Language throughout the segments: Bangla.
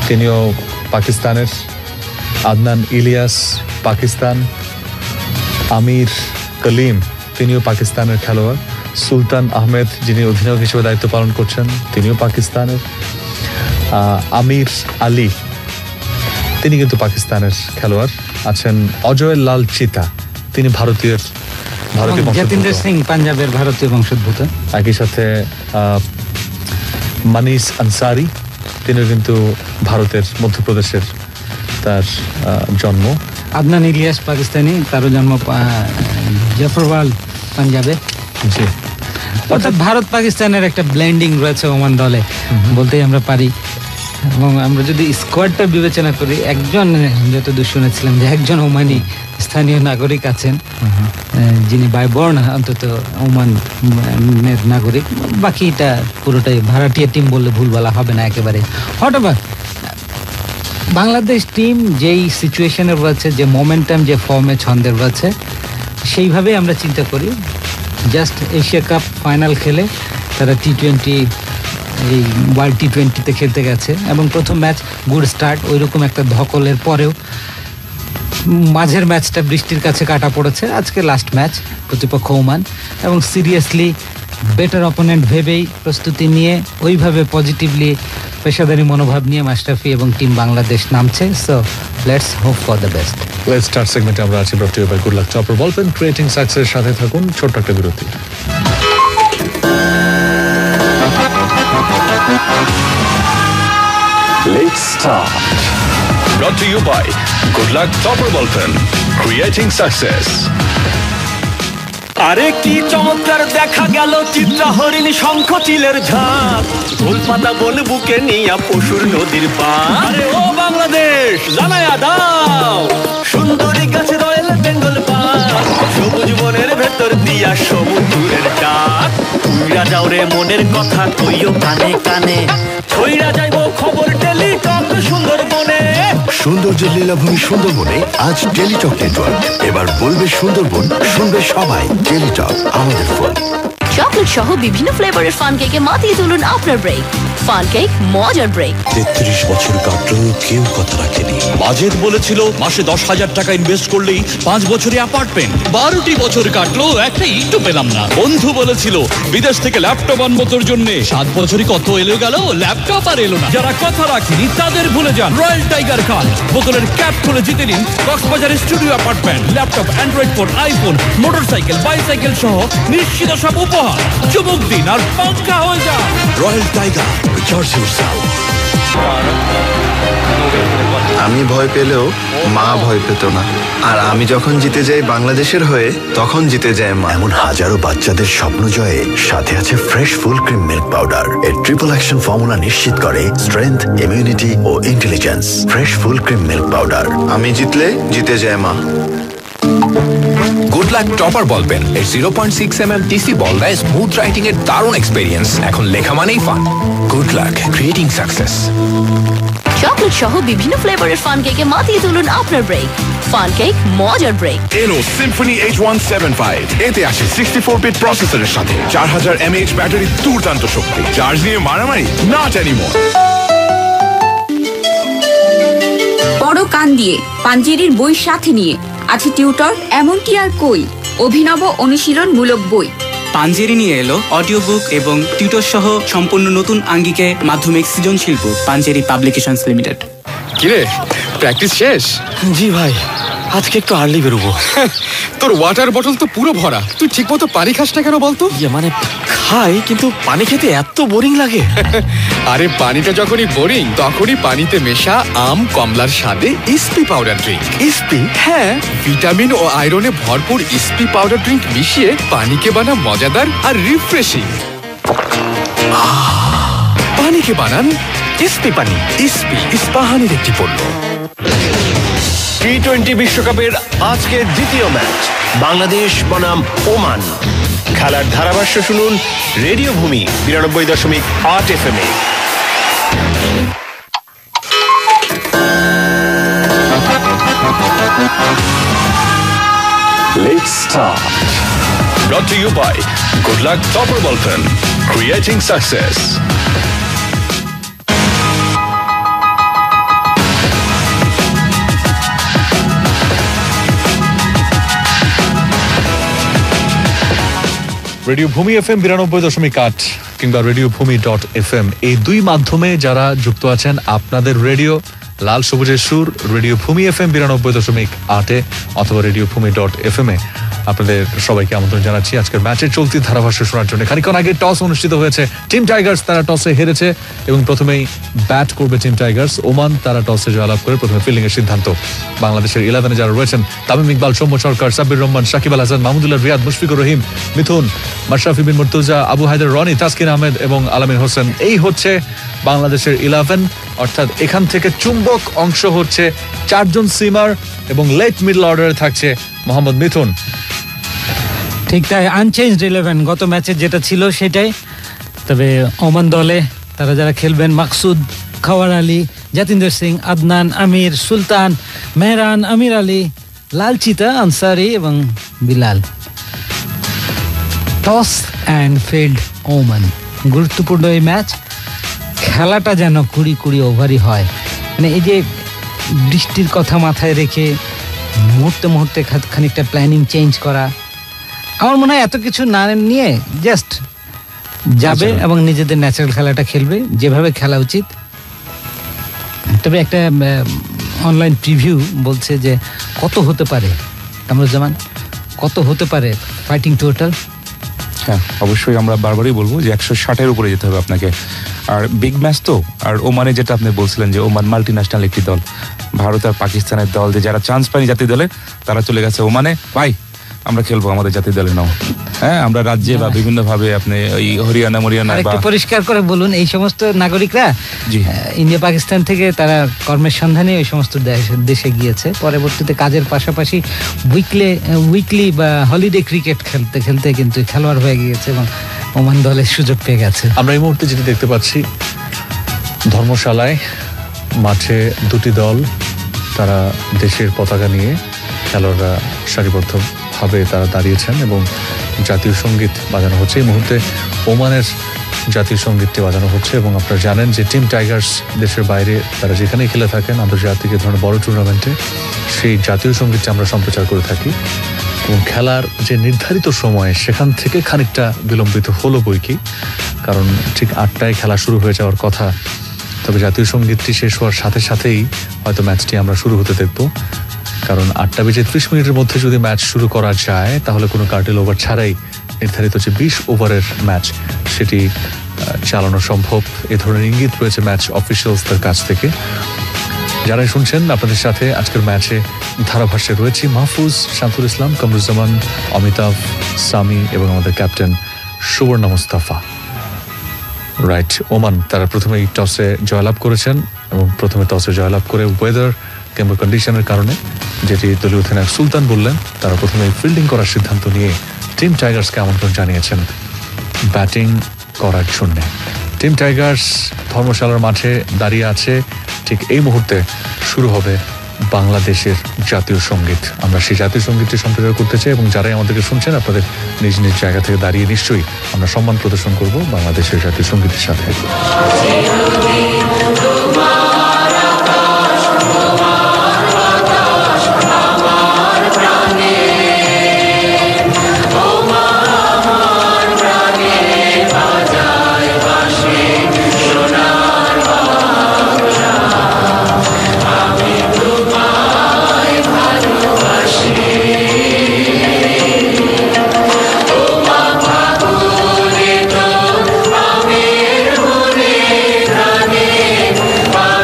তিনিও পাকিস্তানের। আদনান ইলিয়াস পাকিস্তান। আমির কলিম তিনিও পাকিস্তানের খেলোয়াড়। সুলতান আহমেদ যিনি অধিনায়ক হিসেবে দায়িত্ব পালন করছেন তিনিও পাকিস্তানের। আমির আলী তিনি কিন্তু পাকিস্তানের খেলোয়াড় আছেন। অজয় লাল চিতা তিনি ভারতীয় জ্যোতিন্দ্র সিং পাঞ্জাবের ভারতীয় বংশোদ্ভূত। একই সাথে মানিস আনসারি তিনিও কিন্তু ভারতের মধ্যপ্রদেশের তার জন্ম। আদনান ইলিয়াস পাকিস্তানি, তারও জন্ম জাফরওয়াল পাঞ্জাবে। জি, অর্থাৎ ভারত পাকিস্তানের একটা ব্লেন্ডিং রয়েছে ওমান দলে বলতেই আমরা পারি। এবং আমরা যদি স্কোয়াডটা বিবেচনা করি, একজন যতদূর শুনেছিলাম যে একজন ওমানি স্থানীয় নাগরিক আছেন যিনি বাই বর্ন অন্তত ওমানের নাগরিক, বাকিটা পুরোটাই ভাড়াটিয়া টিম বললে ভুল বলা হবে না একেবারে। হঠাৎ বাংলাদেশ টিম যেই সিচুয়েশনে রয়েছে, যে মোমেন্টাম, যে ফর্মে ছন্দের রয়েছে, সেইভাবেই আমরা চিন্তা করি। জাস্ট এশিয়া কাপ ফাইনাল খেলে তারা টি-20 এই ওয়ার্ল্ড টি-20তে খেলতে গেছে এবং প্রথম ম্যাচ গুড স্টার্ট, ওইরকম একটা ধকলের পরেও মাঝের ম্যাচটা বৃষ্টির কাছে কাটা পড়েছে। আজকে লাস্ট ম্যাচ, প্রতিপক্ষ ওমান, এবং সিরিয়াসলি বেটার অপোনেন্ট ভেবেই প্রস্তুতি নিয়ে ওইভাবে পজিটিভলি পেশাদারি মনোভাব নিয়ে মাশরাফি এবং টিম বাংলাদেশ নামছে। So let's hope for the best. Let's start সেগমেন্টে আমরা আছি brought to you by good luck chopper ball pen, creating success. সাথে থাকুন, ছোট্ট একটা বিরতি। Let's start. Brought to you by Good Luck Topper Ball Pen, creating success. আরে কি চমৎকার দেখা গেল চিত্রা হরিণ শঙ্খ চিলের ঝাঁক, ঢোলপাতা বন বুকে নিয়া পশুর নদীর পার। আরে ও বাংলাদেশ জানায়া দাও, সুন্দরী গাছে রয়েল বেঙ্গল পাক, সবুজ বনের ভেতর দিয়া সমুদ্রের ডাক। তুইরা যাও রে মনের কথা কইও কানে কানে, ছইরা যাইবো খবর টেলিটক সুন্দরবনে। সৌন্দর্যের লীলাভূমি সুন্দরবনে আজ টেলিটক নেটওয়ার্ক। এবার বলবে সুন্দরবন, শুনবে সবাই। টেলিটক আমাদের ফোন। চকলেট সহ বিভিন্ন ফ্লেভারের ফান কেকে মাতিয়ে তুলুন আপনার ব্রেক। ফান কেক, মজার ব্রেক। 33 বছর কাটলো, কেউ কথা রাখেনি। বাজেট বলেছিল মাসে 10,000 টাকা ইনভেস্ট করলেই 5 বছরে অ্যাপার্টমেন্ট। 12টি বছর কাটলো, একটা ইটও পেলাম না। বন্ধু বলেছিল বিদেশ থেকে ল্যাপটপ আনবো তোর জন্য। 7 বছরই কত এলো গেল, ল্যাপটপ আর এলো না। যারা কথা রাখেনি তাদের ভুলে যান। রয়্যাল টাইগার কার বোতলের ক্যাপ খুলে জিতে নিন কক্সবাজারের studio apartment, laptop, Android phone, iPhone, motorcycle, bicycle সহ নিশ্চিত সব উপহার। চুমুক দিন আর পাঙ্কা হয়ে যান। Royal tiger, recharge yourself. আমি ভয় পেলেও মা ভয় পেত না, আর আমি যখন জিতে যাই বাংলাদেশের হয়ে, তখন জিতে যায় মা। এমন হাজারো বাচ্চাদের স্বপ্ন জয়ে সাথে আছে fresh full cream milk powder. এর ট্রিপল অ্যাকশন ফর্মুলা নিশ্চিত করে স্ট্রেংথ, ইমিউনিটি ও intelligence. Fresh full cream milk powder. আমি জিতলে জিতে যায় মা। Good luck topper ball pen এর 0.6 mm টিসি বল দেয় স্মুথ রাইটিং এর দারুণ এক্সপেরিয়েন্স। এখন লেখা মানেই fun. Good luck, creating success. Chocolate সহ বিভিন্ন ফ্লেভারের ফান কেকে মাতিয়ে তুলুন আপনার ব্রেক। ফান কেক, মজার ব্রেক। এলো সিম্ফনি H175। এতে আসে 64-bit প্রসেসরের সাথে 4000 mAh ব্যাটারি, দুর্দান্ত শক্তি। চার্জ নিয়ে মারামারি নট এনিমোর। বড় কান দিয়ে পাঞ্জেরির বই সাথে নিয়ে আছে টিউটর, এমনকি আর কই, অভিনব অনুশীলনমূলক বই। পাঞ্জেরি নিয়ে এলো অডিও বুক এবং টিউটর সহ সম্পূর্ণ নতুন আঙ্গিকে মাধ্যমিক সৃজনশীল বুক। Panjeree publications limited. কিরে, প্র্যাকটিস শেষ? জি ভাই, আজকে একটু আর্লি বেরোবো। তোর ওয়াটার বটল তো পুরো ভরা, তুই ঠিক মতো পানি খাস না কেন বলতো? মানে খাই, কিন্তু পানি খেতে এত বোরিং লাগে। আরে পানিটা যখনই বোরিং, তখনই পানিতে মেশা আম কমলার স্বাদে ইসপি পাউডার ড্রিঙ্ক। ইসপি? হ্যাঁ, ভিটামিন ও আয়রনে ভরপুর ইসপি পাউডার ড্রিঙ্ক মিশিয়ে পানিকে বানা মজাদার আর রিফ্রেশিং। পানিকে বানান ইসপি পানি। ইসপি ইস্পাহানির একটি পণ্য। টি-20 বিশ্বকাপের আজকের দ্বিতীয় ম্যাচ বাংলাদেশ বনাম ওমান। খেলার ধারাভাষ্য শুনুন রেডিও ভূমি 92.8 FM A. Let's start. Brought to you by Good Luck Topper Ball Pen, creating success. Radio ভূমি FM 92.8 কিংবা radiobhumi.fm এই দুই মাধ্যমে যারা যুক্ত আছেন, আপনাদের রেডিও লাল সবুজের সুর রেডিও ভূমি FM 92.8 অথবা radiobhumi.fm আপনাদের সবাইকে আমন্ত্রণ জানাচ্ছি আজকের ম্যাচের চলতি ধারাভাষ্য শোনার জন্য। খানিকক্ষণ আগে টস অনুষ্ঠিত হয়েছে, টিম টাইগার্স তারা টসে হেরেছে এবং প্রথমেই ব্যাট করবে টিম টাইগার্স। ওমান তারা টসে জয়লাভ করে প্রথমে ফিল্ডিং এর সিদ্ধান্ত। বাংলাদেশের 11 যারা রয়েছেন তামিম ইকবাল, সৌম্য সরকার, সাব্বির রহমান, সাকিব আল হাসান, মাহমুদুল্লাহ রিয়াদ, মুশফিকুর রহিম, মিথুন, মাশরাফি বিন মুর্তজা, আবু হায়দার রনি, তাসকিন আহমেদ এবং আলামিন হোসেন। এই হচ্ছে বাংলাদেশের 11, অর্থাৎ এখান থেকে চুম্বক অংশ হচ্ছে 4 জন সিমার এবং লেট মিডল অর্ডারে থাকছে মোহাম্মদ মিথুন। ঠিক তাই, আনচেঞ্জড 11 গত ম্যাচে যেটা ছিল সেটাই। তবে ওমান দলে তারা যারা খেলবেন মাকসুদ, খাওয়ার আলী, জাতিন্দর সিং, আদনান, আমির, সুলতান, মেহরান, আমির আলী, লালচিতা, আনসারি এবং Bilal. Toss and field Oman. গুরুত্বপূর্ণ এই ম্যাচ, খেলাটা যেন 20 ওভারই হয়। মানে এই যে বৃষ্টির কথা মাথায় রেখে মুহূর্তে মুহূর্তে খানিকটা প্ল্যানিং চেঞ্জ করা, আমার মনে হয় এত কিছু না নিয়ে জাস্ট যাবে এবং নিজেদের ন্যাচারাল খেলাটা খেলবে যেভাবে খেলা উচিত। তবে একটা অনলাইন প্রিভিউ বলছে যে কত হতে পারে কামরুজ্জামান, কত হতে পারে ফাইটিং টোটাল? হ্যাঁ, অবশ্যই আমরা বারবারই বলবো যে 160-এর উপরে যেতে হবে আপনাকে। আর বিগ ম্যাচ তো, আর ওমানে যেটা আপনি বলছিলেন যে ওমান মাল্টি ন্যাশনাল একটি দল, ভারত আর পাকিস্তানের দল যে যারা চান্স পায়নি জাতীয় দলে তারা চলে গেছে ওমানে, ভাই আমরা খেলবো আমাদের জাতীয় দলে নাও। হ্যাঁ, আমরা রাজ্যে বা বিভিন্ন ভাবে আপনি ওই হরিয়ানা মরিয়ানা একটু পরিষ্কার করে বলুন, এই সমস্ত নাগরিকরা ইন্ডিয়া পাকিস্তান থেকে তারা কর্মের সন্ধানে ওই সমস্ত দেশে গিয়েছে, পরবর্তীতে কাজের পাশাপাশি উইকলি বা হলিডে ক্রিকেট খেলতে খেলতে কিন্তু খেলোয়াড় হয়ে গিয়েছে এবং ওমান দলের সুযোগ পেয়ে গেছে। আমরা এই মুহূর্তে যেটি দেখতে পাচ্ছি, ধর্মশালায় মাঠে দুটি দল, তারা দেশের পতাকা নিয়ে খেলোয়াড়রা সারিবদ্ধ ভাবে তারা দাঁড়িয়েছেন এবং জাতীয় সঙ্গীত বাজানো হচ্ছে। এই মুহূর্তে ওমানের জাতীয় সঙ্গীতটি বাজানো হচ্ছে এবং আপনারা জানেন যে টিম টাইগার্স দেশের বাইরে তারা যেখানেই খেলে থাকেন আন্তর্জাতিক এ ধরনের বড় টুর্নামেন্টে সেই জাতীয় সঙ্গীতটি আমরা সম্প্রচার করে থাকি এবং খেলার যে নির্ধারিত সময় সেখান থেকে খানিকটা বিলম্বিত হলো বইকি, কারণ ঠিক 8টায় খেলা শুরু হয়ে যাওয়ার কথা। তবে জাতীয় সঙ্গীতটি শেষ হওয়ার সাথে সাথেই হয়তো ম্যাচটি আমরা শুরু হতে দেখব, কারণ 8:30 মধ্যে যদি ম্যাচ শুরু করা যায় তাহলে কোনো কার্টেল ওভার ছাড়াই নির্ধারিত যে 20 ওভারের ম্যাচ সেটি চালানো সম্ভব। এ ধরনের ইঙ্গিত রয়েছে ম্যাচ অফিসিয়ালসদের কাছ থেকে। যারা শুনছেন আপনাদের সাথে আজকের ম্যাচে ধারাভাষ্যে রয়েছে মাহফুজ, শামসুল ইসলাম, কামরুজ্জামান, অমিতাভ, সামি এবং আমাদের captain Suborna Mustafa. Right, Oman তারা প্রথমেই টসে জয়লাভ করেছেন এবং প্রথমে টসে জয়লাভ করে ওয়েদার কিংবা কন্ডিশনের কারণে, যেটি দলীয় অধিনায়ক সুলতান বললেন, তারা প্রথমে ফিল্ডিং করার সিদ্ধান্ত নিয়ে টিম টাইগার্সকে আমন্ত্রণ জানিয়েছেন ব্যাটিং করার জন্য। টিম টাইগার্স ধর্মশালার মাঠে দাঁড়িয়ে আছে, ঠিক এই মুহূর্তে শুরু হবে বাংলাদেশের জাতীয় সঙ্গীত। আমরা সেই জাতীয় সঙ্গীতটি সম্প্রচার করতে চাই এবং যারাই আমাদেরকে শুনছেন আপনাদের নিজ নিজ জায়গা থেকে দাঁড়িয়ে নিশ্চয়ই আমরা সম্মান প্রদর্শন করব বাংলাদেশের জাতীয় সঙ্গীতের সাথে। Bye.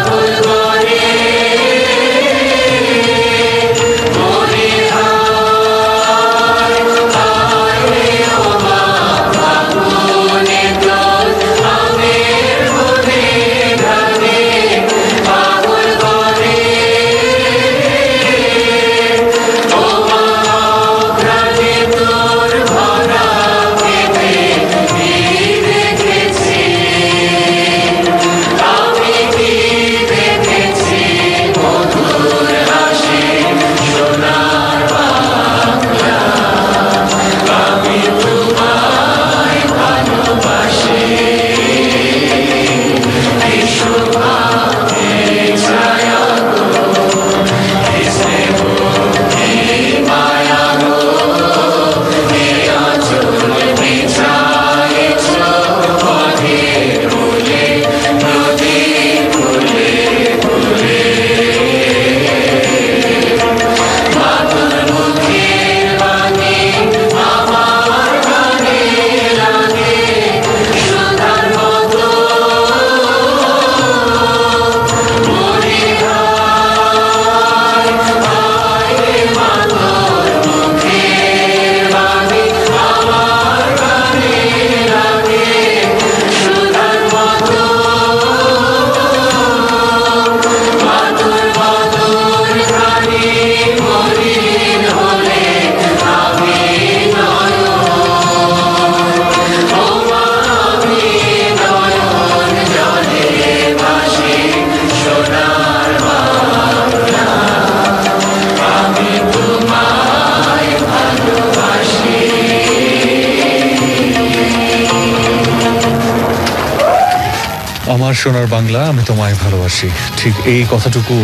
সোনার বাংলা, আমি তোমায় ভালোবাসি, ঠিক এই কথাটুকু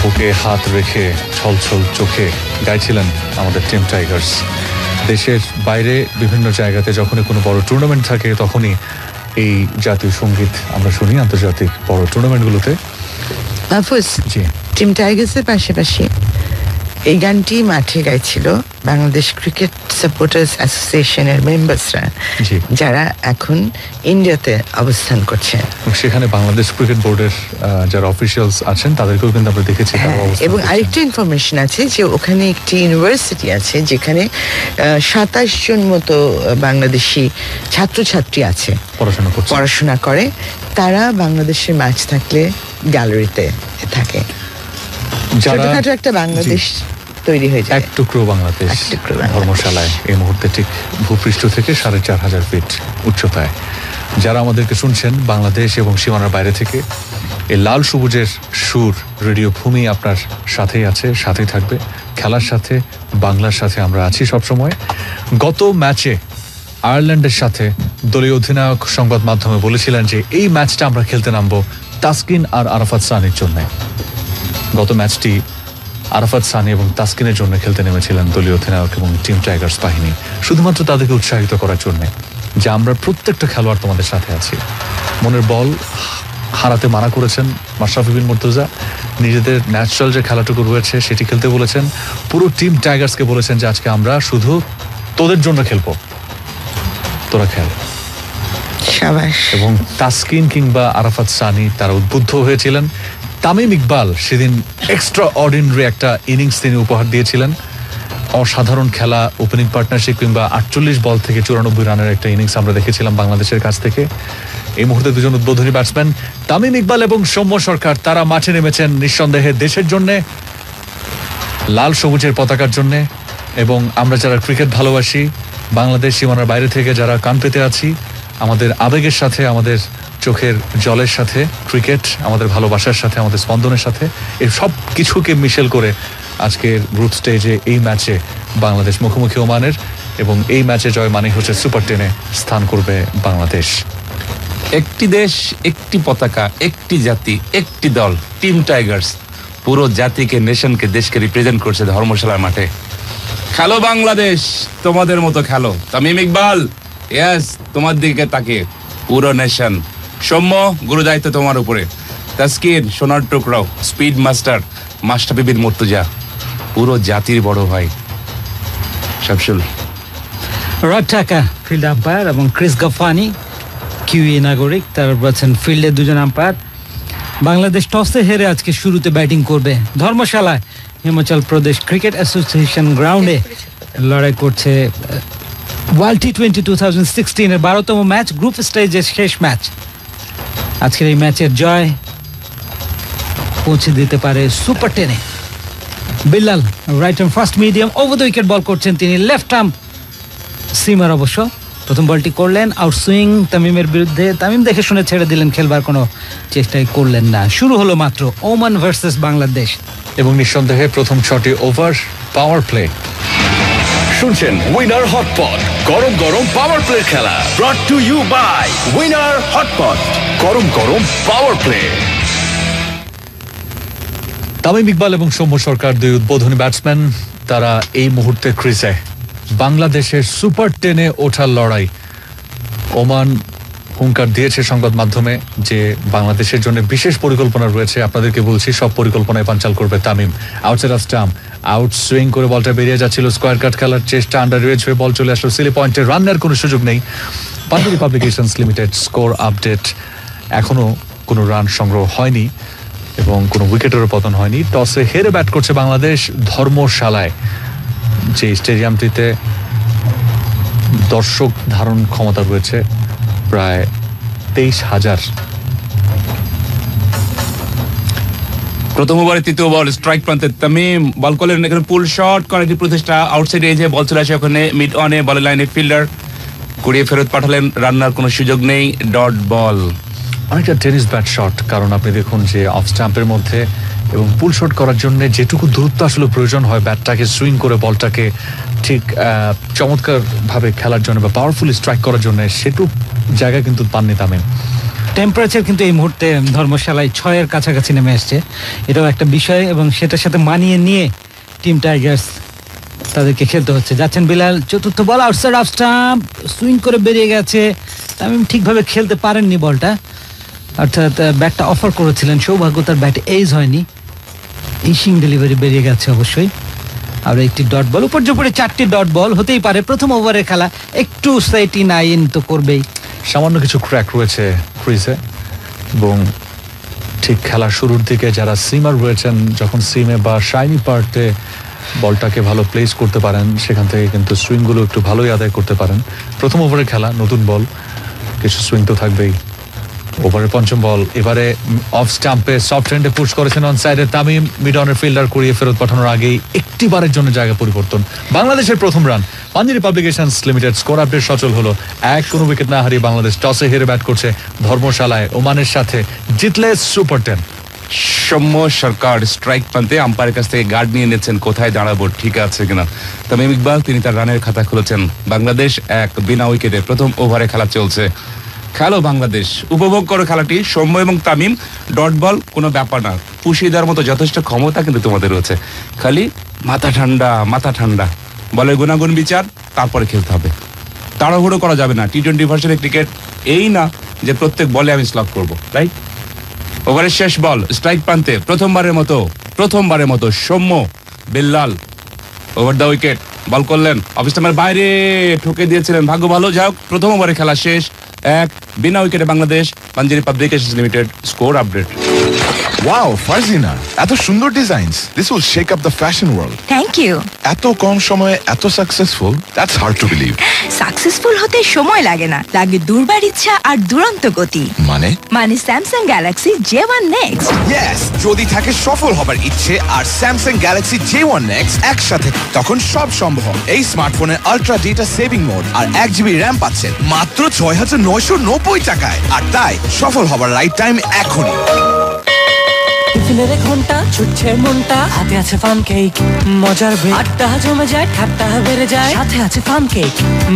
বুকে হাত রেখে ছলছল চোখে গাইছিলেন আমাদের টিম টাইগার্স। দেশের বাইরে বিভিন্ন জায়গাতে যখনই কোনো বড় টুর্নামেন্ট থাকে তখনই এই জাতীয় সঙ্গীত আমরা শুনি আন্তর্জাতিক বড় টুর্নামেন্টগুলোতে। মাহফুজ, টিম টাইগার্সের পাশাপাশি এই গানটি মাঠে গাইছিল বাংলাদেশ ক্রিকেট সাপোর্টার্স অ্যাসোসিয়েশনের মেম্বার্সরা, যারা এখন ইন্ডিয়াতে অবস্থান করছে। সেখানে বাংলাদেশ ক্রিকেট বোর্ডের যারা অফিসিয়ালস আছেন তাদেরকেও কিন্তু আমরা দেখেছি। এবং আরেকটা ইনফরমেশন আছে যে ওখানে একটি ইউনিভার্সিটি আছে যেখানে 27 জন মতো বাংলাদেশি ছাত্রছাত্রী আছে, পড়াশোনা করে। তারা বাংলাদেশের ম্যাচ থাকলে গ্যালারিতে থাকে। ছোটখাটো একটা বাংলাদেশ তৈরি হয়ে যায়, এক টুকরো বাংলাদেশ ধর্মশালায় এই মুহূর্তে ঠিক ভূপৃষ্ঠ থেকে 4500 ফিট উচ্চতায়। যারা আমাদেরকে শুনছেন বাংলাদেশ এবং সীমানার বাইরে থেকে, এই লাল সবুজের সুর রেডিও ভূমি আপনার সাথেই আছে, সাথেই থাকবে। খেলার সাথে, বাংলার সাথে আমরা আছি সবসময়। গত ম্যাচে আয়ারল্যান্ডের সাথে দলীয় অধিনায়ক সংবাদ মাধ্যমে বলেছিলেন যে এই ম্যাচটা আমরা খেলতে নামবো তাসকিন আর আরাফাত সানির জন্য। গত ম্যাচটি আরাফাত সানি এবং তাসকিনের জন্য খেলতে নেমেছিলেন দলীয় অধিনায়ক এবং টিম টাইগার্স বাহিনী, শুধুমাত্র তাদেরকে উৎসাহিত করার জন্য যে আমরা প্রত্যেকটা খেলোয়াড় তোমাদের সাথে আছি। মনের বল হারাতে মানা করেছেন মাশরাফি বিন মুর্তজা, নিজেদের ন্যাচারাল যে খেলাটুকু রয়েছে সেটি খেলতে বলেছেন। পুরো টিম টাইগার্সকে বলেছেন যে আজকে আমরা শুধু তোদের জন্য খেলবো, তোরা খেল। এবং তাসকিন কিংবা আরাফাত সানি তারা উদ্বুদ্ধ হয়েছিলেন। তামিম ইকবাল সেদিন এক্সট্রা অর্ডিনারি একটা ইনিংস তিনি উপহার দিয়েছিলেন। অসাধারণ খেলা, ওপেনিং পার্টনারশিপ কিংবা 48 বল থেকে 94 রানের একটা ইনিংস আমরা দেখেছিলাম বাংলাদেশের কাছ থেকে। এই মুহূর্তে দুজন উদ্বোধনী ব্যাটসম্যান তামিম ইকবাল এবং সৌম্য সরকার তারা মাঠে নেমেছেন নিঃসন্দেহে দেশের জন্যে, লাল সবুজের পতাকার জন্যে। এবং আমরা যারা ক্রিকেট ভালোবাসি, বাংলাদেশ সীমানার বাইরে থেকে যারা কান পেতে আছি, আমাদের আবেগের সাথে, আমাদের চোখের জলের সাথে ক্রিকেট, আমাদের ভালোবাসার সাথে, আমাদের স্পন্দনের সাথে, এই সব কিছুকে মিশেল করে আজকের গ্রুপ স্টেজে এই ম্যাচে বাংলাদেশ মুখোমুখি ওমানের। এবং এই ম্যাচে জয় মানে হচ্ছে সুপার 10-এ স্থান করবে বাংলাদেশ। একটি দেশ, একটি পতাকা, একটি জাতি, একটি দল, টিম টাইগার্স পুরো জাতিকে, নেশনকে, দেশকে রিপ্রেজেন্ট করছে ধর্মশালার মাঠে। খেলো বাংলাদেশ, তোমাদের মতো খেলো। তামিম ইকবাল, ইয়েস, তোমার দিকে তাকিয়ে পুরো নেশন। সৌম্য, গুরু দায়িত্ব তোমার উপরে। তাসকিন, সোনার টুকরাও, স্পিড মাস্টার মাশরাফি বিন মুর্তজা, পুরো জাতির বড় ভাই শামসুল। রড টাকা ফিল্ড আম্পায়ার এবং ক্রিস গাফানি কিউই নাগরিক, তার আছেন ফিল্ডে দুজন আম্পায়ার। বাংলাদেশ টসে হেরে আজকে শুরুতে ব্যাটিং করবে। ধর্মশালায় হিমাচল প্রদেশ ক্রিকেট অ্যাসোসিয়েশন গ্রাউন্ডে লড়াই করছে ওয়ার্ল্ড টি20 2016-এর 12তম ম্যাচ, গ্রুপ স্টেজের শেষ ম্যাচ। আজকের এই ম্যাচের জয় পৌঁছে দিতে পারে সুপার 10-এ। Bilal right arm fast medium over the wicket ball করছেন তিনি, লেফট আর্ম সিমার অবশ্য প্রথম বলটি করলেন আউট সুইং তামিমের বিরুদ্ধে। তামিম দেখে শুনে ছেড়ে দিলেন, খেলবার কোনো চেষ্টাই করলেন না। শুরু হলো মাত্র ওমান ভার্সেস বাংলাদেশ। এবং নিঃসন্দেহে প্রথম 6টি ওভার পাওয়ার প্লে। শুনছেন উইনার হটপট, গরম গরম পাওয়ার প্লে খেলা, brought to you by winner hotpot, গরম গরম পাওয়ার প্লে। তামিম ইকবাল এবং সৌম্য সরকার দুই উদ্বোধনী ব্যাটসম্যান, তারা এই মুহূর্তে ক্রিজে। বাংলাদেশের সুপার 10-এ ওঠার লড়াই। ওমান হুঙ্কার দিয়েছে সংবাদ মাধ্যমে যে বাংলাদেশের জন্য বিশেষ পরিকল্পনা রয়েছে। আপনাদেরকে বলছি, সব পরিকল্পনায় পাঞ্চাল করবে Tamim. Outside off stump, out swing করে বলটা বেরিয়ে যাচ্ছিল, স্কোয়ার কাট খেলার চেষ্টা, আন্ডার রেজ হয়ে বল চলে আসলো সিলি পয়েন্টে, রানের কোনো সুযোগ নেই। Panjeree publications limited score update, এখনো কোনো রান সংগ্রহ হয়নি এবং কোনো উইকেটেরও পতন হয়নি। টসে হেরে ব্যাট করছে বাংলাদেশ ধর্মশালায়, যে স্টেডিয়ামটিতে দর্শক ধারণ ক্ষমতা রয়েছে প্রায় 23,000। প্রথম ওভারে তৃতীয় বল, স্ট্রাইক প্রান্তে তামিম বল করলেন, এখানে পুল শট করার একটি প্রচেষ্টা, আউটসাইড এজে বল চলে আসে, ওখানে মিড অনে বলের লাইনে ফিল্ডার কুড়িয়ে ফেরত পাঠালেন, রান্নার কোনো সুযোগ নেই, ডট বল। অনেকটা টেনিস ব্যাট শট, কারণ আপনি দেখুন যে অফ স্টাম্পের মধ্যে এবং পুল শট করার জন্য যেটুকু দূরত্ব আসলে প্রয়োজন হয় ব্যাটটাকে সুইং করে বলটাকে ঠিক চমৎকারভাবে খেলার জন্য বা পাওয়ারফুলি স্ট্রাইক করার জন্য, সেটুকু জায়গা কিন্তু পাননি তামিম। টেম্পারেচার কিন্তু এই মুহূর্তে ধর্মশালায় 6-এর কাছাকাছি নেমে আসছে, এটাও একটা বিষয়, এবং সেটার সাথে মানিয়ে নিয়ে টিম টাইগার্স তাদেরকে খেলতে হচ্ছে। যাচ্ছেন বিলাল, চতুর্থ বল আউটসাইড অফ স্টাম্প, সুইং করে বেরিয়ে গেছে। তামিম ঠিকভাবে খেলতে পারেননি বলটা, অর্থাৎ ব্যাটটা অফার করেছিলেন, সৌভাগ্য তার ব্যাটে এইজ হয়নি, ইশিং ডেলিভারি বেরিয়ে গেছে অবশ্যই। আর একটি ডট বল, উপর্যুপরি 4টি ডট বল হতেই পারে, প্রথম ওভারের খেলা, একটু 89 তো করবেই। সামান্য কিছু ক্র্যাক রয়েছে ক্রিজে, এবং ঠিক খেলার শুরুর দিকে যারা সিমার রয়েছেন, যখন সিমে বা শাইনি পার্টে বলটাকে ভালো প্লেস করতে পারেন, সেখান থেকে কিন্তু সুইংগুলো একটু ভালোই আদায় করতে পারেন। প্রথম ওভারের খেলা, নতুন বল, কিছু সুইং তো থাকবেই। ওভারের পঞ্চম বল, এবারে অফ স্টাম্পে সফট হ্যান্ডে পুশ করেছেন অন সাইডে তামিম, মিড অনের ফিল্ডার করিয়ে ফেরত পাঠানোর আগেই একটিবারের জন্য জায়গা পরিবর্তন। বাংলাদেশের প্রথম run. Panjeree publications limited score update সচল হলো। কোনো উইকেট না হারিয়ে বাংলাদেশ টসে হেরে ব্যাট করছে ধর্মশালায় ওমানের সাথে, জিতলে সুপার 10। সৌম্য সরকার স্ট্রাইক প্রান্তে আম্পায়ারের কাছ থেকে গার্ড নিয়ে নিচ্ছেন, কোথায় দাঁড়াবো, ঠিক আছে কিনা। তামিম ইকবাল তিনি তার রানের খাতা খুলেছেন। বাংলাদেশ 1 বিনা উইকেটে, প্রথম ওভারে খেলা চলছে। খেলো বাংলাদেশ, উপভোগ করো খেলাটি। সৌম্য এবং তামিম, ডট বল কোনো ব্যাপার না, পুষিয়ে দেওয়ার মতো যথেষ্ট ক্ষমতা কিন্তু তোমাদের রয়েছে। খালি মাথা ঠান্ডা, বলের গুণাগুণ বিচার, তারপরে খেলতে হবে। তাড়াহুড়ো করা যাবে না। টি-20 ভার্সনের ক্রিকেট এই না যে প্রত্যেক বলে আমি স্লগ করবো, রাইট? ওভারের শেষ বল, স্ট্রাইক প্রান্তে প্রথমবারের মতো Soumya Bilal over the wicket ball করলেন, অফ স্টাম্পের বাইরে ঠুকে দিয়েছিলেন, ভাগ্য ভালো। যাই হোক, প্রথম ওভারে খেলা শেষ, 1 বিনা উইকেটে Bangladesh. Panjeree publications limited score update. Wow Farzina, এত সুন্দর designs, this will shake up the fashion world. Thank you. এত কম সময়ে এত successful, that's hard to believe. Successful হতে সময় লাগে না, লাগে দুর্বার ইচ্ছা আর দুরন্ত গতি। মানে Samsung Galaxy J1 Next। Yes, যদি থাকে সফল হবার ইচ্ছে আর স্যামসাং গ্যালাক্সি J1 Next একসাথে, তখন সব সম্ভব। এই স্মার্টফোনের আলট্রা ডেটা সেভিং মোড আর 1 GB র্যাম পাচ্ছেন মাত্র 6,990 টাকায়। আর তাই সফল হবার রাইট টাইম এখনই। টিফিনের ঘন্টা ছুটছে মনটা, হাতে আছে ফান কেক, মজার ব্রেক, আড্ডা জমে যায়, ঠাট্টা বেড়ে যায়, সাথে আছে ফান কেক,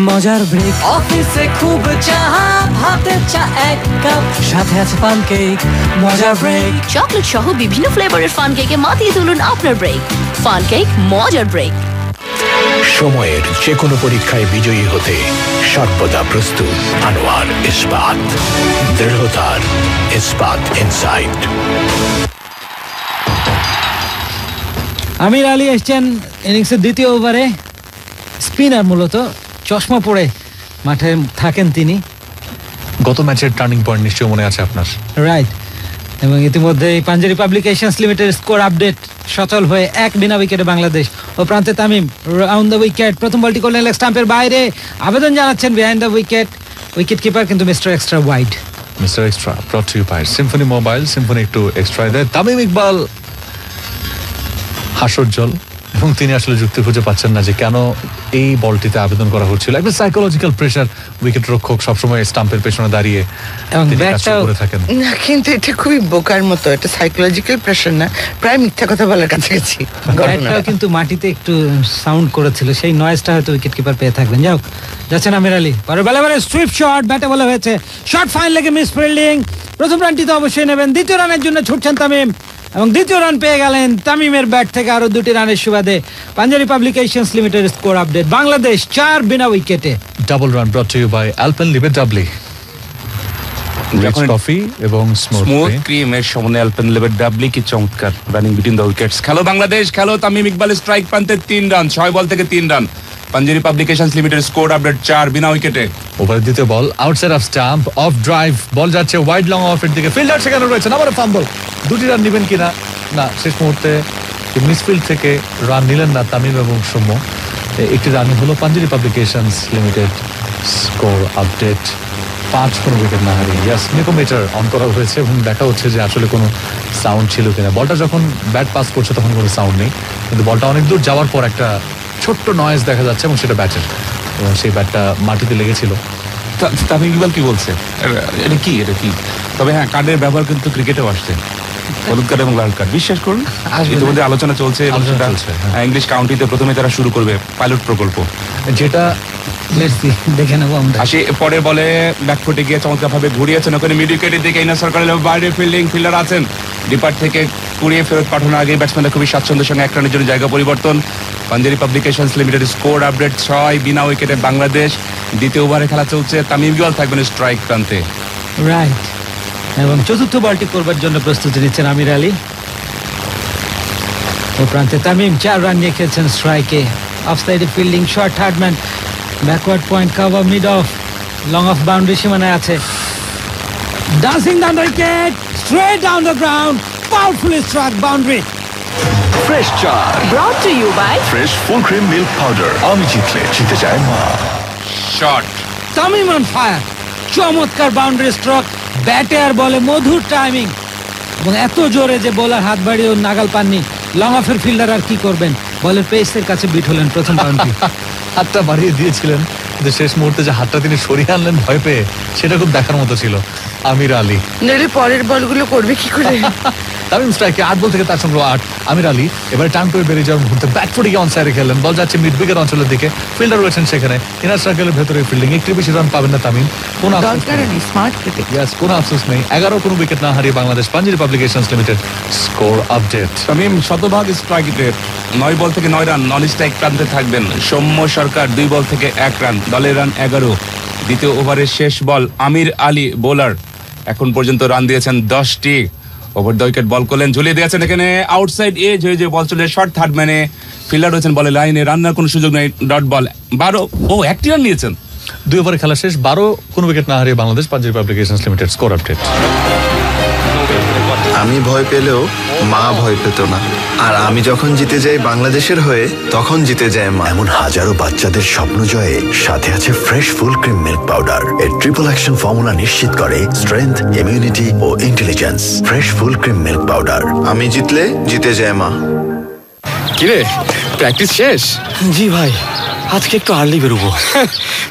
মজার ব্রেক। অফিসে খুব চাপ, হাতে চা 1 কাপ, সাথে আছে ফান কেক, মজার ব্রেক। চকলেট সহ বিভিন্ন ফ্লেভারের ফান কেকে মাতিয়ে তুলুন আপনার ব্রেক। ফান কেক, মজার ব্রেক। সময়ের যে কোনো পরীক্ষায় বিজয়ী হতে সর্বদা প্রস্তুত আনোয়ার ইস্পাত, দৃঢ়তার ইস্পাত ইনসাইট। আমির আলী এসছেন ইনিংসের দ্বিতীয় ওভারে, স্পিনার মূলত, চশমা পরে মাঠে থাকেন তিনি। গত ম্যাচের টার্নিং পয়েন্ট নিশ্চয়ই মনে আছে আপনার, রাইট? এবং ইতিমধ্যে Panjeree publications limited score update সচল হয়ে 1 বিনা উইকেটে বাংলাদেশ। ও প্রান্তে তামিম, রাউন্ড দ্য উইকেট, প্রথম বলটি করলেন লেগ স্টাম্পের বাইরে, আবেদন জানাচ্ছেন বিহাইন্ড দ্য উইকেট কিপার কিন্তু mister extra wide. Mister extra brought to you by Symphony mobile. Symphony একটু এক্সট্রা দেয়। তামিম ইকবাল হাস্যোজ্জ্বল, এবং তিনি আসলে যুক্তি খুঁজে পাচ্ছেন না যে কেন এই বলটিতে আবেদন করা হচ্ছিল। একটা সাইকোলজিক্যাল প্রেশার, উইকেট রক্ষক সবসময় স্টাম্পের পেছনে দাঁড়িয়ে করে থাকেন। না, কিন্তু এটা খুবই বোকার মতো, এটা সাইকোলজিক্যাল প্রেশার না, প্রায় মিথ্যা কথা বলার কাছাকাছি। ব্যাটটাও কিন্তু মাটিতে একটু সাউন্ড করেছিল, সেই নয়েজটা হয়তো উইকেট কিপার পেয়ে থাকবেন। যাও, যাচ্ছেন আমির আলী, পরে বেলা সুইপ শট, ব্যাটে বলা হয়েছে শট, ফাইন লেগে মিস ফিল্ডিং। প্রথম রানটি তো অবশ্যই নেবেন, দ্বিতীয় রানের জন্য ছুটছেন তামিম, এবং দ্বিতীয় রান পেয়ে গেলেন তামিমের ব্যাট থেকে আরো 2টি রানের সুবাদে। Panjeree publications limited score update, Bangladesh 4 বিনা উইকেটে। Double run brought to you by Alpenliebe doubly, coffee এবং স্মুথ ক্রিমের সামনে আলপেনলিবে ডাবলি, কি চমৎকার রানিং বিটুইন দ্য উইকেটস। খেলো বাংলাদেশ, খেলো। তামিম ইকবাল স্ট্রাইক প্রান্তে 3 রান, 6 বল থেকে 3 run. Panjeree publications limited score update 4 বিনা উইকেটে। ওভারের দ্বিতীয় ball, outside off stump, off drive, ball যাচ্ছে ওয়াইড লং অফের দিকে, ফিল্ডার সেখানে রয়েছেন, আবার ফাম্বল। 2টি রান নেবেন কিনা, না, শেষ মুহূর্তে মিসফিল্ড থেকে রান নিলেন না তামিম এবং সৌম্য। একটি রানই হলো। Panjeree publications limited score update 5 কোনো উইকেট না হারিয়ে। ইয়াস, নিকোমিটার অন করা হয়েছে এবং দেখা হচ্ছে যে আসলে কোনো সাউন্ড ছিল কিনা। বলটা যখন ব্যাট পাস করছে তখন কোনো সাউন্ড নেই, কিন্তু বলটা অনেক দূর যাওয়ার পর একটা ছোট্ট নয়েজ দেখা যাচ্ছে, এবং সেটা ব্যাটের, এবং সেই ব্যাটটা মাটিতে লেগেছিল। তামিম ইকবাল কি বলছে, এটা কি? তবে হ্যাঁ, কার্ডের ব্যবহার কিন্তু ক্রিকেটেও আসছে, হলুদ কার্ড এবং লাল কার্ড। বিশ্বাস করুন, ইতিমধ্যে আলোচনা চলছে। ইংলিশ কাউন্টিতে প্রথমে তারা শুরু করবে পাইলট প্রকল্প, যেটা লেটস সি, দেখে নেবো আমরা। আসি পরের বলে ব্যাকফুটে গিয়ে চমৎকারভাবে ঘুরিয়েছেন, ওখানে মিড উইকেটের দিকে ইনার সার্কেলের বাইরে ফিল্ডার আছেন, ডিপার থেকে কুড়িয়ে ফেরত পাঠানোর আগে ব্যাটসম্যানরা খুবই স্বাচ্ছন্দ্যের সঙ্গে এক রানের জন্য জায়গা পরিবর্তন। Panjeree publications limited score update 6 বিনা উইকেটে বাংলাদেশ। দ্বিতীয় ওভারে খেলা চলছে, তামিম ইকবাল থাকবেন স্ট্রাইক প্রান্তে। রাইট, এবং চতুর্থ বলটি করবার জন্য প্রস্তুতি নিচ্ছেন আমির আলী। ও প্রান্তে তামিম 4 রান নিয়ে খেলছেন স্ট্রাইকে। অফ সাইডে ফিল্ডিং শর্ট, হার্ডম্যান backward point cover, mid off, long off boundary সীমানায় আছে। Dancing down the wicket, straight down the ground, powerfully strike boundary. Fresh চা Brought to you by fresh full cream milk powder. আমি জিতলে জিতে যায় মা। শট, তামিম অন ফায়ার, চমৎকার বাউন্ডারি স্ট্রোক, ব্যাটে আর বলে মধুর টাইমিং, এবং এত জোরে যে বোলার হাত বাড়িয়েও নাগাল পাননি। লং অফের ফিল্ডার আর কি করবেন, বলের পেসের কাছে বিট হলেন প্রথম বাউন্ডারি। হাতটা বাড়িয়ে দিয়েছিলেন, কিন্তু শেষ মুহূর্তে যে হাতটা তিনি সরিয়ে আনলেন ভয় পেয়ে, সেটা খুব দেখার মতো ছিল আমির আলী। নইলে পরের বলগুলো করবে কি করে? তামিম স্ট্রাইকে 8 বল থেকে তার সঙ্গে 8। আমির আলী এবারে টার্ন করে বেরিয়ে যাওয়ার মুহূর্তে ব্যাক ফুটে গিয়ে অন সাইডে খেলেন, বল যাচ্ছে মিড উইকেট অঞ্চলের দিকে, ফিল্ডার রয়েছেন সেখানে, ইনার সার্কেলের ভেতরে ফিল্ডিং, একটু বেশি রান পাবেন না তামিম, কোনো আফসোস নেই। 11 কোনো উইকেট না হারিয়ে Bangladesh. Panjeree publications limited score update. Tamim শতভাগ স্ট্রাইকে, 9 বল থেকে 9 রান, নন স্ট্রাইক প্রান্তে থাকবেন। সৌম্য সরকার 2 বল থেকে 1 রান, দলের রান 11। দ্বিতীয় ওভারের শেষ বল, আমির আলী বোলার এখন পর্যন্ত রান দিয়েছেন 10টি। ওভার দ্য উইকেট বল করলেন, ঝুলিয়ে দিয়েছেন এখানে আউটসাইড এজ হয়ে যে বল চলে শর্ট, থার্ড ম্যানে ফিল্ডার রয়েছেন বলে লাইনে, রান্নার কোনো সুযোগ নেই, ডট বল 12। ও 1টি রান নিয়েছেন। 2 ওভারে খেলা শেষ, 12 কোনো উইকেট না হারিয়ে Bangladesh. Panjeree publications limited score update. আমি ভয় পেলেও মা ভয় পেত না, আর আমি যখন জিতে যাই বাংলাদেশের হয়ে, তখন জিতে যায় মা। এমন হাজারো বাচ্চাদের স্বপ্ন জয়ে সাথে আছে fresh full cream milk powder. এর ট্রিপল অ্যাকশন ফর্মুলা নিশ্চিত করে স্ট্রেংথ, ইমিউনিটি ও intelligence. Fresh full cream milk powder. আমি জিতলে জিতে যায় মা। কিরে, প্র্যাকটিস শেষ? জি ভাই, আজকে একটু আর্লি বেরোবো।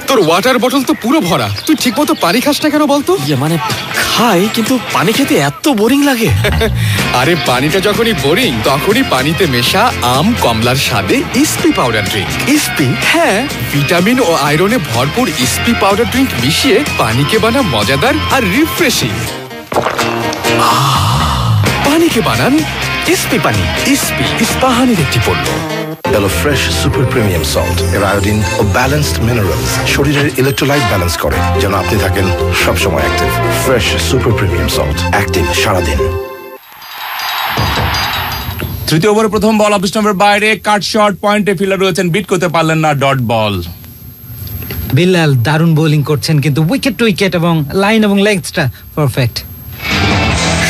তোর ওয়াটার বটল তো পুরো ভরা, তুই ঠিক মতো পানি খাস না কেন বলতো? মানে খাই, কিন্তু পানি খেতে এত বোরিং লাগে। আরে পানিটা যখনই বোরিং, তখনই পানিতে মেশা আম কমলার স্বাদে ইসপি পাউডার ড্রিঙ্ক। ইসপি? হ্যাঁ, ভিটামিন ও আয়রনে ভরপুর ইসপি পাউডার ড্রিঙ্ক মিশিয়ে পানিকে বানা মজাদার আর রিফ্রেশিং। পানিকে বানান ইসপি পানি। ইসপি ইস্পাহানির একটি পণ্য। এলো ফ্রেশ সুপার প্রিমিয়াম সল্ট। এর আয়োডিন ও ব্যালেন্সড মিনারেলস শরীরের ইলেকট্রোলাইট ব্যালেন্স করে, যেন আপনি থাকেন সবসময় active. Fresh super premium salt, active সারাদিন। তৃতীয় ওভারে প্রথম বল অফ স্টাম্পের বাইরে, কাট শট, পয়েন্টে ফিল্ডার রয়েছেন, বিট করতে পারলেন না, ডট বল। বিল্লাল দারুণ বোলিং করছেন, কিন্তু উইকেট টু উইকেট এবং লাইন এবং লেগসটা পারফেক্ট।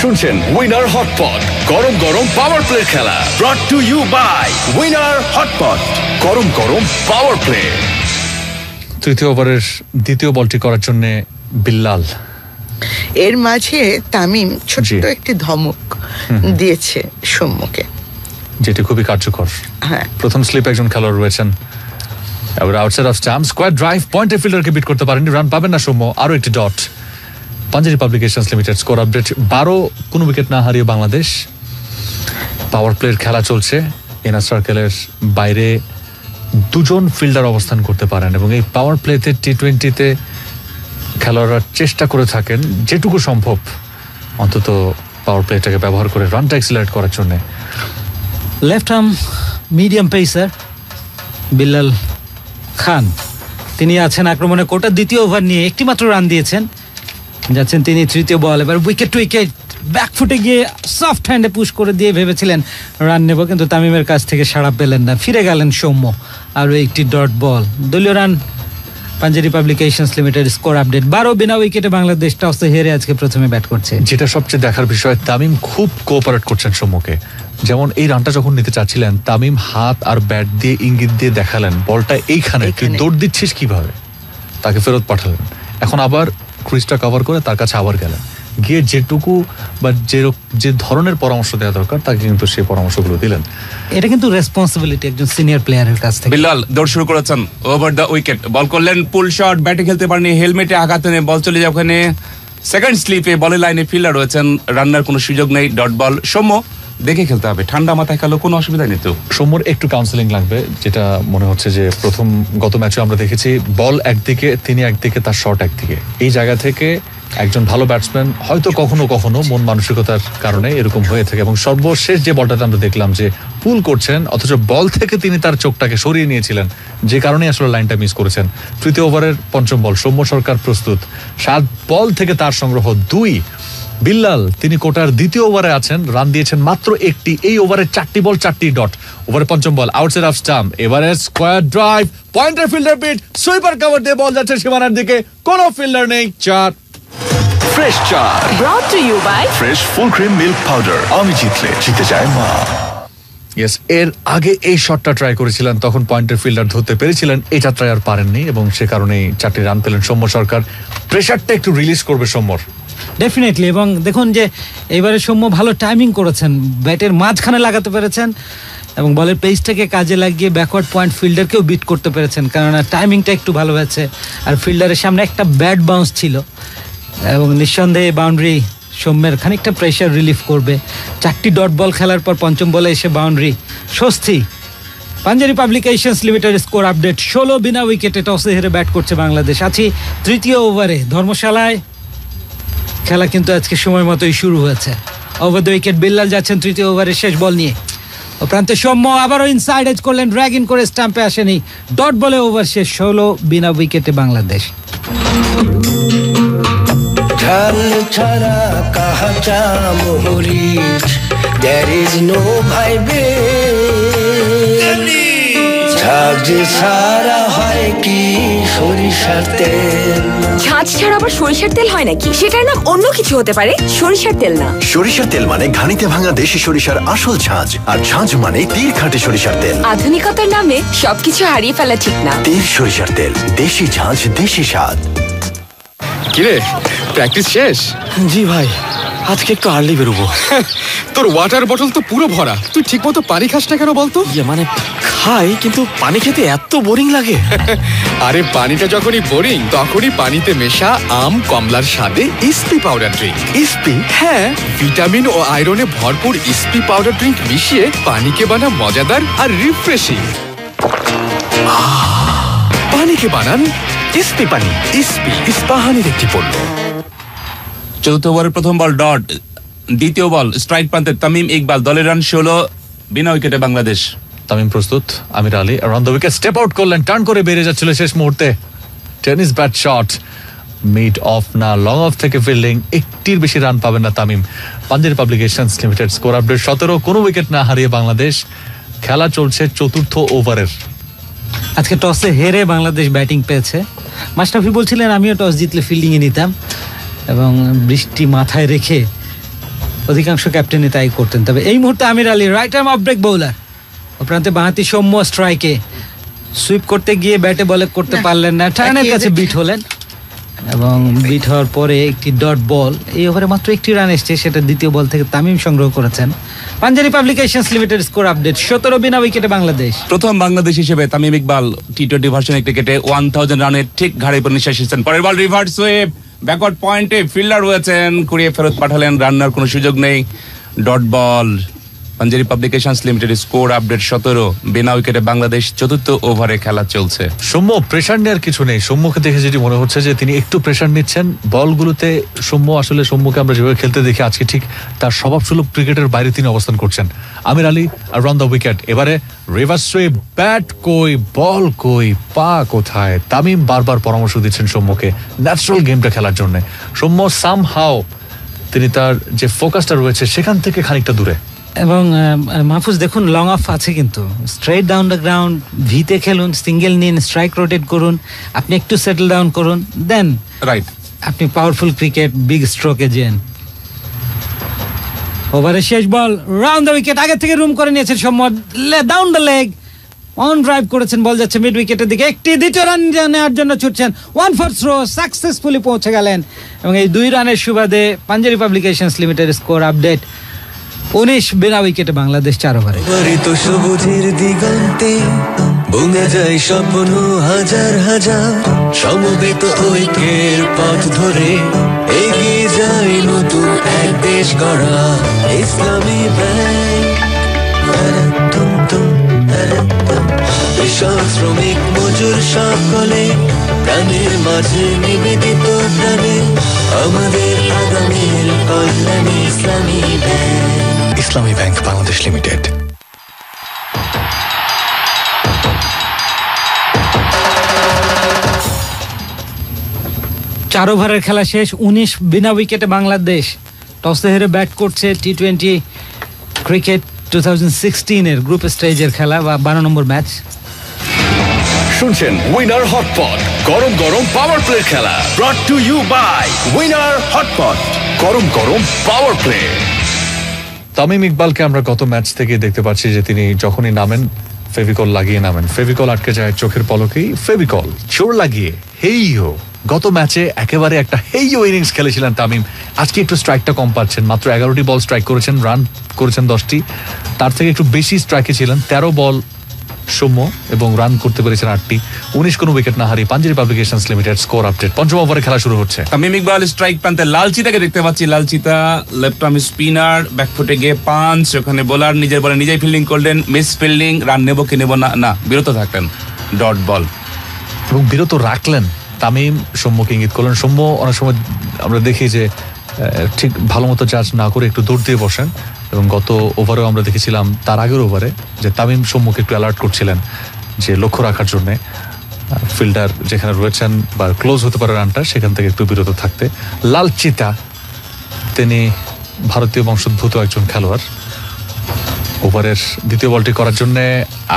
শুনছেন উইনার হটপট, গরম গরম পাওয়ার প্লে খেলা। Brought to you by winner hotpot, গরম গরম পাওয়ার প্লে। তৃতীয় ওভারের দ্বিতীয় বলটি করার জন্য বিল্লাল। এর মাঝে তামিম ছোট্ট একটি ধমক দিয়েছে সৌম্যকে, যেটি খুবই কার্যকর। হ্যাঁ, প্রথম স্লিপ একজন খেলোয়াড় রয়েছেন, এবার outside off stump, square drive, পয়েন্টে ফিল্ডারকে বিট করতে পারেনি, রান পাবেন না সৌম্য। আরো একটি dot. Panjeree publications limited score update. 12 কোনো উইকেট না হারিয়ে বাংলাদেশ। পাওয়ার প্লের খেলা চলছে, ইনার সার্কেলের বাইরে 2 জন ফিল্ডার অবস্থান করতে পারেন, এবং এই পাওয়ার প্লেতে টি20তে খেলোয়াড়রা চেষ্টা করে থাকেন যেটুকু সম্ভব অন্তত পাওয়ার প্লেটাকে ব্যবহার করে রানটা এক্সিলারেট করার জন্য। Left arm medium pacer Bilal Khan, তিনি আছেন আক্রমণে কোটা। দ্বিতীয় ওভার নিয়ে একটি মাত্র রান দিয়েছেন, যাচ্ছেন তিনি তৃতীয় বল। এবার উইকেট টু উইকেট, ব্যাক ফুটে গিয়ে সফট হ্যান্ডে পুশ করে দিয়ে ভেবেছিলেন রান নেব, কিন্তু তামিমের কাছ থেকে সাড়া পেলেন না, ফিরে গেলেন সৌম্য। আরও একটি ডট বল, দলীয় রান। Panjeree publications limited score update. 12 বিনা উইকেটে বাংলাদেশ টসে হেরে আজকে প্রথমে ব্যাট করছে। যেটা সবচেয়ে দেখার বিষয়, তামিম খুব কোঅপারেট করছেন সৌম্যকে। যেমন এই রানটা যখন নিতে চাচ্ছিলেন, তামিম হাত আর ব্যাট দিয়ে ইঙ্গিত দিয়ে দেখালেন বলটা এইখানে, তুই দৌড় দিচ্ছিস কিভাবে, তাকে ফেরত পাঠালেন। এখন আবার ক্রিজটা কভার করে তার কাছে আবার গেলেন, গিয়ে যেটুকু বা যে ধরনের পরামর্শ দেওয়া দরকার তাকে কিন্তু সেই পরামর্শগুলো দিলেন। এটা কিন্তু রেসপন্সিবিলিটি একজন সিনিয়র প্লেয়ারের কাছ থেকে। বিল্লাল দৌড় শুরু করেছেন, ওভার দ্য উইকেট বল করলেন, পুল শট, ব্যাটে খেলতে পারেনি, হেলমেটে আঘাত এনে বল চলে যায় ওখানে। সেকেন্ড স্লিপে বলের লাইনে ফিল্ডার রয়েছেন, রান্নার কোনো সুযোগ নেই, ডট বল। সৌম্য দেখে খেলতে হবে, ঠান্ডা মাথায় খেলো কোনো অসুবিধা নেই। তো সৌম্যর একটু কাউন্সেলিং লাগবে, যেটা মনে হচ্ছে যে গত ম্যাচে আমরা দেখেছি বল একদিকে, তিনি একদিকে, তার শট একদিকে। এই জায়গা থেকে একজন ভালো ব্যাটসম্যান হয়তো কখনো কখনো মন মানসিকতার কারণে এরকম হয়ে থাকে, এবং সর্বশেষ যে বলটাতে আমরা দেখলাম যে পুল করছেন অথচ বল থেকে তিনি তার চোখটাকে সরিয়ে নিয়েছিলেন, যে কারণে আসলে লাইনটা মিস করেছেন। তৃতীয় ওভারের পঞ্চম বল, সৌম্য সরকার প্রস্তুত, 7 বল থেকে তার সংগ্রহ 2। বিল্লাল তিনি কোটার দ্বিতীয় ওভারে আছেন, রান দিয়েছেন মাত্র 1টি। এই ওভারে 4টি বল 4টি ডট। ওভারে পঞ্চম বল, আউটসাইড অফ স্টাম্প, এবারে স্কোয়ার ড্রাইভ, পয়েন্টার ফিল্ডার বিট, সুইপার কভার দিয়ে বল যাচ্ছে সীমানার দিকে, কোনো ফিল্ডার নেই, 4। ফ্রেশ চার Brought to you by fresh full cream milk powder. আমি জিতলে জিতে যায় মা। ইয়েস, এর আগে এই শটটা ট্রাই করেছিলেন, তখন পয়েন্টের ফিল্ডার ধরতে পেরেছিলেন, এটা ট্রাই আর পারেননি, এবং সে কারণেই 4টি রান পেলেন সৌম্য সরকার। প্রেশারটা একটু রিলিজ করবে সৌম্যর ডেফিনেটলি। এবং দেখুন যে এবারে সৌম্য ভালো টাইমিং করেছেন, ব্যাটের মাঝখানে লাগাতে পেরেছেন এবং বলের পেসটাকে কাজে লাগিয়ে ব্যাকওয়ার্ড পয়েন্ট ফিল্ডারকেও বিট করতে পেরেছেন, কারণ টাইমিংটা একটু ভালো হয়েছে। আর ফিল্ডারের সামনে একটা ব্যাট বাউন্স ছিল, এবং নিঃসন্দেহে বাউন্ডারি সৌম্যের খানিকটা প্রেশার রিলিফ করবে। 4টি ডট বল খেলার পর পঞ্চম বলে এসে বাউন্ডারি, স্বস্তি। Panjeree publications limited score update, 16 বিনা উইকেটে টসে হেরে ব্যাট করছে বাংলাদেশ। আছি তৃতীয় ওভারে, ধর্মশালায় খেলা কিন্তু আজকে সময় মতোই শুরু হয়েছে। ওভার দ্য উইকেট বিল্লাল যাচ্ছেন তৃতীয় ওভারের শেষ বল নিয়ে। ও প্রান্তে সৌম্য আবারও ইনসাইড এজ করলেন, ড্র্যাগ ইন করে স্টাম্পে আসেনি, ডট বলে ওভার শেষ। 16 বিনা উইকেটে বাংলাদেশ। ঢাল ছাড়া কাঁচা মরিচ, there is no ভাইবে, ঝাঁজ ছাড়া হয় কি সরিষার তেল। ঝাঁজ ছাড়া আবার সরিষার তেল হয় নাকি? সেটার নাম অন্য কিছু হতে পারে, সরিষার তেল না। সরিষার তেল মানে ঘানিতে ভাঙা দেশি সরিষার আসল ঝাঁজ, আর ঝাঁজ মানে তীর খাঁটি সরিষার তেল। আধুনিকতার নামে সবকিছু হারিয়ে ফেলা ঠিক না। তীর সরিষার তেল, দেশি ঝাঁজ, দেশি স্বাদ। কিরে, প্র্যাকটিস শেষ? জি ভাই, আজকে একটু আর্লি বেরোবো। তোর ওয়াটার বটল তো পুরো ভরা, তুই ঠিক মতো পানি খাস না কেন বলতো? মানে খাই, কিন্তু পানি খেতে এত বোরিং লাগে। আরে পানিটা যখনই বোরিং, তখনই পানিতে মেশা আম কমলার স্বাদে ইসপি পাউডার ড্রিঙ্ক। ইসপি, হ্যাঁ, ভিটামিন ও আয়রনে ভরপুর ইসপি পাউডার ড্রিঙ্ক মিশিয়ে পানিকে বানা মজাদার আর রিফ্রেশিং। পানিকে বানান ইসপি পানি। ইসপি ইস্পাহানির একটি পণ্য। চতুর্থ ওভারের প্রথম বল ডট, দ্বিতীয় বল স্ট্রাইক প্রান্তে তামিম ইকবাল, দলের রান 16 বিনা উইকেটে বাংলাদেশ। তামিম প্রস্তুত, Aamir Ali on the wicket, step out করলেন, টার্ন করে বেরিয়ে যাচ্ছিল শেষ মুহূর্তে, tennis bat shot, mid off না লং অফ থেকে ফিল্ডিং, একটির বেশি রান পাবেন না Tamim. Panjeree publications limited score update, 17 কোনো উইকেট না হারিয়ে বাংলাদেশ। খেলা চলছে চতুর্থ ওভারের। আজকে টসে হেরে বাংলাদেশ ব্যাটিং পেয়েছে। মাশরাফি বলছিলেন আমিও টস জিতলে ফিল্ডিংয়ে নিতাম, এবং বৃষ্টি মাথায় রেখে অধিকাংশ ক্যাপ্টেনই তাই করতেন। তবে এই মুহূর্তে Aamir Ali right arm off break bowler, ও প্রান্তে বাঁহাতি সৌম্য স্ট্রাইকে, সুইপ করতে গিয়ে ব্যাটে বলে করতে পারলেন না, টার্নের কাছে বিট হলেন, এবং বিট হওয়ার পরে একটি ডট বল। এই ওভারে মাত্র একটি রান এসছে, সেটা দ্বিতীয় বল থেকে তামিম সংগ্রহ করেছেন। Panjeree publications limited score update, 17 বিনা উইকেটে বাংলাদেশ। প্রথম বাংলাদেশ হিসেবে তামিম ইকবাল টি-20 ভার্সনের ক্রিকেটে 1000 রানের ঠিক ঘাড়ে উপর নিঃশ্বাস এসেছেন। পরের বল রিভার্স সুইপ, ব্যাকওয়ার্ড পয়েন্টে ফিল্ডার রয়েছেন, কুড়িয়ে ফেরত পাঠালেন, রান্নার কোনো সুযোগ নেই, dot ball. Panjeree publications limited score update, 17 বিনা উইকেটে বাংলাদেশ। চতুর্থ ওভারে খেলা চলছে। সৌম্য প্রেশার নেওয়ার কিছু নেই, সৌম্যকে দেখে যেটি মনে হচ্ছে যে তিনি একটু প্রেশার নিচ্ছেন বলগুলোতে। সৌম্যকে আমরা যেভাবে খেলতে দেখি আজকে ঠিক তার স্বভাবসুলভ ক্রিকেটের বাইরে তিনি অবস্থান করছেন। আমির আলী অন দ্য উইকেট, এবারে রিভার্স সুইপ, ব্যাট কই, বল কই, পা কোথায়? তামিম বারবার পরামর্শ দিচ্ছেন সৌম্যকে ন্যাচারাল গেমটা খেলার জন্য। সৌম্য সামহাও তিনি তার যে ফোকাসটা রয়েছে সেখান থেকে খানিকটা দূরে। এবং মাহফুজ দেখুন লং অফ আছে, কিন্তু স্ট্রেট ডাউন দ্য গ্রাউন্ড, ভিতে খেলুন, সিঙ্গেল নিন, স্ট্রাইক রোটেট করুন, আপনি একটু সেটেল ডাউন করুন, দেন রাইট আপনি পাওয়ারফুল ক্রিকেট বিগ স্ট্রোকে যেন। ওভারের শেষ বল, রাউন্ড দ্য উইকেট, আগে থেকে রুম করে নিয়েছেন Soumya, down the leg, on drive করেছেন, বল যাচ্ছে মিড উইকেটের দিকে, একটি দ্বিতীয় রান নেওয়ার জন্য ছুটছেন, 1 ফর থ্রো, সাকসেসফুলি পৌঁছে গেলেন। এবং এই 2 রানের সুবাদে Panjeree publications limited score update, 19 বিনা উইকেটে বাংলাদেশ 4 ওভারে। সবুজের দিগন্তে বুনে যায় স্বপ্ন হাজার হাজার, সমবেত ঐক্যের পথ ধরে এগিয়ে যায় নতুন এক দেশ গড়া। ইসলামী ব্যাংক সকলে প্রাণের মাঝে নিবেদিত প্রাণে আমাদের আগামীর কল্যাণে ইসলামী ব্যাংক। ইসলামী ব্যাংক বাংলাদেশ লিমিটেড। চার ওভারের খেলা শেষ, 19 বিনা উইকেটে বাংলাদেশ। টসে হেরে ব্যাট করছে টি-20 ক্রিকেট 2016-এর গ্রুপ স্টেজের খেলা বা 12 নম্বর ম্যাচ। শুনছেন উইনার হটপট, গরম গরম পাওয়ার প্লে খেলা। Brought to you by winner hotpot, গরম গরম পাওয়ার প্লে। তামিম ইকবালকে আমরা গত ম্যাচ থেকে দেখতে পাচ্ছি যে তিনি যখনই নামেন ফেভিকল লাগিয়ে নামেন, ফেভিকল আটকে যায় চোখের পলকেই, ফেভিকল চোর লাগিয়ে হেইও। গত ম্যাচে একেবারে একটা হেইও ইনিংস খেলেছিলেন তামিম। আজকে একটু স্ট্রাইকটা কম পাচ্ছেন, মাত্র 11টি বল স্ট্রাইক করেছেন, রান করেছেন 10টি। তার থেকে একটু বেশি স্ট্রাইকে ছিলেন, 13 বল সৌম্য এবং রান করতে পেরেছেন 8টি। 19 কোনো উইকেট না হারিয়ে Panjeree publications limited score update. পঞ্চম ওভারে খেলা শুরু হচ্ছে। তামিম ইকবাল স্ট্রাইক প্রান্তে লালচিতাকে দেখতে পাচ্ছি। লালচিতা লেফট আর্ম স্পিনার, ব্যাকফুটে গিয়ে পাঞ্চ, ওখানে বোলার নিজের বলে নিজেই ফিল্ডিং করলেন, মিস ফিল্ডিং, রান নেব কি নেব না, বিরত থাকলেন, ডট বল এবং বিরত রাখলেন। তামিম সৌম্যকে ইঙ্গিত করলেন। সৌম্য অনেক সময় আমরা দেখি যে ঠিক ভালো মতো চার্জ না করে একটু দৌড় দিয়ে বসেন, এবং গত ওভারেও আমরা দেখেছিলাম তার আগের ওভারে যে তামিম সৌম্যকে একটু অ্যালার্ট করছিলেন যে লক্ষ্য রাখার জন্যে ফিল্ডার যেখানে রয়েছেন বা ক্লোজ হতে পারে রানটা সেখান থেকে একটু বিরত থাকতে। লালচিতা তিনি ভারতীয় বংশোদ্ভূত একজন খেলোয়াড়। ওভারের দ্বিতীয় বলটি করার জন্য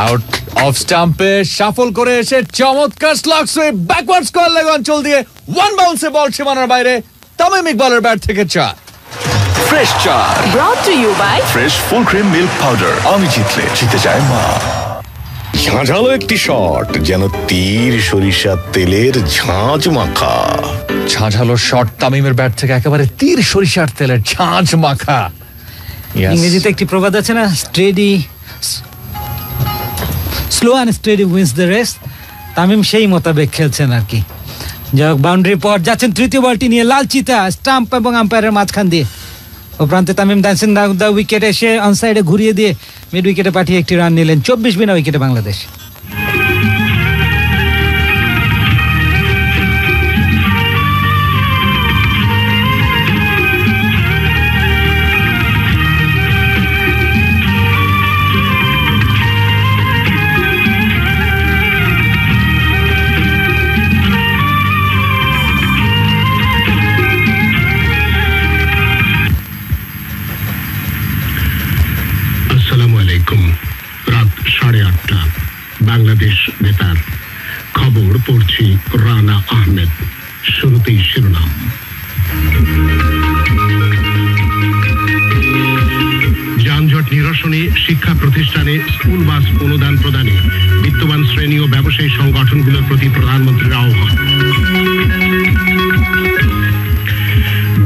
আউট অফ স্টাম্পে শাফল করে এসে চমৎকার slog sweep, backward square leg অঞ্চল দিয়ে ওয়ান বাউন্সে বল সীমানার বাইরে। তামিম ইকবালের ব্যাট থেকে 4। ফ্রেশ চার brought to you by fresh full cream milk powder. আমি জিতলে জিতে যায় মা। ঝাঁঝালো একটি শট, যেন তীর সরিষার তেলের ঝাঁঝ মাখা। ঝাঁঝালো শট তামিমের ব্যাট থেকে, একেবারে তীর সরিষার তেলের ঝাঁঝ মাখা। ইংরেজিতে একটি প্রবাদ আছে না, steady slow and steady wins the race. Tamim সেই মোতাবেক খেলছেন আর কি। যাই হোক, বাউন্ডারি পর যাচ্ছেন তৃতীয় বলটি নিয়ে লালচিতা, স্টাম্প এবং আম্পায়ারের মাঝখান দিয়ে। ও প্রান্তে তামিম দানসেন দা উইকেটে এসে অনসাইডে ঘুরিয়ে দিয়ে মিড উইকেটে পাঠিয়ে একটি রান নিলেন। 24 বিনা উইকেটে বাংলাদেশ। রাত 8:30 বাংলাদেশ বেতার খবর পড়ছি রানা আহমেদ। শুরুতেই শিরোনাম। যানজট নিরসনে শিক্ষা প্রতিষ্ঠানে স্কুল বাস অনুদান প্রদানে বিত্তবান শ্রেণী ও ব্যবসায়ী সংগঠনগুলোর প্রতি প্রধানমন্ত্রীর আহ্বান।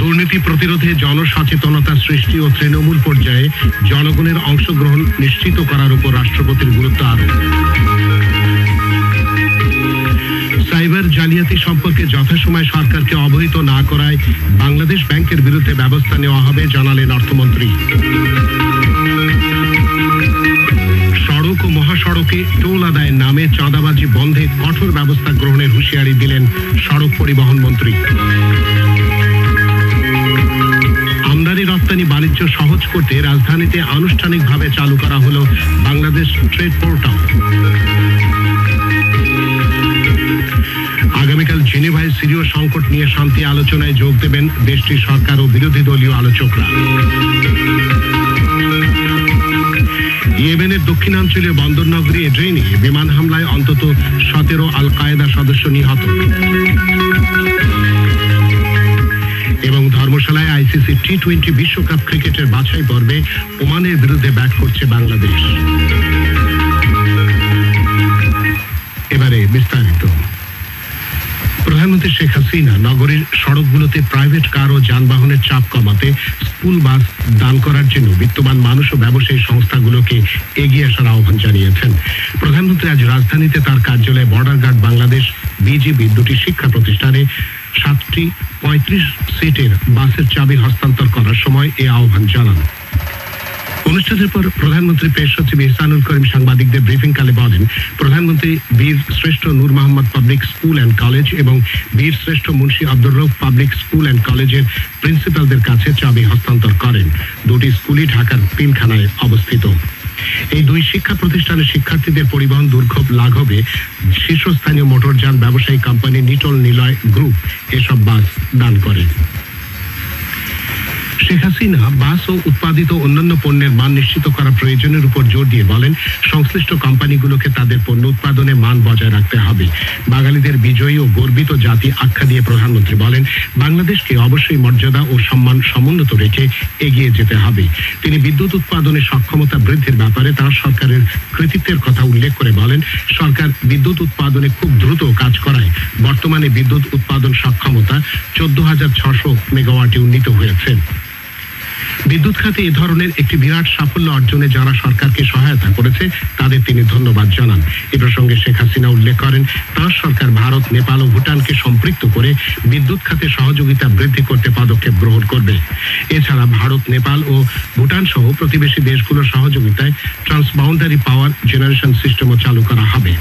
দুর্নীতি প্রতিরোধে জনসচেতনতা সৃষ্টি ও তৃণমূল পর্যায়ে জনগণের অংশগ্রহণ নিশ্চিত করার উপর রাষ্ট্রপতির গুরুত্ব আরোপ। সাইবার জালিয়াতি সম্পর্কে যথাসময়ে সরকারকে অবহিত না করায় বাংলাদেশ ব্যাংকের বিরুদ্ধে ব্যবস্থা নেওয়া হবে জানালেন অর্থমন্ত্রী। সড়ক ও মহাসড়কে টোল আদায়ের নামে চাঁদাবাজি বন্ধে কঠোর ব্যবস্থা গ্রহণের হুঁশিয়ারি দিলেন সড়ক পরিবহন মন্ত্রী। আমদানি রপ্তানি বাণিজ্য সহজ করতে রাজধানীতে আনুষ্ঠানিকভাবে চালু করা হলো বাংলাদেশ ট্রেড পোর্টাল। আগামীকাল জেনেভায় সিরীয় সংকট নিয়ে শান্তি আলোচনায় যোগ দেবেন দেশটির সরকার ও বিরোধী দলীয় আলোচকরা। ইয়েমেনের দক্ষিণাঞ্চলীয় বন্দরনগরী এড্রেনে বিমান হামলায় অন্তত 17 আল কায়েদা সদস্য নিহত। এবং ধর্মশালায় আইসিসি টি-20 বিশ্বকাপ ক্রিকেটের বাছাই পর্বে ওমানের বিরুদ্ধে ব্যাট করছে বাংলাদেশ। এবারে বিস্তারিত। প্রধানমন্ত্রী শেখ হাসিনা নগরীর সড়কগুলোতে প্রাইভেট কার ও যানবাহনের চাপ কমাতে স্কুল বাস দান করার জন্য বিত্তবান মানুষ ও ব্যবসায়ী সংস্থাগুলোকে এগিয়ে আসার আহ্বান জানিয়েছেন। প্রধানমন্ত্রী আজ রাজধানীতে তার কার্যালয়ে বর্ডার গার্ড বাংলাদেশ, বিজিবি দুটি শিক্ষা প্রতিষ্ঠানে 7টি 35 সিটের বাসের চাবি হস্তান্তর করার সময় এ আহ্বান জানান। অনুষ্ঠানের পর প্রধানমন্ত্রী প্রেস সচিব ইহসানুল করিম সাংবাদিকদের ব্রিফিংকালে বলেন, প্রধানমন্ত্রী বীর শ্রেষ্ঠ Noor Mohammad public school and college এবং বীর শ্রেষ্ঠ Munshi Abdur Rouf public school and কলেজের প্রিন্সিপালদের কাছে চাবি হস্তান্তর করেন। দুটি স্কুলই ঢাকার পিলখানায় অবস্থিত। এই দুই শিক্ষা প্রতিষ্ঠানের শিক্ষার্থীদের পরিবহন দুর্ভোগ লাঘবে শীর্ষস্থানীয় মোটরযান ব্যবসায়ী কোম্পানি নিটল নিলয় গ্রুপ এসব বাস দান করে। শেখ হাসিনা বাস ও উৎপাদিত অন্যান্য পণ্যের মান নিশ্চিত করা প্রয়োজনের উপর জোর দিয়ে বলেন, সংশ্লিষ্ট কোম্পানিগুলোকে তাদের পণ্য উৎপাদনে মান বজায় রাখতে হবে। বাঙালিদের বিজয়ী ও গর্বিত জাতি আখ্যা দিয়ে প্রধানমন্ত্রী বলেন, বাংলাদেশকে অবশ্যই মর্যাদা ও সম্মান সমুন্নত রেখে এগিয়ে যেতে হবে। তিনি বিদ্যুৎ উৎপাদনের সক্ষমতা বৃদ্ধির ব্যাপারে তার সরকারের কৃতিত্বের কথা উল্লেখ করে বলেন, সরকার বিদ্যুৎ উৎপাদনে খুব দ্রুত কাজ করায় বর্তমানে বিদ্যুৎ উৎপাদন সক্ষমতা 14,600 মেগাওয়াটে উন্নীত হয়েছে। বিদ্যুৎ খাতে এ ধরনের একটি বিরাট সাফল্য অর্জনে যারা সরকারকে সহায়তা করেছে তাদের তিনি ধন্যবাদ জানান। এ প্রসঙ্গে শেখ হাসিনা উল্লেখ করেন, তার সরকার ভারত, নেপাল ও ভুটানকে সম্পৃক্ত করে বিদ্যুৎ খাতে সহযোগিতা বৃদ্ধি করতে পদক্ষেপ গ্রহণ করবে। এছাড়া ভারত, নেপাল ও ভুটান সহ প্রতিবেশী দেশগুলোর সহযোগিতায় ট্রান্সবাউন্ডারি পাওয়ার জেনারেশন সিস্টেমও চালু করা হবে।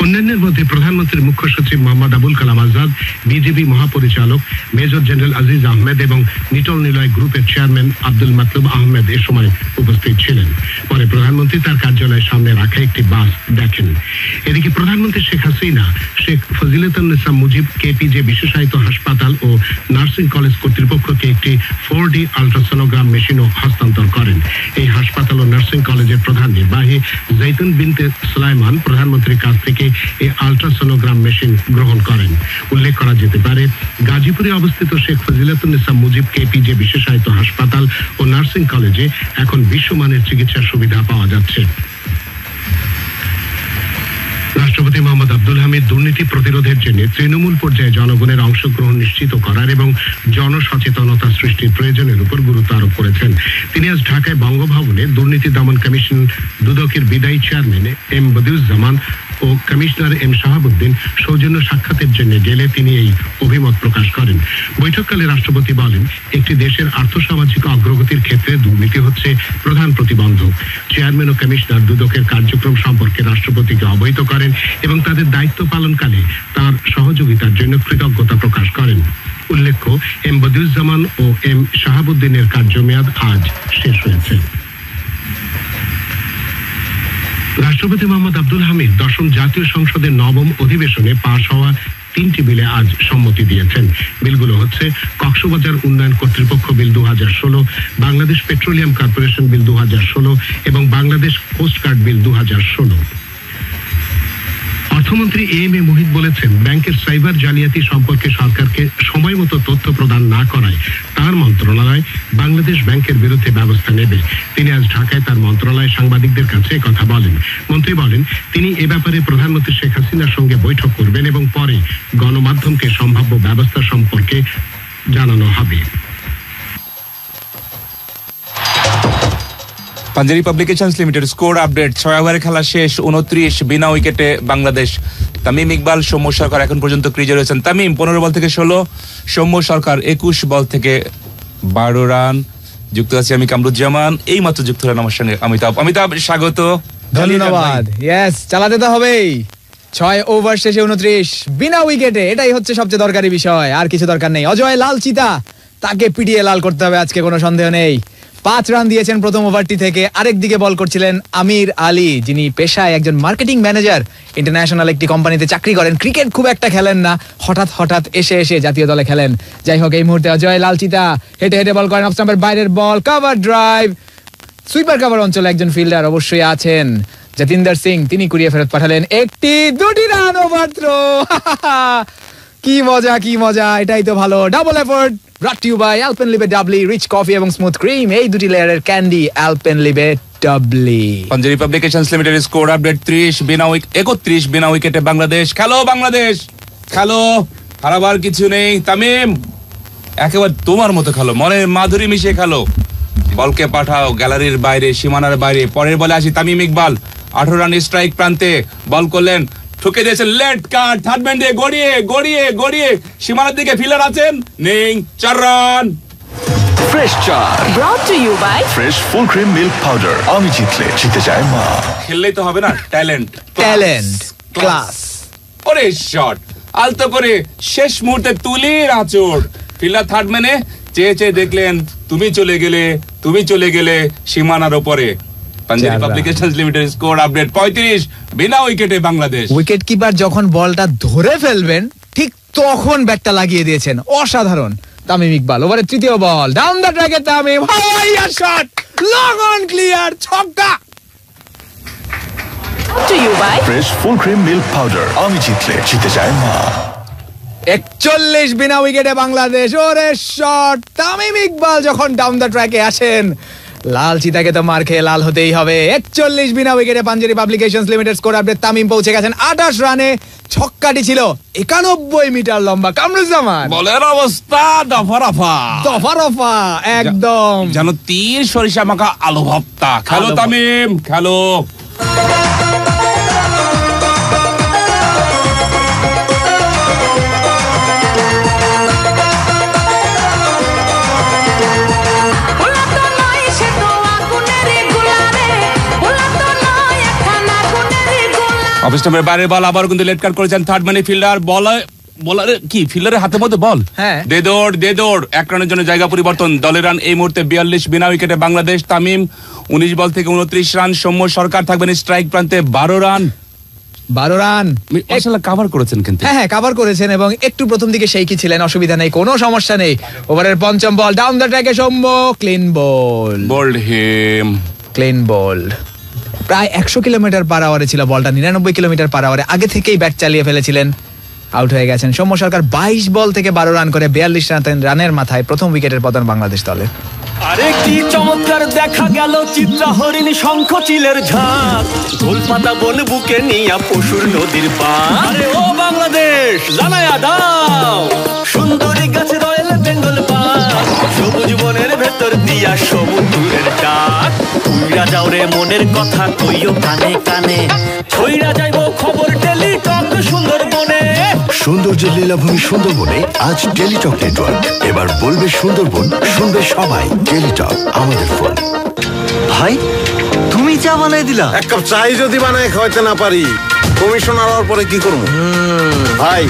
অন্যান্যের মধ্যে প্রধানমন্ত্রীর মুখ্য সচিব মোহাম্মদ আবুল কালাম আজাদ, বিজিবি মহাপরিচালক মেজর জেনারেল আজিজ আহমেদ এবং নিটল নিলয় গ্রুপের চেয়ারম্যান আব্দুল মাতলুব আহমেদ এ সময় উপস্থিত ছিলেন। পরে প্রধানমন্ত্রী তার কার্যালয়ের সামনে রাখা একটি বাস দেখেন। এদিকে প্রধানমন্ত্রী শেখ হাসিনা শেখ ফজিলাতুন্নেসা মুজিব কেপিজে বিশেষায়িত হাসপাতাল ও নার্সিং কলেজ কর্তৃপক্ষকে একটি 4D আল্ট্রাসোনোগ্রাম মেশিনও হস্তান্তর করেন। এই হাসপাতাল ও নার্সিং কলেজের প্রধান নির্বাহী জৈতুন বিনতে সুলাইমান প্রধানমন্ত্রীর কাছ থেকে এই আল্ট্রাসোনোগ্রাম মেশিন গ্রহণ করেন। উল্লেখ করা যেতে পারে, গাজীপুরে অবস্থিত শেখ ফজিলাতুন্নেসা মুজিব কেপিজে বিশেষায়িত হাসপাতাল ও নার্সিং কলেজে এখন বিশ্বমানের চিকিৎসার সুবিধা পাওয়া যাচ্ছে। রাষ্ট্রপতি মোহাম্মদ আব্দুল হামিদ দুর্নীতি প্রতিরোধের জন্য তৃণমূল পর্যায়ে জনগণের অংশগ্রহণ নিশ্চিত করার এবং জনসচেতনতা সৃষ্টির প্রয়োজনের উপর গুরুত্ব আরোপ করেছেন। তিনি আজ ঢাকায় বঙ্গভবনে দুর্নীতি দমন কমিশন দুদকের বিদায়ী চেয়ারম্যান এম বদিউজ্জামান ও কমিশনার এম শাহাবুদ্দিন সৌজন্য সাক্ষাতের জন্য গেলে তিনি এই অভিমত প্রকাশ করেন। বৈঠককালে রাষ্ট্রপতি বলেন, একটি দেশের আর্থসামাজিক অগ্রগতির ক্ষেত্রে দুর্নীতি হচ্ছে প্রধান প্রতিবন্ধক। চেয়ারম্যান ও কমিশনার দুদকের কার্যক্রম সম্পর্কে রাষ্ট্রপতিকে অবহিত করেন এবং তাদের দায়িত্ব পালনকালে তার সহযোগিতার জন্য কৃতজ্ঞতা প্রকাশ করেন। উল্লেখ্য, এম বদিউজ্জামান ও এম শাহাবুদ্দিনের কার্যমেয়াদ আজ শেষ হয়েছে। রাষ্ট্রপতি মোহাম্মদ আব্দুল হামিদ দশম জাতীয় সংসদের নবম অধিবেশনে পাশ হওয়া 3টি বিলে আজ সম্মতি দিয়েছেন। বিলগুলো হচ্ছে কক্সবাজার উন্নয়ন কর্তৃপক্ষ বিল 2016, বাংলাদেশ পেট্রোলিয়াম কর্পোরেশন বিল 2016 এবং বাংলাদেশ কোস্টগার্ড বিল 2016। অর্থমন্ত্রী এম এ মুহিত বলেছেন, ব্যাংকের সাইবার জালিয়াতি সম্পর্কে সরকারকে সময় মতো তথ্য প্রদান না করায় তার মন্ত্রণালয় বাংলাদেশ ব্যাংকের বিরুদ্ধে ব্যবস্থা নেবে। তিনি আজ ঢাকায় তার মন্ত্রণালয় সাংবাদিকদের কাছে কথা বলেন। মন্ত্রী বলেন, তিনি এ ব্যাপারে প্রধানমন্ত্রী শেখ হাসিনার সঙ্গে বৈঠক করবেন এবং পরে গণমাধ্যমকে সম্ভাব্য ব্যবস্থা সম্পর্কে জানানো হবে। Panjeree publications limited score update. 6 ওভারে খেলা শেষ, 29 বিনা উইকেটে বাংলাদেশ। তামিম ইকবাল, সৌম্য সরকার এখন পর্যন্ত ক্রিজে রয়েছেন। তামিম 15 বল থেকে 16, সৌম্য সরকার 21 বল থেকে 12 রান। যুক্ত আছি আমি কামরুজ্জামান, এই মাত্র যুক্ত হলেন আমার সঙ্গে অমিতাভ স্বাগত। ধন্যবাদ। ইয়েস, চালাতে তো হবেই। 6 ওভার শেষে 29 বিনা উইকেটে, এটাই হচ্ছে সবচেয়ে দরকারি বিষয়, আর কিছু দরকার নেই। অজয় লাল চিতা, তাকে পিটিয়ে লাল করতে হবে আজকে, কোনো সন্দেহ নেই। 5 রান দিয়েছেন প্রথম ওভারটি থেকে। আরেকদিকে বল করছিলেন আমির আলী, যিনি পেশায় একজন মার্কেটিং ম্যানেজার, ইন্টারন্যাশনাল একটি কোম্পানিতে চাকরি করেন। ক্রিকেট খুব একটা খেলেন না, হঠাৎ এসে জাতীয় দলে খেলেন। যাই হোক, এই মুহূর্তে অজয় লাল চিতা হেঁটে বল করেন, অফ স্টাম্পের বাইরের বল, কভার ড্রাইভ। সুইপার কভার অঞ্চলে একজন ফিল্ডার অবশ্যই আছেন, যতীন্দ্র সিং, তিনি কুড়িয়ে ফেরত পাঠালেন 2টি রান ওভার থ্রো। কি মজা, এটাই তো ভালো। Double effort brought to you by Alpenlibe Doubly, rich coffee এবং স্মুথ ক্রিম, এই দুটি লেয়ারের candy Alpenlibe Doubly। Panjeree publications limited score update 31 বিনা উইকেটে বাংলাদেশ। খেলো বাংলাদেশ, খেলো, হারাবার কিছু নেই। তামিম, একেবারে তোমার মতো খেলো, মনের মাধুরী মিশিয়ে খেলো। বলকে পাঠাও গ্যালারির বাইরে, সীমানার বাইরে। পরের বলে আসি তামিম ইকবাল, 18 রান স্ট্রাইক প্রান্তে বল করলেন, ঠুকে দিয়েছেন লেট কাট, থার্ড ম্যান দিয়ে গড়িয়ে সীমানার দিকে ফিল্ডার আছেন, নেই, 4 রান। ফ্রেশ চা। Brought to you by fresh full cream milk powder. আমি জিতলে জিতে যায় মা। খেললেই তো হবে না, ট্যালেন্ট ক্লাস। ওরে শট আলতো করে শেষ মুহূর্তে তুলির আঁচড়। ফিল্ডার থার্ড ম্যানে চেয়ে চেয়ে দেখলেন তুমি চলে গেলে সীমানার ওপরে। Panjeree publications limited score update 35 বিনা উইকেটে বাংলাদেশ। উইকেট কিপার যখন বলটা ধরে ফেলবেন ঠিক তখন ব্যাটটা লাগিয়ে দিয়েছেন, অসাধারণ। তামিম ইকবাল ওভারের তৃতীয় বল, ডাউন দ্য ট্র্যাকে তামিম, হাওয়াইয়া শট, লং অন ক্লিয়ার, ছক্কা। to you by fresh full cream milk powder. আমি জিতলে জিতে যায় মা। 41 বিনা উইকেটে বাংলাদেশ। ওরে শট, তামিম ইকবাল যখন ডাউন দ্য ট্র্যাকে আসেন, লাল চিতাকে তো মার খেয়ে লাল হতেই হবে। 41 বিনা উইকেটে Panjeree publications limited score update. Tamim পৌঁছে গেছেন 28 রানে। ছক্কাটি ছিল 91 মিটার লম্বা। কামরুজ্জামান বলের অবস্থা দফা একদম যেন তীর সরিষা মাখা আলু ভর্তা। খেলো তামিম খেলো। অফিস টাইমের বাইরের বল আবার কিন্তু লেট কাট করেছেন থার্ড ম্যানে ফিল্ডার। বলারের কি ফিল্ডারের হাতের মধ্যে বল, দে দৌড় 1 রানের জন্য জায়গা পরিবর্তন। দলের রান এই মুহূর্তে 42 বিনা উইকেটে বাংলাদেশ। তামিম 19 বল থেকে 29 রান। সৌম্য সরকার থাকবেন স্ট্রাইক প্রান্তে 12 রান। আসলে কভার করেছেন কিন্তু হ্যাঁ কভার করেছেন এবং একটু প্রথম দিকে সেই কি ছিলেন, অসুবিধা নেই, কোনো সমস্যা নেই। ওভারের পঞ্চম বল, ডাউন দ্য ট্র্যাকে সৌম্য, ক্লিন বল। প্রায় 100 কিলোমিটার পার আওয়ারে ছিল বলটা, 99 কিলোমিটার পার আওয়ারে আগে থেকেই ব্যাট চালিয়ে ফেলেছিলেন। আউট হয়ে গেছেন সৌম্য সরকার। 22 বল থেকে 12 রান করে 42 রানের মাথায় প্রথম উইকেটের পতন বাংলাদেশ দলের। আরে কি চমৎকার দেখা গেল চিত্রা হরিণ শঙ্খ চিলের ঝাঁক, গোলপাতা বন বুকে নিয়া পশুর নদীর পার। আরে ও বাংলাদেশ জানায়া দাও, সুন্দরী গাছে রয়েল বেঙ্গল পার, সবুজ বনের ভেতর দিয়া সমুদ্রের ডাক। তুইরা যাও রে মনের কথা কইও কানে কানে, ছইরা যাইবো খবর টেলিটক সুন্দরবনে। সৌন্দর্যের লীলাভূমি সুন্দরবনে আজ টেলিটক নেটওয়ার্ক। এবার বলবে সুন্দরবন, শুনবে সবাই। টেলিটক আমাদের ফোন। ভাই তুমি চা বানাই দিলা? এক কাপ চাই যদি বানায় খাওয়াইতে না পারি, কমিশনার হওয়ার পরে কি করবো? ভাই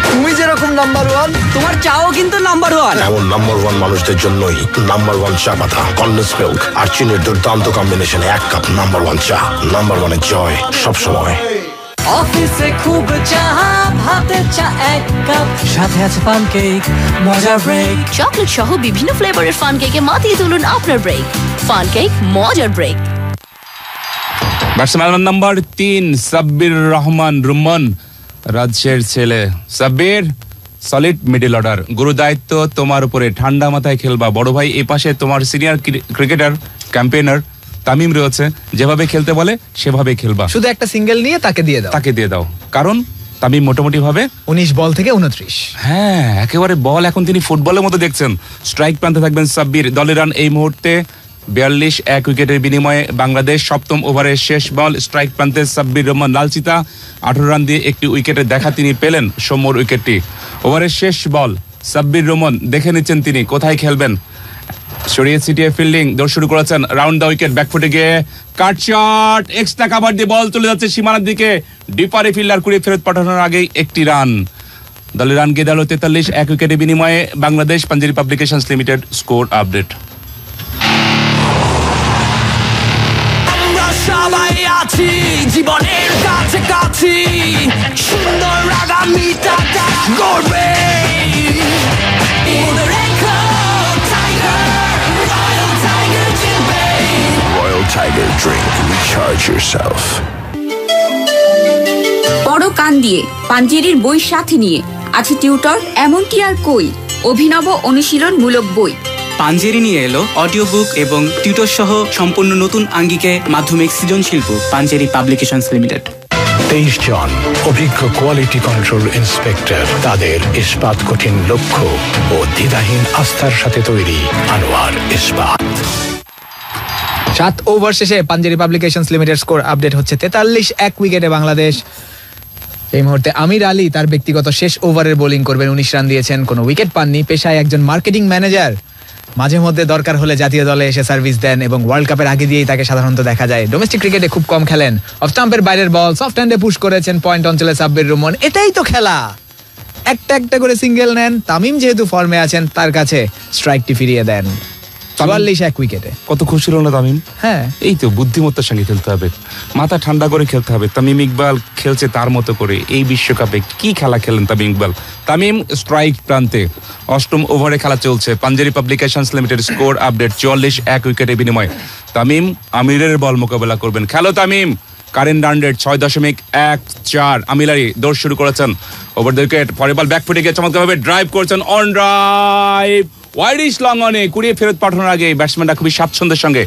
তুমি যেরকম নাম্বার 1, তোমার চাও কিন্তু নাম্বার 1। এমন নাম্বার 1 মানুষদের জন্যই নাম্বার 1 চা পাতা কন্ডেন্স মিল্ক আর চিনির দুর্দান্ত কম্বিনেশনে 1 কাপ নাম্বার 1 চা। নাম্বার 1 এর জয় সবসময়। অফিসে খুব চাপ, হাতে চা 1 কাপ, সাথে আছে পানকেক, মজার ব্রেক। চকলেট সহ বিভিন্ন ফ্লেভারের ফান কেকে মাতিয়ে তুলুন আপনার ব্রেক। ফান কেক মজার break. Batsman number 3 Sabbir Rahman Rumman, রাজশের ছেলে। সাব্বির সলিড মিডল অর্ডার, গুরু দায়িত্ব তোমার উপরে, ঠান্ডা মাথায় খেলবা। বড় ভাই এই পাশে তোমার সিনিয়র ক্রিকেটার ক্যাম্পেইনার তামিম রয়েছে, যেভাবে খেলতে বলে সেভাবে খেলবা। শুধু একটা সিঙ্গেল নিয়ে তাকে দিয়ে দাও, কারণ তামিম মোটামুটি ভাবে 19 বল থেকে 29। হ্যাঁ একেবারে বল এখন তিনি ফুটবলের মতো দেখছেন। স্ট্রাইক প্রান্তে থাকবেন সাব্বির। দলের রান এই মুহূর্তে 42, 1 উইকেটের বিনিময়ে বাংলাদেশ। সপ্তম ওভারের শেষ বল, স্ট্রাইক প্রান্তে সাব্বির রহমান লালচিতা 18 রান দিয়ে একটি উইকেটের দেখা তিনি পেলেন, সৌম্যর উইকেটটি। ওভারের শেষ বল, সাব্বির রহমান দেখে নিচ্ছেন তিনি কোথায় খেলবেন। সরিয়ে ছিটিয়ে ফিল্ডিং, দৌড় শুরু করেছেন, রাউন্ড দ্য উইকেট, ব্যাকফুটে গিয়ে কাট শট, এক্সট্রা কাভার দিয়ে বল চলে যাচ্ছে সীমানার দিকে। ডিপারে ফিল্ডার কুড়িয়ে ফেরত পাঠানোর আগেই একটি রান। দলের রান গিয়ে দাঁড়ালো 43, 1 উইকেটের বিনিময়ে Bangladesh. Panjeree publications limited score update. সবাই আছি জীবনের কাছে কাছে, সুন্দর আগামীটা করবে। Royal Tiger drink, recharge yourself. পড়ো কান দিয়ে, পাঞ্জেরির বই সাথে নিয়ে আছে টিউটর এমনটি আর কই, অভিনব অনুশীলনমূলক বই। পাঞ্জেরি নিয়ে এলো অডিও বুক এবং টিউটর সহ সম্পূর্ণ নতুন আঙ্গিকে মাধ্যমিক সৃজনশীল বুক। Panjeree publications limited. 23 জন অভিজ্ঞ কোয়ালিটি কন্ট্রোল ইন্সপেক্টর, তাদের ইস্পাত কঠিন লক্ষ্য ও দ্বিধাহীন আস্থার সাথে তৈরি আনোয়ার ইস্পাত। 7 ওভার শেষে Panjeree publications limited score update হচ্ছে 43, 1 উইকেটে বাংলাদেশ। এই মুহূর্তে আমির আলী তার ব্যক্তিগত শেষ ওভারের বোলিং করবেন। 19 রান দিয়েছেন, কোনো উইকেট পাননি। পেশায় একজন মার্কেটিং ম্যানেজার, মাঝে মধ্যে দরকার হলে জাতীয় দলে এসে সার্ভিস দেন এবং ওয়ার্ল্ড কাপের আগে দিয়েই তাকে সাধারণত দেখা যায়। ডোমেস্টিক ক্রিকেটে খুব কম খেলেন, অফ স্টাম্পের বাইরের বল সফট হ্যান্ডে পুশ করেছেন, পয়েন্ট অঞ্চলে সাব্বির রহমান। এটাই তো খেলা, একটা একটা করে সিঙ্গেল নেন। তামিম যেহেতু ফর্মে আছেন তার কাছে স্ট্রাইকটি ফিরিয়ে দেন 44 উইকেটে। কত খুশি হলো না তামিম? হ্যাঁ, এই তো বুদ্ধিমত্তার সঙ্গে খেলতে হবে, মাথা ঠান্ডা করে খেলতে হবে। তামিম ইকবাল খেলছে তার মতো করে। এই বিশ্বকাপে কি খেলা খেলেন তামিম ইকবাল। তামিম স্ট্রাইক প্রান্তে, অষ্টম ওভারে খেলা চলছে। Panjeree publications limited score update 44 উইকেটের বিনিময়ে তামিম আমিরের বল মোকাবেলা করবেন। খেলো তামিম, কারেন্ট রান রেট 6.14। আমিলারি দৌড় শুরু করেছেন, ওভার দ্য উইকেট, পরের বল ব্যাক ফুটে গিয়ে চমৎকারভাবে ড্রাইভ করছেন, অন ড্রাইভ ওয়াইডিশ লং অনে কুড়িয়ে ফেরত পাঠানোর আগে ব্যাটসম্যানরা খুবই স্বাচ্ছন্দ্যের সঙ্গে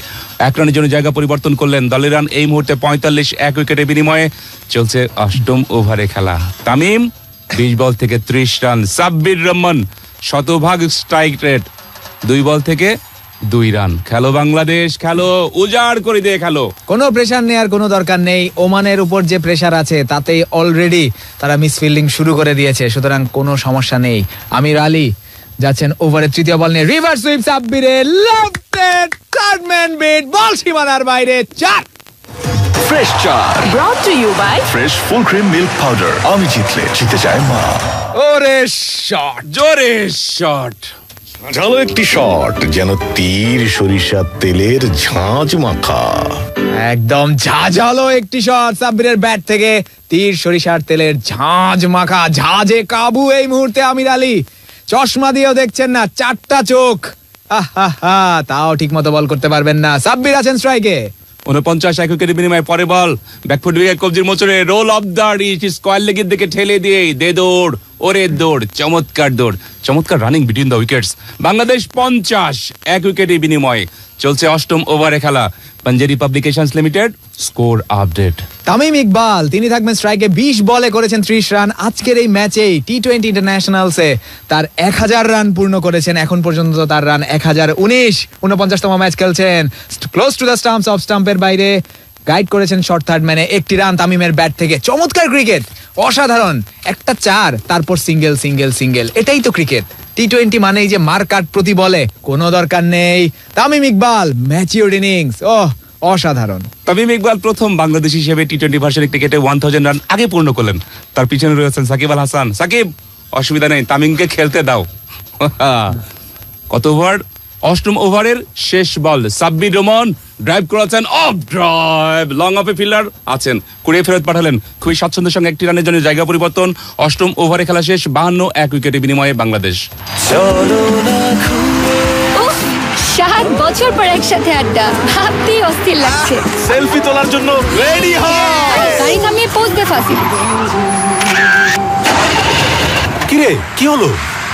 1 রানের জন্য জায়গা পরিবর্তন করলেন। দলের রান এই মুহূর্তে 45 উইকেটের বিনিময়ে চলছে অষ্টম ওভারে খেলা। তামিম 20 বল থেকে 30 রান। সাব্বির রহমান শতভাগ স্ট্রাইক রেট, 2 বল থেকে 2 রান। খেলো বাংলাদেশ, খেলো, উজাড় করে দিয়ে খেলো। কোনো প্রেসার নেওয়ার কোনো দরকার নেই। ওমানের উপর যে প্রেসার আছে তাতেই অলরেডি তারা মিসফিল্ডিং শুরু করে দিয়েছে, সুতরাং কোনো সমস্যা নেই। আমির আলী যাচ্ছেন ওভারের তৃতীয় বল নিয়ে, রিভার্স সুইপ সাব্বিরের, lofted third man beat, ball সীমানার বাইরে, 4। ফ্রেশ চার Brought to you by fresh full cream milk powder. আমি জিতলে জিতে যায় মা। ওরে শট, জোরে শট, ঝালো একটি শট, যেন তীর সরিষার তেলের ঝাঁঝ মাখা। একদম ঝাঁঝালো একটি শট সাব্বিরের ব্যাট থেকে, তীর সরিষার তেলের ঝাঁঝ মাখা, ঝাঁঝে কাবু এই মুহূর্তে আমির আলী। চশমা দিয়েও দেখছেন না, 4টা চোখ। তাও ঠিক মতো বল করতে পারবেন না। সাব্বির আছেন স্ট্রাইকে। 49 উইকেটের বিনিময়ে পরে বল ব্যাকফুট উইকেট, কবজির মোচড়ে roll off the reach, square লেগের দিকে ঠেলে দিয়ে দে দৌড়, ওরে দৌড়, চমৎকার দৌড়, চমৎকার running between the wickets. Bangladesh 51 উইকেটের বিনিময়ে চলছে অষ্টম ওভারে খেলা। Panjeree publications limited score update. Tamim Iqbal তিনি থাকবেন স্ট্রাইকে, 20 বলে করেছেন 30 রান। আজকের এই ম্যাচেই টি-20 ইন্টারন্যাশনালসে তার 1000 রান পূর্ণ করেছেন। এখন পর্যন্ত তার রান 1019। 49তম ম্যাচ খেলছেন, close to the stumps, off স্টাম্পের বাইরে গাইড করেছেন শর্ট থার্ড ম্যানে। 1টি রান তামিমের ব্যাট থেকে। চমৎকার ক্রিকেট, অসাধারণ। একটা 4, তারপর সিঙ্গেল সিঙ্গেল সিঙ্গেল। এটাই তো ক্রিকেট। টি-20 মানেই যে মার কাট প্রতি বলে, কোনো দরকার নেই। তামিম ইকবাল ম্যাচিউরড ইনিংস, অসাধারণ। তামিম ইকবাল প্রথম বাংলাদেশ হিসেবে টি-20 ভার্সনের ক্রিকেটে 1000 রান আগে পূর্ণ করলেন। তার পিছনে রয়েছেন সাকিব আল হাসান। সাকিব, অসুবিধা নেই, তামিমকে খেলতে দাও। কত ওভার? অষ্টম ওভারের শেষ বল। সাব্বির রহমান ড্রাইভ করেছেন, অফ ড্রাইভ, লং অফে ফিল্ডার আছেন, কুড়িয়ে ফেরত পাঠালেন খুবই স্বাচ্ছন্দ্যের সঙ্গে। 1টি রানের জন্য জায়গা পরিবর্তন। অষ্টম ওভারে খেলা শেষ, 52 উইকেটের বিনিময়ে বাংলাদেশ। 7 বছর পর একসাথে আড্ডা, ভাবতেই অস্থির লাগছে। সেলফি তোলার জন্য রেডি হও। গাড়ি থামিয়ে পোজ দে ফাসিল। কিরে, কি হলো?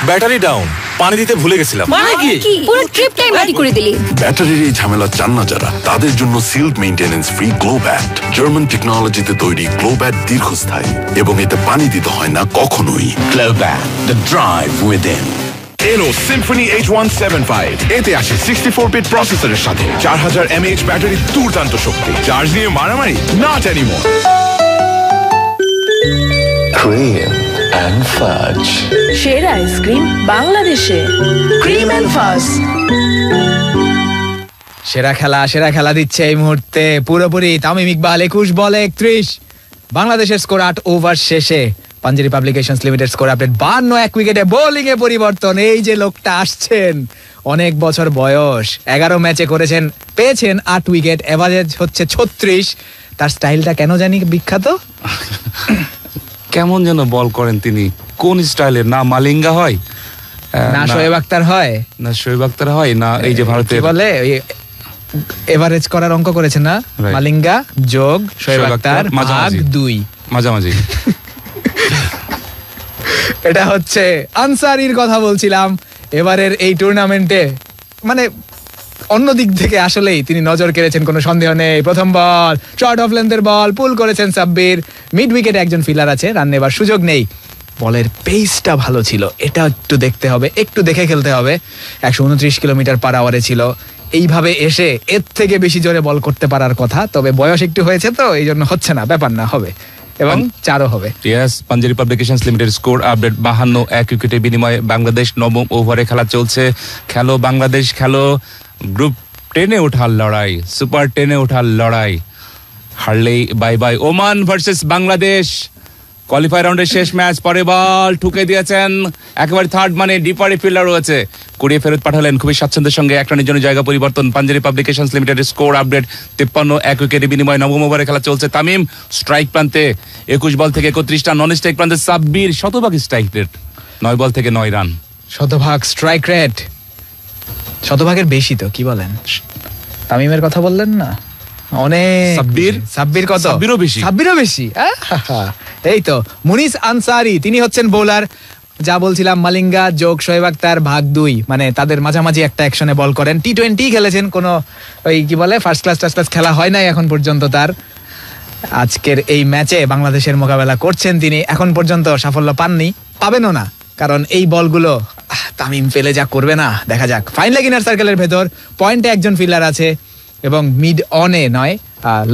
ব্যাটারি ডাউন, পানি দিতে ভুলে গেছিলাম। মানে কি? পুরো ট্রিপটাই মাটি করে দিলি। ব্যাটারির এই ঝামেলা চান না যারা, তাদের জন্য সিল্ক মেইনটেনেন্স ফ্রি গ্লোব্যাট। জার্মান টেকনোলজিতে তৈরি গ্লোব্যাট দীর্ঘস্থায়ী এবং এতে পানি দিতে হয় না কখনোই। গ্লোব্যাট, দ্য ড্রাইভ উইদিন। এলো সিম্ফনি H175। এতে আসে 64-বিট প্রসেসরের সাথে 4000 mAh ব্যাটারি, দুর্দান্ত শক্তি। চার্জ নিয়ে মারামারি নট এনিমোর। ক্রিম এন্ড ফাজ, সেরা আইসক্রিম বাংলাদেশে, ক্রিম এন্ড ফাজ। সেরা খেলা দিচ্ছে এই মুহূর্তে পুরোপুরি তামিম ইকবাল। 21 বলে 31। বাংলাদেশের স্কোর 8 ওভার শেষে। Panjeree publications limited score update, 52 উইকেটে বোলিং এ পরিবর্তন। এই যে লোকটা আসছেন, অনেক বছর বয়স, 11 ম্যাচে করেছেন, পেয়েছেন 8 উইকেট, এভারেজ হচ্ছে 36। তার স্টাইলটা কেন জানি বিখ্যাত। কেমন যেন বল করেন তিনি, কোন স্টাইলের? না মালিঙ্গা হয়, না শোয়েব আখতার হয়, না শোয়েব আখতার হয়, না এই যে ভারতের বলে এভারেজ করার অঙ্ক করেছেন না, মালিঙ্গা যোগ শোয়েব আখতার ভাগ 2, মাঝামাঝি। এটা হচ্ছে আনসারির কথা বলছিলাম। এবারের এই টুর্নামেন্টে মানে অন্য দিক থেকে আসলেই তিনি নজর কেড়েছেন, কোনো সন্দেহ নেই। প্রথম বল শর্ট অফ লেন্থের বল, পুল করেছেন সাব্বির। মিড উইকেটে একজন ফিল্ডার আছে, রান নেবার সুযোগ নেই। বলের পেসটা ভালো ছিল, এটা একটু দেখতে হবে, একটু দেখে খেলতে হবে। 129 কিলোমিটার পার আওয়ারে ছিল। এইভাবে এসে এর থেকে বেশি জোরে বল করতে পারার কথা, তবে বয়স একটু হয়েছে তো এই জন্য হচ্ছে না, ব্যাপার না, হবে। এবং 4ও হবে। Yes, Panjeree publications limited score update 52-1 উইকেটের বিনিময়ে বাংলাদেশ নবম ওভারে খেলা চলছে। খেলো বাংলাদেশ, খেলো। গ্রুপ 10-এ ওঠার লড়াই, সুপার 10-এ ওঠার লড়াই। হারলেই bye bye. Oman versus Bangladesh qualifier রাউন্ডের শেষ ম্যাচ। পরে বল ঠুকে দিয়েছেন একেবারে থার্ড মানে ডিপারে ফিল্ডার রয়েছে, কুড়িয়ে ফেরত পাঠালেন খুবই স্বাচ্ছন্দ্যের সঙ্গে। এক রানের জন্য জায়গা পরিবর্তন। পাঞ্জাবি পাবলিকেশনস লিমিটেডের স্কোর আপডেট 53-1 উইকেটের বিনিময়ে নবম ওভারে খেলা চলছে। তামিম স্ট্রাইক প্রান্তে 21 বল থেকে 31 রান, নন স্ট্রাইক প্রান্তে সাব্বির শতভাগ স্ট্রাইক রেট, 9 বল থেকে 9 রান। শতভাগ স্ট্রাইক রেট, শতভাগের বেশি তো কি বলেন? তামিমের কথা বললেন না, অনেক। সাব্বির কত? সাব্বিরও বেশি। এই তো মুনিস আনসারি, তিনি হচ্ছেন বোলার। যা বলছিলাম, মালিঙ্গা যোগ শোয়েব আখতার ভাগ 2, মানে তাদের মাঝামাঝি একটা অ্যাকশনে বল করেন। টি20 খেলেছেন, কোনো ওই কি বলে ফার্স্ট ক্লাস খেলা হয় নাই এখন পর্যন্ত তার। আজকের এই ম্যাচে বাংলাদেশের মোকাবেলা করছেন তিনি। এখন পর্যন্ত সাফল্য পাননি, পাবেনও না, কারণ এই বলগুলো তামিম ফেলে যা করবে না, দেখা যাক। ফাইন লেগ ইনার সার্কেলের ভেতর পয়েন্টে একজন ফিল্ডার আছে এবং মিড অনে নয়,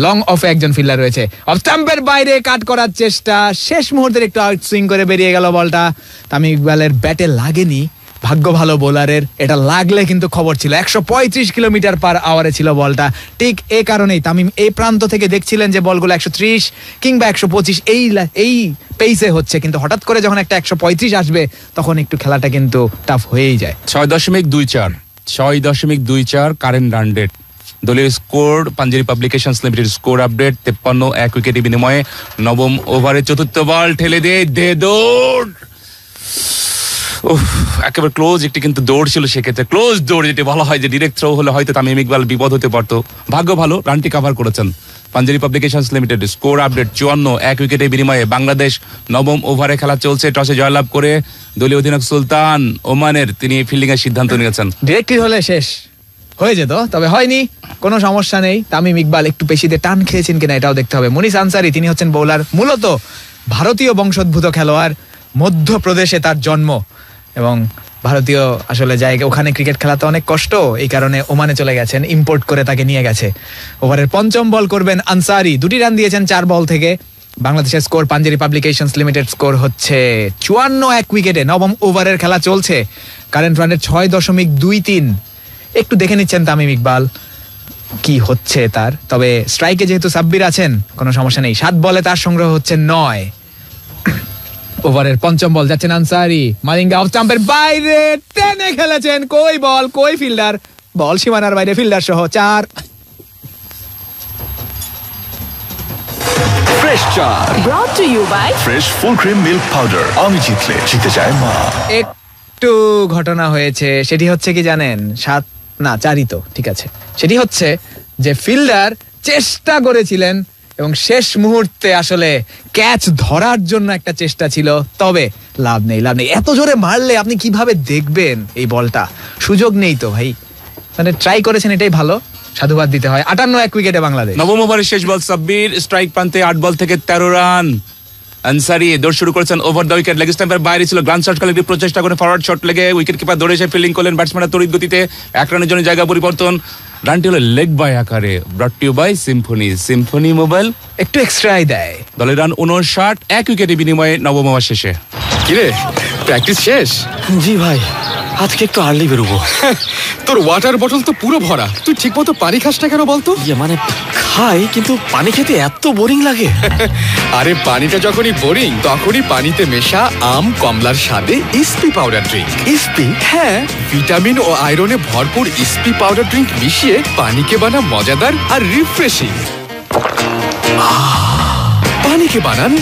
লং অফে একজন ফিল্ডার রয়েছে। অফ স্টাম্পের বাইরে কাট করার চেষ্টা, শেষ মুহূর্তে একটু আউট সুইং করে বেরিয়ে গেল বলটা। তামিম ইকবালের ব্যাটে লাগেনি, ভাগ্য ভালো বোলারের। এটা লাগলে কিন্তু খবর ছিল। 135 কিলোমিটার পার আওয়ারে ছিল বলটা। ঠিক এই কারণেই তামিম এই প্রান্ত থেকে দেখছিলেন যে বলগুলো 130 কিংবা 125 এই পেসে হচ্ছে, কিন্তু হঠাৎ করে যখন একটা 135 আসবে তখন একটু খেলাটা কিন্তু টাফ হয়েই যায়। 6.24 কারেন্ট রান রেট। দলীয় score Panjeree publications limited score update 53-1 উইকেটের বিনিময়ে নবম ওভারে চতুর্থ বল ঠেলে দিয়ে দে দৌড়। একেবারে ক্লোজ একটি কিন্তু দৌড় ছিল, সেক্ষেত্রে ক্লোজ দৌড় যেটি বলা হয়, যে ডিরেক্ট থ্রো হলে হয়তো তামিম ইকবাল বিপদ হতে পারতো। ভাগ্য ভালো, রানটি কভার করেছেন। Panjeree publications limited score update 54-1 উইকেটের বিনিময়ে বাংলাদেশ নবম ওভারে খেলা চলছে। টসে জয়লাভ করে দলীয় অধিনায়ক সুলতান ওমানের, তিনি ফিল্ডিং এর সিদ্ধান্ত নিয়েছেন। ডিরেক্টলি হলে শেষ হয়ে যেত, তবে হয়নি, কোনো সমস্যা নেই। তামিম ইকবাল একটু পেশিতে টান খেয়েছেন কিনা এটাও দেখতে হবে। মুনিস আনসারি, তিনি হচ্ছেন বোলার, মূলত ভারতীয় বংশোদ্ভূত খেলোয়াড়। মধ্যপ্রদেশে তার জন্ম এবং ভারতীয় আসলে জায়গা, ওখানে ক্রিকেট খেলাতে অনেক কষ্ট, এই কারণে ওমানে চলে গেছেন, ইম্পোর্ট করে তাকে নিয়ে গেছে। ওভারের পঞ্চম বল করবেন আনসারি, 2টি রান দিয়েছেন 4 বল থেকে। বাংলাদেশের score Panjeree publications limited score হচ্ছে 54-1 উইকেটে নবম ওভারের খেলা চলছে। Current run rate 6.23। একটু দেখে নিচ্ছেন তামিম ইকবাল কি হচ্ছে তার। তবে স্ট্রাইকে যেহেতু সাব্বির আছেন, কোনো সমস্যা নেই। 7 বলে তার সংগ্রহ হচ্ছে 9। ওভারের পঞ্চম বল যাচ্ছেন আনসারি, মালিঙ্গা অফ স্টাম্পের বাইরে টেনে খেলেছেন। কই বল, কই ফিল্ডার, বল সীমানার বাইরে, ফিল্ডার সহ 4। ফ্রেশ চা brought to you by fresh full cream milk powder. আমি জিতলে জিতে যায় মা। একটু ঘটনা হয়েছে, সেটি হচ্ছে কি জানেন? 4ই তো ঠিক আছে। সেটি হচ্ছে যে ফিল্ডার চেষ্টা করেছিলেন এবং শেষ মুহূর্তে আসলে ক্যাচ ধরার জন্য একটা চেষ্টা ছিল, তবে লাভ নেই। এত জোরে মারলে আপনি কিভাবে দেখবেন এই বলটা? সুযোগ নেই তো ভাই, মানে ট্রাই করেছেন, এটাই ভালো, সাধুবাদ দিতে হয়। 58-1 উইকেটে বাংলাদেশ। নবম ওভারের শেষ বল সাব্বির, স্ট্রাইক প্রান্তে 8 বল থেকে 13 রান। আনসারি দৌড় শুরু করেছেন ওভার দ্য উইকেট। লেগ স্টাম্পের বাইরে ছিল, গ্রাউন্ড শট খেলে প্রচেষ্টা করে ফরওয়ার্ড শট লেগে উইকেট কিপার দৌড়ে এসে ফিল্ডিং করলেন। ব্যাটসম্যানের তড়িৎ গতিতে 1 রানের জন্য জায়গা পরিবর্তন। রানটি হলো লেগ বাই আকারে, brought to you by Symphony mobile, একটু এক্সট্রাই দেয়। দলের রান 59-1 উইকেটের বিনিময়ে নবম ওভার শেষে। কিরে, প্র্যাকটিস শেষ? জি ভাই, আজকে একটু আর্লি বেরোবো। তোর ওয়াটার বটল তো পুরো ভরা, তুই ঠিক মতো পানি খাস না কেন বলতো? মানে খাই, কিন্তু পানি খেতে এত বোরিং লাগে। আরে পানিটা যখনই বোরিং, তখনই পানিতে মেশা আম কমলার স্বাদে ইসপি পাউডার ড্রিঙ্ক। ইসপি, হ্যাঁ, ভিটামিন ও আয়রনে ভরপুর ইসপি পাউডার ড্রিঙ্ক মিশিয়ে পানিকে বানা মজাদার আর রিফ্রেশিং। পানিকে বানান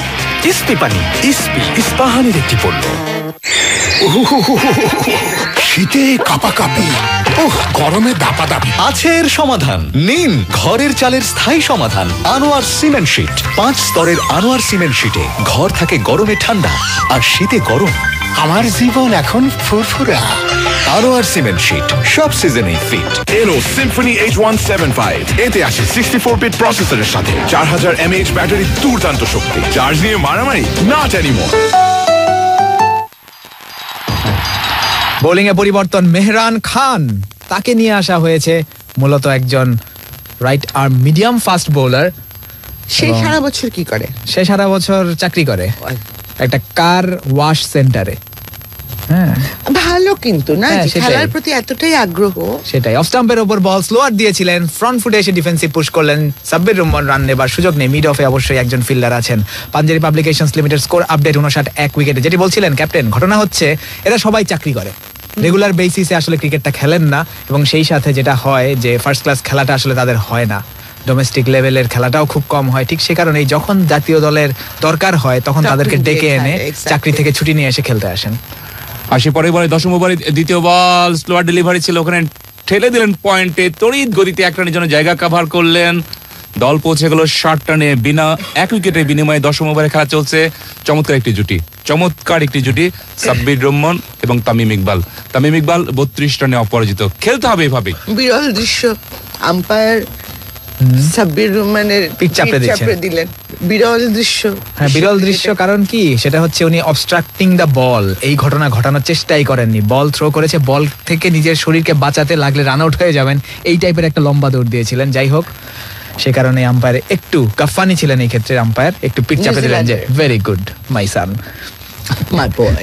ইসপি পানি। ইসপি ইস্পাহানির একটি পণ্য। শীতে কাঁপাকাঁপি, গরমে দাপাদাপি। আছে এর সমাধান। নিন ঘরের চালের স্থায়ী সমাধান, আনোয়ার সিমেন্ট শীট। 5 স্তরের আনোয়ার সিমেন্ট শীটে ঘর থাকে গরমে ঠান্ডা আর শীতে গরম। আমার জীবন এখন ফুরফুরা। আনোয়ার সিমেন্ট শীট সব সিজনে ফিট। এলো সিম্ফনি H175। এতে আসে 64-বিট প্রসেসরের সাথে 4000 mAh ব্যাটারি, দুর্দান্ত শক্তি। চার্জ নিয়ে মারামারি নট এনিমোর। বোলিং এ পরিবর্তন, মেহরান খান, তাকে নিয়ে আসা হয়েছে। মূলত একজন right arm medium fast bowler. সে সারা বছর কি করে? সে সারা বছর চাকরি করে একটা কার ওয়াশ সেন্টারে। হ্যাঁ ভালো কিন্তু না, খেলার প্রতি এতটাই আগ্রহ। সেটাই। অফ স্টাম্পের ওপর বল স্লোয়ার দিয়েছিলেন, ফ্রন্ট ফুটে এসে ডিফেন্সিভ পুশ করলেন সাব্বির রহমান, রান নেবার সুযোগ নেই। মিড অফে অবশ্যই একজন ফিল্ডার আছেন। Panjeree publications limited score update 59 1 উইকেটে। যেটি বলছিলেন ক্যাপ্টেন, ঘটনা হচ্ছে এরা সবাই চাকরি করে, রেগুলার বেসিসে আসলে ক্রিকেটটা খেলেন না, এবং সেই সাথে যেটা হয় যে ফার্স্ট ক্লাস খেলাটা আসলে তাদের হয় না, ডোমেস্টিক লেভেলের খেলাটাও খুব কম হয়। ঠিক সে কারণেই যখন জাতীয় দলের দরকার হয় তখন তাদেরকে ডেকে এনে চাকরি থেকে ছুটি নিয়ে এসে খেলতে আসেন। আসে পরের বলে 10ম ওভারে দ্বিতীয় বল, স্লোয়ার ডেলিভারি ছিল, ওখানে ঠেলে দিলেন পয়েন্টে, তড়িৎ গতিতে 1 রানের জন্য জায়গা কভার করলেন। দল পৌঁছে গেল 60 রানে বিনা 1 উইকেটের বিনিময়ে। 10ম ওভারে খেলা চলছে। চমৎকার একটি জুটি সাব্বির রহমান এবং তামিম ইকবাল। তামিম ইকবাল 32 রানে অপরাজিত। খেলতে হবে এভাবে। বিরল দৃশ্য, আম্পায়ার সাব্বির রহমানের পিচ চাপড়ে দিলেন। বিরল দৃশ্য। হ্যাঁ বিরল দৃশ্য, কারণ কি সেটা হচ্ছে উনি অবস্ট্রাক্টিং দ্য বল, এই ঘটনা ঘটানোর চেষ্টাই করেননি। বল থ্রো করেছে, বল থেকে নিজের শরীরকে বাঁচাতে লাগলে রান আউট হয়ে যাবেন, এই টাইপের একটা লম্বা দৌড় দিয়েছিলেন। যাই হোক, সে কারণে আম্পায়ার একটু গাফফানি ছিলেন এই ক্ষেত্রে। আম্পায়ার একটু পিচ চাপে দিলেন যে very good my son, my boy.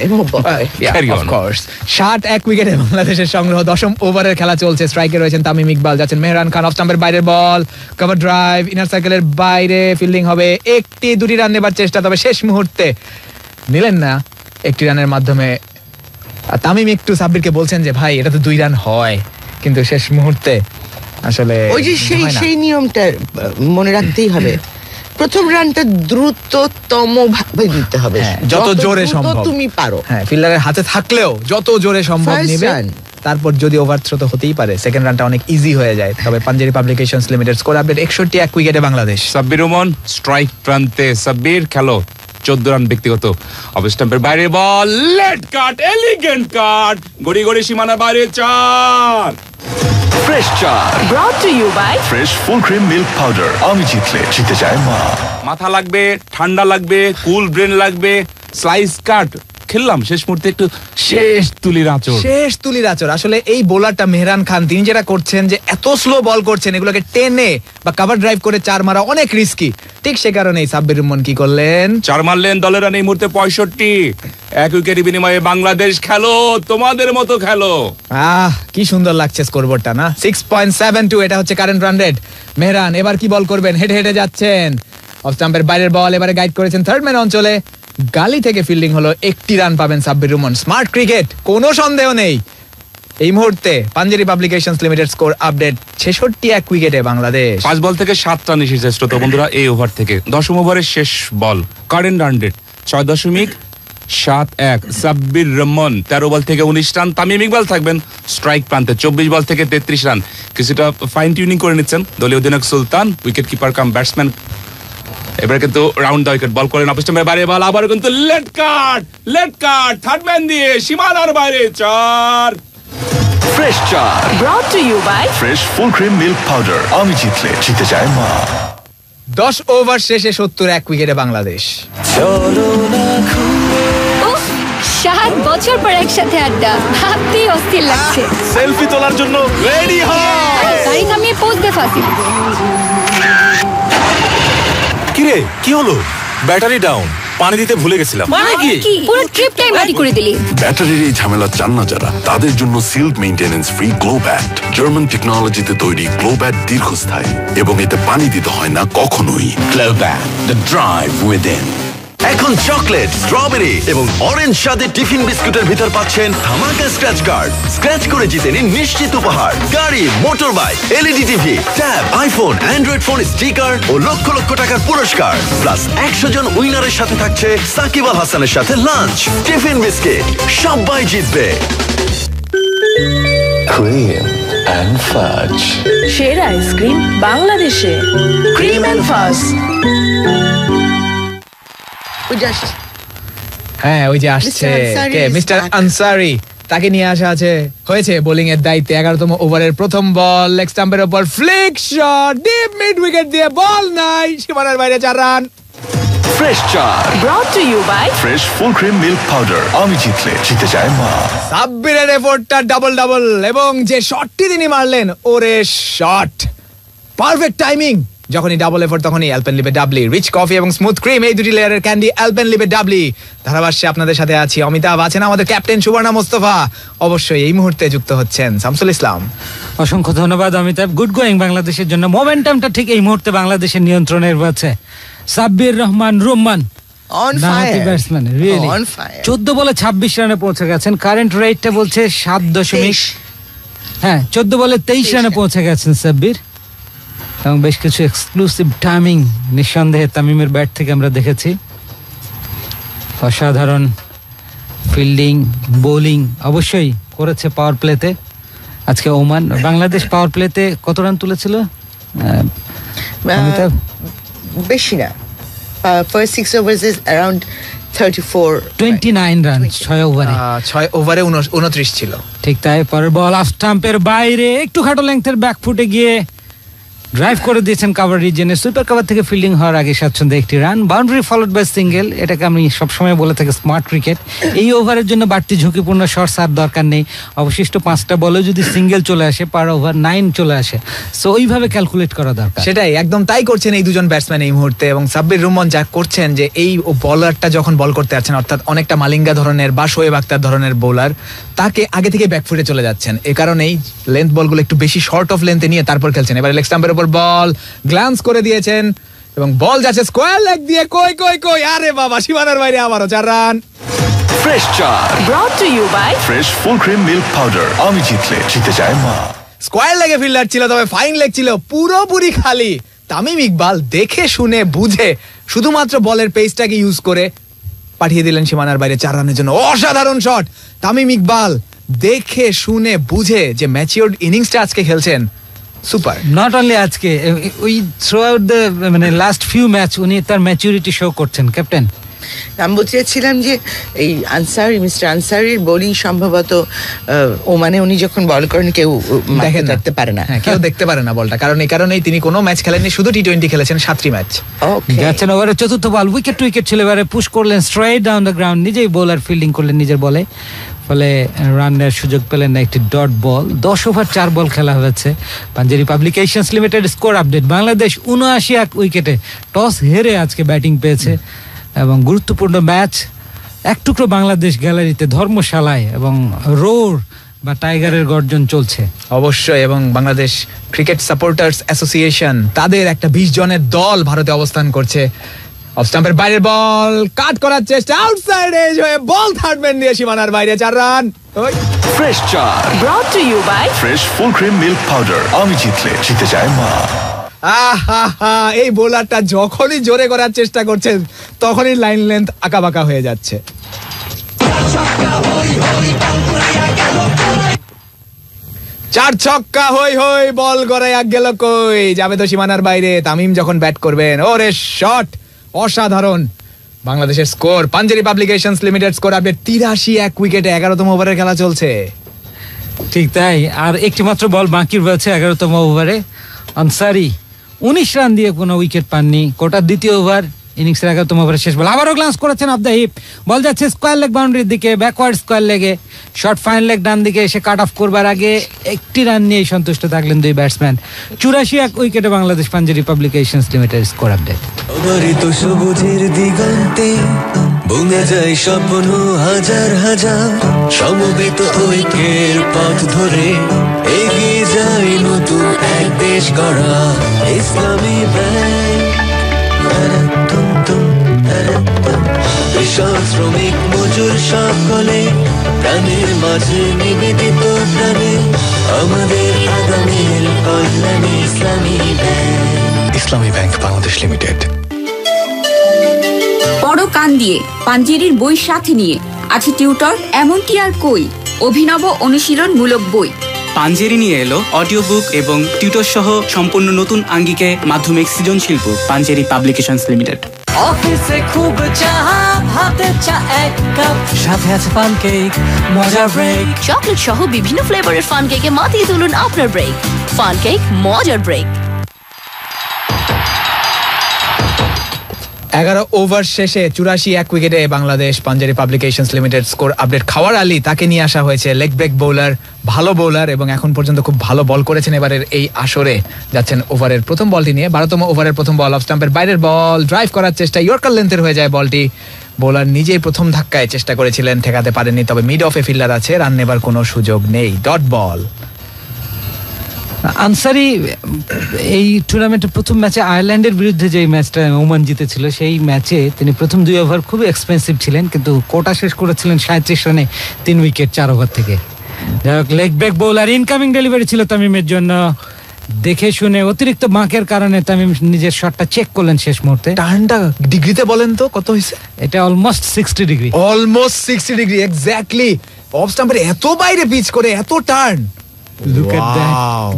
Of course. 61 উইকেটে বাংলাদেশের সংগ্রহ। 10ম ওভারের খেলা চলছে। স্ট্রাইকে রয়েছেন তামিম ইকবাল, যাচ্ছেন মেহরান খান। অফ স্টাম্পের বাইরের বল, কভার ড্রাইভ, ইনার সার্কেলের বাইরে, ফিল্ডিং হবে। 2 রান নেবার চেষ্টা, তবে শেষ মুহূর্তে নিলেন না 1 রানের মাধ্যমে। তামিম একটু সাব্বিরকে বলছেন যে ভাই এটা তো 2 রান হয়, কিন্তু শেষ মুহূর্তে আসলে ওই যে সেই নিয়মটা মনে রাখতেই হবে। প্রথম রানটা দ্রুততম ভাবে দিতে হবে, যত জোরে সম্ভব তুমি পারো। হ্যাঁ, ফিল্ডারের হাতে থাকলেও যত জোরে সম্ভব নেবে, তারপর যদি ওভার থ্রো তো হতেই পারে, সেকেন্ড রানটা অনেক ইজি হয়ে যায়। তবে Panjeree publications limited score update 61 1 উইকেটে বাংলাদেশ। সাব্বির রহমান স্ট্রাইক প্রান্তে। সাব্বির খেলো 14 রান ব্যক্তিগত। অফ স্টাম্পের বাইরে বল, লেট কাট, এলিগেন্ট কাট, গড়ি সীমানা বাইরে 4। ফ্রেশ চার brought to you by fresh full cream milk powder. আমি জিতলে জিতে যায় মা। মাথা লাগবে, ঠান্ডা লাগবে, কুল ব্রেন লাগবে, স্লাইস কাট খেললাম শেষ মুহূর্তে একটু শেষ তুলির আঁচড়। আসলে এই বোলারটা মেহরান খান, তিনি যেটা করছেন যে এত স্লো বল করছেন, এগুলোকে টেনে বা কভার ড্রাইভ করে 4 মারা অনেক রিস্কি। ঠিক সে কারণেই সাব্বির রহমান কি করলেন, 4 মারলেন। দলের রান এই মুহূর্তে 65। 1 উইকেটের বিনিময়ে বাংলাদেশ খেলো তোমাদের মতো খেলো। কি সুন্দর লাগছে স্কোরবোর্ডটা না। 6.72 এটা হচ্ছে কারেন্ট রান রেট। মেহরান এবার কি বল করবেন, হেডে যাচ্ছেন। অফ স্টাম্পের বাইরের বল, এবারে গাইড করেছেন থার্ড ম্যান অঞ্চলে, গালি থেকে ফিল্ডিং হলো। 1 রান পাবেন সাব্বির রহমান। স্মার্ট ক্রিকেট, কোনো সন্দেহ নেই। এই মুহূর্তে Panjeree publications limited score update 66 1 উইকেটে বাংলাদেশ। 5 বল থেকে 7 রান এসেছে শ্রোতা বন্ধুরা এই ওভার থেকে। 10ম ওভারের শেষ ball, current run rate 6.71। Sabbir Rahman 13 ball থেকে 19 রান। তামিম ইকবাল থাকবেন স্ট্রাইক প্রান্তে, 24 বল থেকে 33 রান। কিছুটা ফাইন টিউনিং করে নিচ্ছেন দলীয় অধিনায়ক সুলতান, উইকেট কিপার কাম ব্যাটসম্যান। এবারে কিন্তু রাউন্ড দা উইকেট বল করেন। অফ স্টাম্পের বাইরে বল, আবার কিন্তু লেট কাট, থার্ড ম্যান দিয়ে সীমানার বাইরে 4। ফ্রেশ চার brought to you by fresh full cream milk powder. আমি জিতলে জিতে যায় মা। 10 ওভার শেষে 70 1 উইকেটে বাংলাদেশ। 7 বছর পর একসাথে আড্ডা, ভাবতেই অস্থির লাগছে। সেলফি তোলার জন্য রেডি হও। গাড়ি থামিয়ে পোজ দে ফাসিল। কিরে কি হলো? ব্যাটারি ডাউন, পানি দিতে ভুলে গেছিলাম। মানে কি পুরো ট্রিপটাই মাটি করে দিলি। ব্যাটারির এই ঝামেলা চান না যারা, তাদের জন্য সিল্ড মেইনটেনেন্স ফ্রি গ্লোব্যাট। জার্মান টেকনোলজিতে তৈরি গ্লোব্যাট দীর্ঘস্থায়ী এবং এতে পানি দিতে হয় না কখনোই। গ্লোব্যাট, দ্য ড্রাইভ উইদিন। এখন চকলেট, স্ট্রবেরি এবং অরেঞ্জ স্বাদের টিফিন বিস্কুটের ভিতর পাচ্ছেন ধামাকা স্ক্র্যাচ কার্ড। স্ক্র্যাচ করে জিতে নিন নিশ্চিত উপহার, গাড়ি, motor bike, LED TV, tab, iPhone, android phone sticker ও লক্ষ লক্ষ টাকার পুরস্কার। প্লাস 100 জন উইনারের সাথে থাকছে সাকিব আল হাসানের সাথে লাঞ্চ, টিফিন বিস্কিট। সবাই জিতবে। ক্রিম এন্ড ফাজ, সেরা আইসক্রিম বাংলাদেশে। ক্রিম এন্ড ফাজ। হ্যাঁ, ওই যে আসছে কে, মিস্টার আনসারি, তাকে নিয়ে আসা হয়েছে বোলিং এর দায়িত্বে। 11তম ওভারের প্রথম বল, লেগ স্টাম্পের উপর Flick shot, deep mid wicket দিয়ে বল নাই, সীমানার বাইরে 4 রান। ফ্রেশ চার brought to you by fresh full cream milk powder. আমি জিতলে জিতে যায় মা। সাব্বিরের এফোর্টটা ডাবল এবং যে শটটি তিনি মারলেন, ওরে শট, পারফেক্ট টাইমিং, যখনই ডাবল এফোর্ট তখনই অ্যালপেনলিবে ডাবলি। রিচ কফি এবং স্মুথ ক্রিম, এই দুটি লেয়ারের ক্যান্ডি অ্যালপেনলিবে ডাবলি। ধারাভাষ্যে আপনাদের সাথে আছি অমিতাভ, আছেন আমাদের ক্যাপ্টেন সুবর্ণা মোস্তফা, অবশ্যই এই মুহূর্তে যুক্ত হচ্ছেন শামসুল ইসলাম। অসংখ্য ধন্যবাদ অমিতাভ। গুড গোয়িং বাংলাদেশের জন্য। মোমেন্টামটা ঠিক এই মুহূর্তে বাংলাদেশের নিয়ন্ত্রণের রয়েছে। সাব্বির রহমান রুম্মান ব্যাটসম্যান, রিয়েলি 14 বলে 26 রানে পৌঁছে গেছেন। কারেন্ট রেটটা বলছে 14 বলে 23 রানে পৌঁছে গেছেন সাব্বির, এবং বেশ কিছু এক্সক্লুসিভ টাইমিং নিঃসন্দেহে তামিমের ব্যাট থেকে আমরা দেখেছি। অসাধারণ ফিল্ডিং, বোলিং অবশ্যই করেছে পাওয়ার প্লেতে আজকে ওমান। বাংলাদেশ পাওয়ার প্লেতে কত রান তুলেছিল? বেশি না, first 6 overs is around 29 run 6 ওভারে 29 ছিল। ঠিক তাই। পরের বল অফ স্টাম্পের বাইরে, একটু খাটো লেংথের ব্যাক ফুটে গিয়ে ড্রাইভ করে দিয়েছেন কাভার রিজনে। সুপার কাভার থেকে ফিল্ডিং হওয়ার আগে স্বাচ্ছন্দ্যে একটি রান, বাউন্ডারি ফলোড বাই সিঙ্গেল। এটাকে আমি সবসময় বলে থাকি স্মার্ট ক্রিকেট। এই ওভারের জন্য বাড়তি ঝুঁকিপূর্ণ শর্টস আর দরকার নেই। অবশিষ্ট 5টা বলে যদি সিঙ্গেল চলে আসে, পার ওভার 9 চলে আসে, সো ওইভাবে ক্যালকুলেট করা দরকার। সেটাই, একদম তাই করছেন এই দুজন ব্যাটসম্যান এই মুহূর্তে। এবং সাব্বির রহমান যা করছেন, যে এই বোলারটা যখন বল করতে যাচ্ছেন, অর্থাৎ অনেকটা মালিঙ্গা ধরনের বা শোয়েব আখতার ধরনের বোলার, তাকে আগে থেকে ব্যাকফুটে চলে যাচ্ছেন। এ কারণেই লেন্থ বলগুলো একটু বেশি শর্ট অফ লেন্থে নিয়ে তারপর খেলছেন। এবার লেগ স্টাম্পের উপর বল গ্ল্যান্স করে দিয়েছেন এবং বল যাচ্ছে স্কোয়ার লেগ দিয়ে। কই আরে বাবা, সীমানার বাইরে আবারও 4 রান। ফ্রেশ চার brought to you by fresh full cream milk powder. আমি জিতলে জিতে যায় মা। স্কোয়ার লেগে ফিল্ডার ছিল, তবে ফাইন লেগ ছিল পুরোপুরি খালি। তামিম ইকবাল দেখে শুনে বুঝে শুধুমাত্র বলের পেসটাকে ইউজ করে পাঠিয়ে দিলেন সীমানার বাইরে 4 রানের জন্য। অসাধারণ শট তামিম ইকবাল, দেখে শুনে বুঝে যে ম্যাচিওরড ইনিংসটা আজকে খেলছেন। সুপার। নট অনলি আজকে, ওই থ্রু আউট দ্য মানে লাস্ট ফিউ ম্যাচ উনি তার ম্যাচুরিটি শো করছেন ক্যাপ্টেন। আমি বলছিলাম যে এই মিস্টার আনসারির বোলিং সম্ভবত ওমানে উনি যখন বল করেন কেউ দেখতে পারে না, কেউ দেখতে পারে না বলটা, কারণ এই কারণেই তিনি কোনো ম্যাচ খেলেননি, শুধু টি20 খেলেছেন 7টি ম্যাচ। গেছেন ওভারে 4র্থ বল, উইকেট টু উইকেট ছিল, এবারে পুশ করলেন স্ট্রেট ডাউন দ্য গ্রাউন্ড, নিজেই বোলার ফিল্ডিং করলেন নিজের বলে, ফলে রানের সুযোগ পেলেন না। একটি ডট বল, 10 ওভার 4 বল খেলা হয়েছে। Panjeree publications limited score update, Bangladesh 79 উইকেটে টস হেরে আজকে ব্যাটিং পেয়েছে এবং গুরুত্বপূর্ণ ম্যাচ। এক টুকরো বাংলাদেশ গ্যালারিতে, ধর্মশালায়, এবং রোর বা টাইগারের গর্জন চলছে অবশ্যই। এবং বাংলাদেশ ক্রিকেট সাপোর্টার্স অ্যাসোসিয়েশন, তাদের একটা 20 জনের দল ভারতে অবস্থান করছে। অফ স্টাম্পের বাইরের বল কাট করার চেষ্টা, আউটসাইড এজ হয়ে বল থার্ড ম্যান দিয়ে সীমানার বাইরে 4 রান। ফ্রেশ চার brought to you by fresh full cream milk powder. আমি জিতলে জিতে যায় মা। এই বোলারটা যখনই জোরে করার চেষ্টা করছেন তখনই লাইন লেন্থ আঁকাবাঁকা হয়ে যাচ্ছে। 4 ছক্কা হই হই, বল গড়াইয়া গেল কই, যাবে তো সীমানার বাইরে। তামিম যখন ব্যাট করবেন, ওরে শট অসাধারণ। বাংলাদেশের score, Panjeree publications limited score update 83 উইকেটে 11তম ওভারের খেলা চলছে। ঠিক তাই, আর একটি মাত্র বল বাকি রয়েছে 11তম ওভারে। আনসারি 19 রান দিয়ে কোনো উইকেট পাননি। কোটার দ্বিতীয় ওভার, ইনিংসের 11তম ওভারে শেষ বল, আবারও গ্লান্স করেছেন অফ দ্য হিপ, বল যাচ্ছে স্কোয়ার লেগ বাউন্ডারির দিকে, ব্যাকওয়ার্ড স্কোয়ার লেগে, শর্ট ফাইন লেগ ডান দিকে এসে কাট অফ করবার আগে একটি রান নিয়ে সন্তুষ্ট থাকলেন দুই ব্যাটসম্যান। 84 উইকেটে Bangladesh Panjeree publications limited score update. সবুজের দিগন্তে বঙ্গে যায় স্বপ্ন হাজার হাজার, সমবেত ঐক্যের পথ ধরে এগিয়ে যায় নতুন এক দেশ গড়া। ইসলামী ব্যাংক, কৃষক শ্রমিক মজুর সকলে প্রাণের মাঝে নিবেদিত প্রাণে, আমাদের আগামীর কল্যাণে ইসলামী ব্যাংক। ইসলামী ব্যাংক বাংলাদেশ লিমিটেড। বড় কান দিয়ে পাঞ্জেরির বই সাথে নিয়ে আছে টিউটর এমনটি আর কই, অভিনব অনুশীলনমূলক বই। পাঞ্জেরি নিয়ে এলো অডিও বুক এবং টিউটর সহ সম্পূর্ণ নতুন আঙ্গিকে মাধ্যমিক সৃজনশীল বুক, পাঞ্জেরি পাবলিকেশনস লিমিটেড। অফিসে খুব চাপ, হাতে চা 1 কাপ, সাথে আছে পানকেক, মজার ব্রেক। চকলেট সহ বিভিন্ন ফ্লেভারের ফান কেকে মাতিয়ে তুলুন আপনার ব্রেক। ফান কেক, মজার ব্রেক। 11 ওভার শেষে 84 উইকেটে Bangladesh Panjeree publications limited score update. Khawar Ali, তাকে নিয়ে আসা হয়েছে, লেগ ব্রেক বোলার, ভালো বোলার এবং এখন পর্যন্ত খুব ভালো বল করেছেন। এবারের এই আসরে যাচ্ছেন ওভারের প্রথম বলটি নিয়ে। 12তম ওভারের প্রথম বল, অফ স্টাম্পের বাইরের বল, ড্রাইভ করার চেষ্টা, ইয়র্কার লেন্থের হয়ে যায় বলটি। বোলার নিজেই প্রথম ধাক্কায় চেষ্টা করেছিলেন, ঠেকাতে পারেননি, তবে মিড অফে ফিল্ডার আছে, রান নেবার কোনো সুযোগ নেই। ডট বল। আনসারি এই টুর্নামেন্টের প্রথম ম্যাচে আয়ারল্যান্ডের বিরুদ্ধে যে ম্যাচটা ওমান জিতেছিল, সেই ম্যাচে তিনি প্রথম 2 ওভার খুবই এক্সপেন্সিভ ছিলেন, কিন্তু কোটা শেষ করেছিলেন 37 রানে 3 উইকেট 4 ওভার থেকে। যাই হোক, leg break bowler, incoming delivery ছিল তামিমের জন্য। দেখে শুনে অতিরিক্ত বাঁকের কারণে তামিম নিজের শটটা চেক করলেন শেষ মুহূর্তে। টার্নটা ডিগ্রিতে বলেন তো কত হয়েছে? এটা almost 60 degree. Almost 60 degree, exactly. Off স্টাম্পের এত বাইরে পিচ করে এত turn.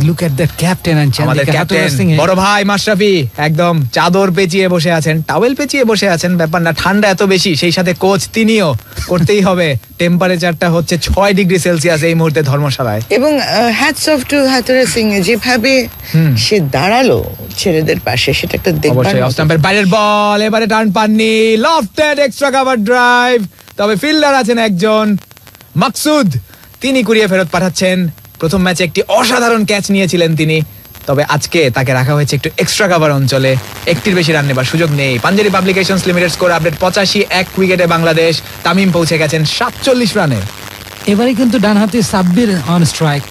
Look at that captain and আমাদের ক্যাপ্টেন বড় ভাই মাশরাফি একদম চাদর পেঁচিয়ে বসে আছেন, টাওয়েল পেঁচিয়ে বসে আছেন। ব্যাপার না, ঠান্ডা এত বেশি, সেই সাথে কোচ তিনিও, করতেই হবে। টেম্পারেচারটা হচ্ছে 6 ডিগ্রি সেলসিয়াস এই মুহূর্তে ধর্মশালায়। এবং হ্যাটস অফ টু হাতুরা সিং, যেভাবে সে দাঁড়ালো ছেলেদের পাশে, সেটা একটা দেখবার। অবশ্যই। অফ স্টাম্পের বাইরের বল, এবারে টার্ন পাননি, লফটেড এক্সট্রা কভার ড্রাইভ, তবে ফিল্ডার আছেন একজন মাকসুদ, তিনি কুড়িয়ে ফেরত পাঠাচ্ছেন। প্রথম ম্যাচে একটি অসাধারণ ক্যাচ নিয়েছিলেন তিনি, তবে আজকে তাকে রাখা হয়েছে একটু এক্সট্রা কভার অঞ্চলে, একটির বেশি রান নেবার সুযোগ নেই। Panjeree publications limited score update 85 উইকেটে বাংলাদেশ। তামিম পৌঁছে গেছেন 47 রানে। এবারে কিন্তু ডানহাতি Sabbir on strike,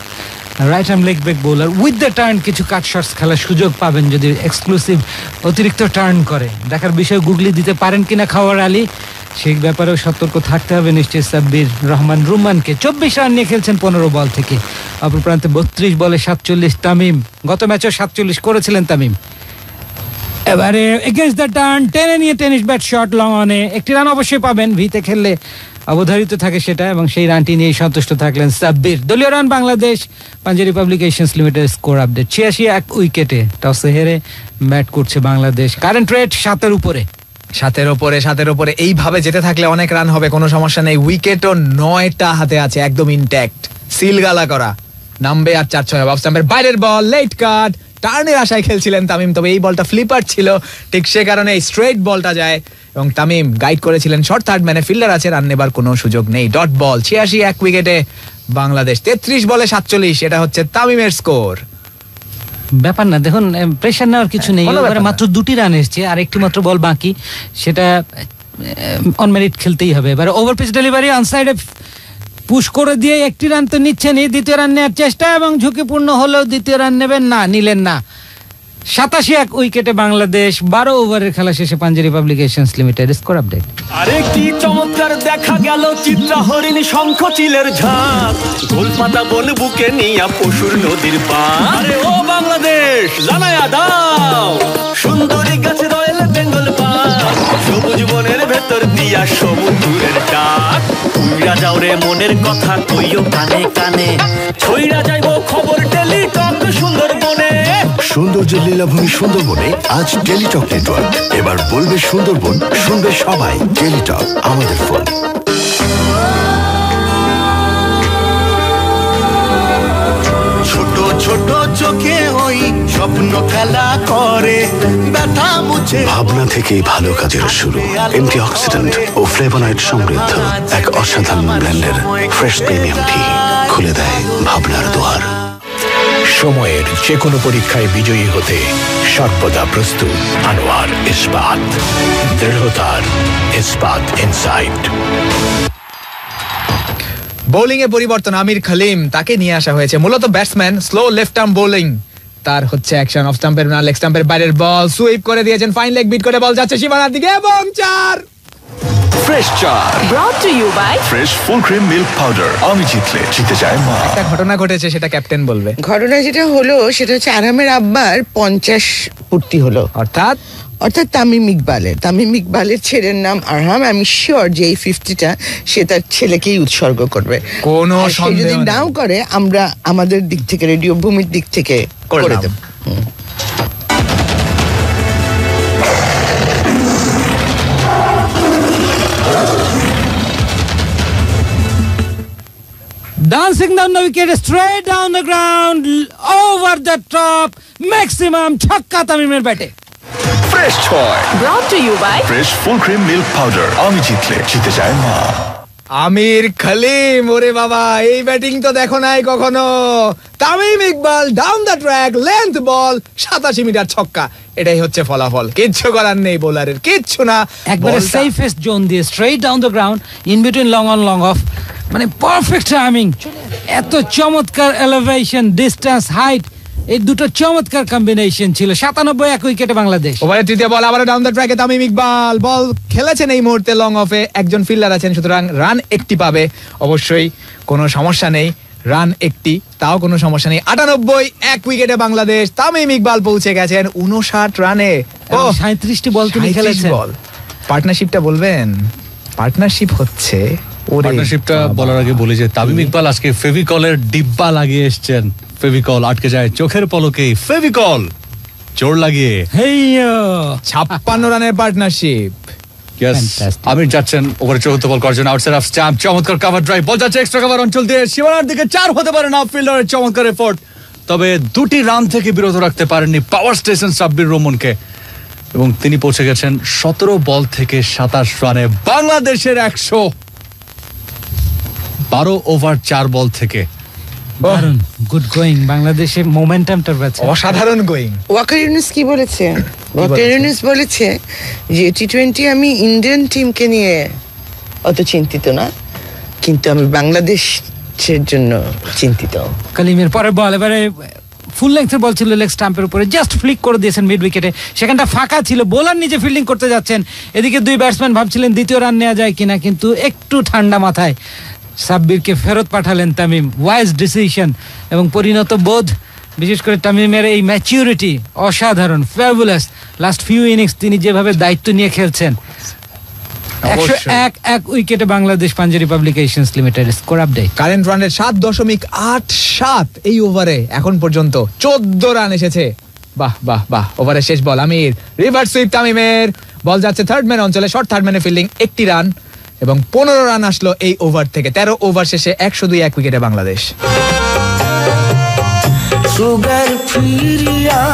right arm leg break bowler with the turn কিছু কাট শটস খেলার সুযোগ পাবেন যদি এক্সক্লুসিভ অতিরিক্ত টার্ন করে। দেখার বিষয় গুগলি দিতে পারেন কিনা খাওয়ার আলী, সেই ব্যাপারেও সতর্ক থাকতে হবে নিশ্চয়ই সাব্বির রহমান রুমানকে। 24 রান নিয়ে খেলছেন 15 বল থেকে। অপর প্রান্তে 32 বলে 47 তামিম, গত ম্যাচেও 47 করেছিলেন তামিম। এবারে এগেইনস্ট দ্য টার্ন, টেনে নিয়ে টেনিস ব্যাট শট লং অনে, একটি রান অবশ্যই পাবেন, ভিতে খেললে অবধারিত থাকে সেটা, এবং সেই রানটি নিয়ে সন্তুষ্ট থাকলেন সাব্বির। দলীয় run Bangladesh Panjeree publications limited score update 86 উইকেটে টসে হেরে ব্যাট করছে বাংলাদেশ। কারেন্ট রেট 7-এর উপরে। 7-এর উপরে এইভাবে যেতে থাকলে অনেক রান হবে, কোনো সমস্যা নেই। উইকেটও 9টা হাতে আছে, একদম ইনট্যাক্ট, সিলগালা করা। নামবে আর 4-6 হবে। অফ স্টাম্পের বাইরের বল, লেট কাট, টার্নের আশায় খেলছিলেন তামিম, তবে এই বলটা ফ্লিপার ছিল, ঠিক সে কারণে স্ট্রেট বলটা যায় এবং তামিম গাইড করেছিলেন শর্ট থার্ড ম্যানে, ফিল্ডার আছে, রান নেবার কোনো সুযোগ নেই। ডট বল। 86 উইকেটে বাংলাদেশ। 33 বলে 47, এটা হচ্ছে তামিমের স্কোর। ব্যাপার না, দেখুন প্রেশার নেওয়ার কিছু নেই, এবারে মাত্র 2টি রান এসছে, আর একটি মাত্র বল বাকি, সেটা অন মেরিট খেলতেই হবে। এবারে ওভার পিচ ডেলিভারি, অনসাইডে পুশ করে দিয়ে একটি রান তো নিচ্ছেনই, দ্বিতীয় রান নেওয়ার চেষ্টা এবং ঝুঁকিপূর্ণ হলেও দ্বিতীয় রান নেবেন না, নিলেন না। 87 উইকেটে বাংলাদেশ। 12 ওভারের খেলা শেষে Panjeree publications limited score update. আরে কি চমৎকার দেখা গেল চিত্রা হরিণ শঙ্খ চিলের ঝাঁক, গোলপাতা বন বুকে নিয়া পশুর নদীর পার। আরে ও বাংলাদেশ জানায়া দাও, সুন্দরী গাছে রয়েল বেঙ্গল পাক, সবুজ বনের ভেতর দিয়া সমুদ্রের ডাক। উইরা যাও রে মনের কথা কইও কানে কানে, ছইরা যাইবো খবর টেলিটক সুন্দরবনে। সৌন্দর্যের লীলাভূমি সুন্দরবনে আজ টেলিটক নেটওয়ার্ক। এবার বলবে সুন্দরবন, শুনবে সবাই। টেলিটক, আমাদের ফোন। ছোট ছোট চোখে ওই স্বপ্ন খেলা করে, ব্যথা মুছে। ভাবনা থেকেই ভালো কাজের শুরু। অ্যান্টি অক্সিডেন্ট ও ফ্লেভোনয়েড সমৃদ্ধ এক অসাধারণ ব্র্যান্ডের ফ্রেশ প্রিমিয়াম টি খুলে দেয় ভাবনার দুয়ার। সময়ের যে কোনো পরীক্ষায় বিজয়ী হতে সর্বদা প্রস্তুত আনোয়ার ইস্পাত, দৃঢ়তার ইস্পাত ইনসাইট। বোলিং এ পরিবর্তন, আমির খলিম, তাকে নিয়ে আসা হয়েছে, মূলত batsman, slow left arm bowling তার হচ্ছে অ্যাকশন। অফ স্টাম্পের না, লেগ স্টাম্পের বাইরের বল, সুইপ করে দিয়েছেন, ফাইন লেগ বিট করে বল যাচ্ছে সীমানার দিকে এবং 4। ফ্রেশ চা brought to you by fresh full cream milk powder. আমি জিতলে জিতে যায় মা। একটা ঘটনা ঘটেছে, সেটা ক্যাপ্টেন বলবে। ঘটনা যেটা হলো সেটা হচ্ছে আরামের আব্বার 50 পূর্তি হলো, অর্থাৎ তামিম ইকবালের ছেলের নাম আরহাম। আমি শিওর যে এই 50টা সে তার ছেলেকেই উৎসর্গ করবে, কোনো সন্দেহ যদি নাও করে আমরা আমাদের দিক থেকে, রেডিও ভূমির দিক থেকে করে দেব। Dancing down the wicket, straight down the ground, over the top, maximum ছক্কা তামিমের ব্যাটে। Fresh 6 Brought to you by fresh full cream milk powder. আমি জিতলে জিতে যায় মা। আমির খলিম, ওরে বাবা, এই ব্যাটিং তো দেখো নাই কখনো। Tamim Iqbal down the track, length ball, 87 metre ছক্কা। এটাই হচ্ছে ফলাফল, কিচ্ছু করার নেই বোলারের, কিচ্ছু না। একবারে সেফেস্ট জোন দিয়ে straight down the ground, in between long on long off, মানে পারফেক্ট টাইমিং। এত চমৎকার এলিভেশন, ডিস্টেন্স, হাইট, এই দুটো চমৎকার কম্বিনেশন ছিল। 97 উইকেটে বাংলাদেশ। ওভারের তৃতীয় বল, আবার ডাউন দ্য ট্র্যাকে তামিম ইকবাল। বল খেলেছেন এই মুহূর্তে লং অফে, একজন ফিল্ডার আছেন, সুতরাং রান একটি পাবে। অবশ্যই কোনো সমস্যা নেই, রান একটি, তাও কোনো সমস্যা নেই। 98 এক উইকেটে বাংলাদেশ। তামিম ইকবাল পৌঁছে গেছেন 59 রানে। 37টি বল তিনি খেলেছেন। পার্টনারশিপটা বলবেন? পার্টনারশিপ হচ্ছে, পার্টনারশিপটা বলার আগে বলি যে তামিম ইকবাল আজকে ফেভিকলের ডিব্বা লাগিয়ে এসছেন। ফেভিকল আটকে যায় চোখের পলকে, ফেভিকল জোর লাগিয়ে 56 রানের পার্টনারশিপ। আমির যাচ্ছেন ওভারে চতুর্থ বল করার জন্য, আউটসাইড অফ স্ট্যাম্প, চমৎকার কভার ড্রাইভ, বল যাচ্ছে এক্সট্রা কভার অঞ্চল দিয়ে, সীমানার দিকে 4 হতে পারে না ফিল্ডারের চমৎকার এফোর্ট। তবে 2টি রান থেকে বিরত রাখতে পারেননি পাওয়ার স্টেশন সাব্বির রহমানকে, এবং তিনি পৌঁছে গেছেন 17 বল থেকে 27 রানে। বাংলাদেশের 112 ওভার 4 বল থেকে। দারুণ গুড গোয়িং, বাংলাদেশের মোমেন্টামটা রয়েছে অসাধারণ গোয়িং। ওয়াকার ইউনুস কি বলেছে? ওয়াকার ইউনুস বলেছে যে টি20 আমি ইন্ডিয়ান টিমকে নিয়ে অত চিন্তিত না, কিন্তু আমি বাংলাদেশের জন্য চিন্তিত। কালিমের পরের বল, এবারে ফুল লেন্থের বল ছিল লেগ স্টাম্পের উপরে, জাস্ট ফ্লিক করে দিয়েছেন মিড উইকেটে। সেখানটা ফাঁকা ছিল, বোলার নিজে ফিল্ডিং করতে যাচ্ছেন, এদিকে 2 ব্যাটসম্যান ভাবছিলেন দ্বিতীয় রান নেওয়া যায় কিনা, কিন্তু একটু ঠান্ডা মাথায় সাব্বিরকে ফেরত পাঠালেন তামিম। ওয়াইজ ডিসিশন এবং পরিণত বোধ, বিশেষ করে তামিমের এই ম্যাচিউরিটি অসাধারণ, ফ্যাবুলাস। লাস্ট ফিউ ইনিংস তিনি যেভাবে দায়িত্ব নিয়ে খেলছেন। 101 উইকেটে Bangladesh Panjeree publications limited. Score update, current রানের 7.87 এই ওভারে এখন পর্যন্ত 14 রান এসেছে। বাহ বাহ বাহ। ওভারের শেষ বল, আমির রিভার্স সুইপ তামিমের, বল যাচ্ছে থার্ড ম্যান অঞ্চলে, শর্ট থার্ড ম্যানে ফিল্ডিং, 1টি রান এবং 15 রান আসলো এই ওভার থেকে। 13 ওভার শেষে 102 এক উইকেটে বাংলাদেশ। সুগার ফ্রি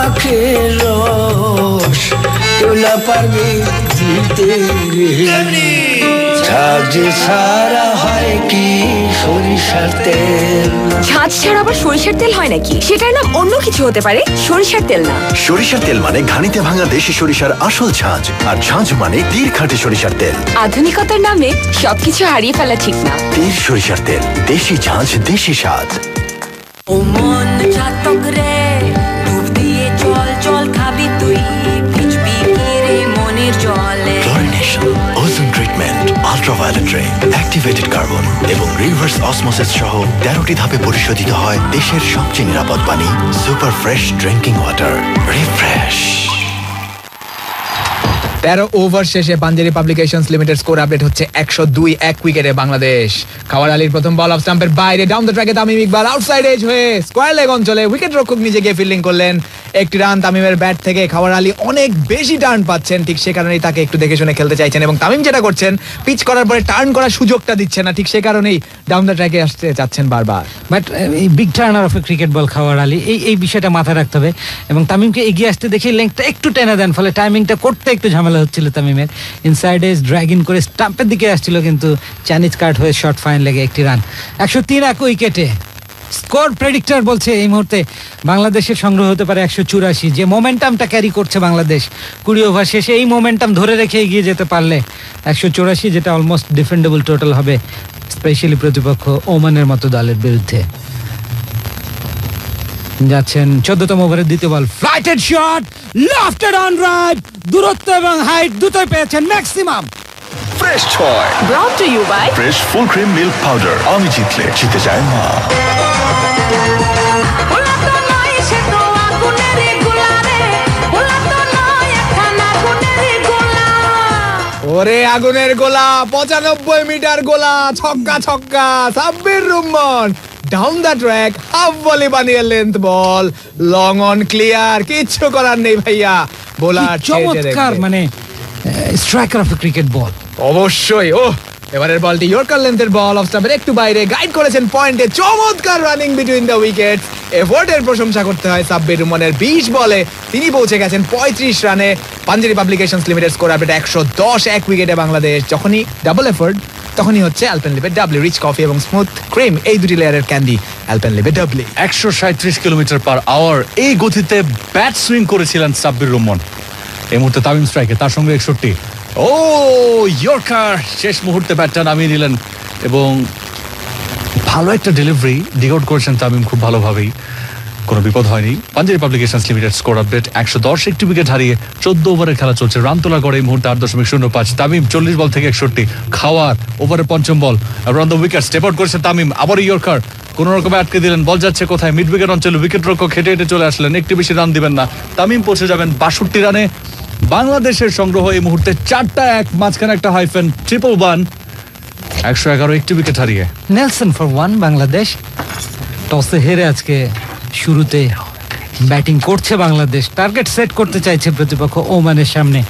আখের রস তোলা পারবে দিতে রে, ঝাঁজ ছাড়া হয় কি সরিষার তেল। ঝাঁজ ছাড়া আবার সরিষার তেল হয় নাকি? সেটার নাম অন্য কিছু হতে পারে, সরিষার তেল না। সরিষার তেল মানে ঘানিতে ভাঙা দেশি সরিষার আসল ঝাঁজ, আর ঝাঁজ মানে তীর খাঁটি সরিষার তেল। আধুনিকতার নামে সবকিছু হারিয়ে ফেলা ঠিক না। তীর সরিষার তেল, দেশি ঝাঁজ, দেশি স্বাদ। ও মন চাতক রে, ডুব দিয়ে চল চল খাবি তুই, ভিজবি রে মনের জলে। Chlorination, ozone treatment, ultraviolet ray, activated carbon এবং রিভার্স অসমোসিস সহ 13টি ধাপে পরিশোধিত হয় দেশের সবচেয়ে নিরাপদ পানি, super fresh drinking water. Refresh. 13 over শেষে Panjeree publications limited score update হচ্ছে 102 এক উইকেটে বাংলাদেশ। খাওয়ার আলীর প্রথম বল অফ স্টাম্পের বাইরে, ডাউন দ্য ট্র্যাকে তামিম ইকবাল, আউটসাইড এজ হয়ে স্কোয়ার লেগ অঞ্চলে উইকেট রক্ষক নিজে গিয়ে ফিল্ডিং করলেন। 1টি রান তামিমের ব্যাট থেকে। খাওয়ার আলী অনেক বেশি টার্ন পাচ্ছেন, ঠিক সে কারণেই তাকে একটু দেখে শুনে খেলতে চাইছেন, এবং তামিম যেটা করছেন পিচ করার পরে টার্ন করার সুযোগটা দিচ্ছে না, ঠিক সে কারণেই ডাউন দ্য ট্র্যাকে আসতে চাচ্ছেন বারবার। বাট এই big Turner of A cricket ball খাওয়ার আলী, এই বিষয়টা মাথায় রাখতে হবে। এবং তামিমকে এগিয়ে আসতে দেখে লেংথটা একটু টেনে দেন, ফলে টাইমিংটা করতে একটু ঝামেলা হচ্ছিল তামিমের। ইনসাইড এজ ড্র্যাগ ইন করে স্টাম্পের দিকে আসছিল, কিন্তু চাইনিজ কাট হয়ে শর্ট ফাইন লেগে 1টি রান। 103 এক উইকেটে। স্কোর প্রেডিক্টর বলছে এই মুহূর্তে বাংলাদেশের সংগ্রহ হতে পারে 184। যে মোমেন্টামটা ক্যারি করছে বাংলাদেশ 20 ওভার শেষে, এই মোমেন্টাম ধরে রেখে এগিয়ে যেতে পারলে 184, যেটা অলমোস্ট ডিফেন্ডেবল টোটাল হবে, স্পেশালি প্রতিপক্ষ ওমানের মতো দলের বিরুদ্ধে। যাচ্ছেন 14তম ওভারের দ্বিতীয় বল, ফ্লাইটেড শট, লফটেড অন রাইট, দূরত্ব এবং হাইট দুটোই পেয়েছেন maximum. Fresh 6 Brought to you by fresh full cream milk powder. আমি জিতলে জিতে যায় মা। ওরে আগুনের গোলা, 95 মিটার গোলা, ছক্কা ছক্কা, Sabbir Rahman down the track, half volley বানিয়ে length ball, long on clear, কিচ্ছু করার নেই ভাইয়া। বোলার চমৎকার, মানে স্ট্রাইকার অফ ক্রিকেট বল। অবশ্যই। ও এবারের বলটি ইয়র্কার লেন্থের বল, অফ স্টাম্পের একটু বাইরে, গাইড করেছেন পয়েন্টে, চমৎকার রানিং বিটুইন দ্য উইকেট। এফোর্টের প্রশংসা করতে হয় সাব্বির রহমানের। 20 বলে তিনি পৌঁছে গেছেন 35 রানে। Panjeree publications limited score update 110, 1 উইকেটে বাংলাদেশ। যখনই ডাবল এফোর্ট তখনই হচ্ছে আলপেনলিবে ডাবলি, রিচ কফি এবং স্মুথ ক্রিম, এই দুটি লেয়ারের ক্যান্ডি আলপেনলিবে ডাবলি। 137 কিলোমিটার/আওয়ার এই গতিতে ব্যাট সুইং করেছিলেন সাব্বির রহমান। এই মুহূর্তে তামিম স্ট্রাইকে, তার সঙ্গে 61। ও ইয়র্কার, শেষ মুহূর্তে ব্যাটটা নামিয়ে নিলেন এবং ভালো একটা ডেলিভারি ডিগ আউট করেছেন তামিম খুব ভালোভাবেই, কোনো বিপদ হয়নি। Panjeree publications limited score update 110, একটি উইকেট হারিয়ে 14 ওভারের খেলা চলছে। রান তোলা করে এই মুহূর্তে 8.05। তামিম 40 বল থেকে 61, খাওয়ার ওভারের পঞ্চম বল, run the wicket, step out করেছে তামিম। আবার ইয়র্কার, কোন রকমে আটকে দিলেন, বল যাচ্ছে কোথায়, মিড উইকেট অঞ্চলে উইকেট রক্ষক হেঁটে হেঁটে চলে আসলেন, একটু বেশি রান দিবেন না, তামিম পৌঁছে যাবেন 62 রানে। বাংলাদেশের সংগ্রহ এই মুহূর্তে 4টা 1, মাঝখানে একটা হাইফেন, 111, 111, একটি উইকেট হারিয়ে। Nelson for 1 Bangladesh. টসে হেরে আজকে শুরুতে ব্যাটিং করছে বাংলাদেশ, টার্গেট সেট করতে চাইছে প্রতিপক্ষ ওমানের সামনে।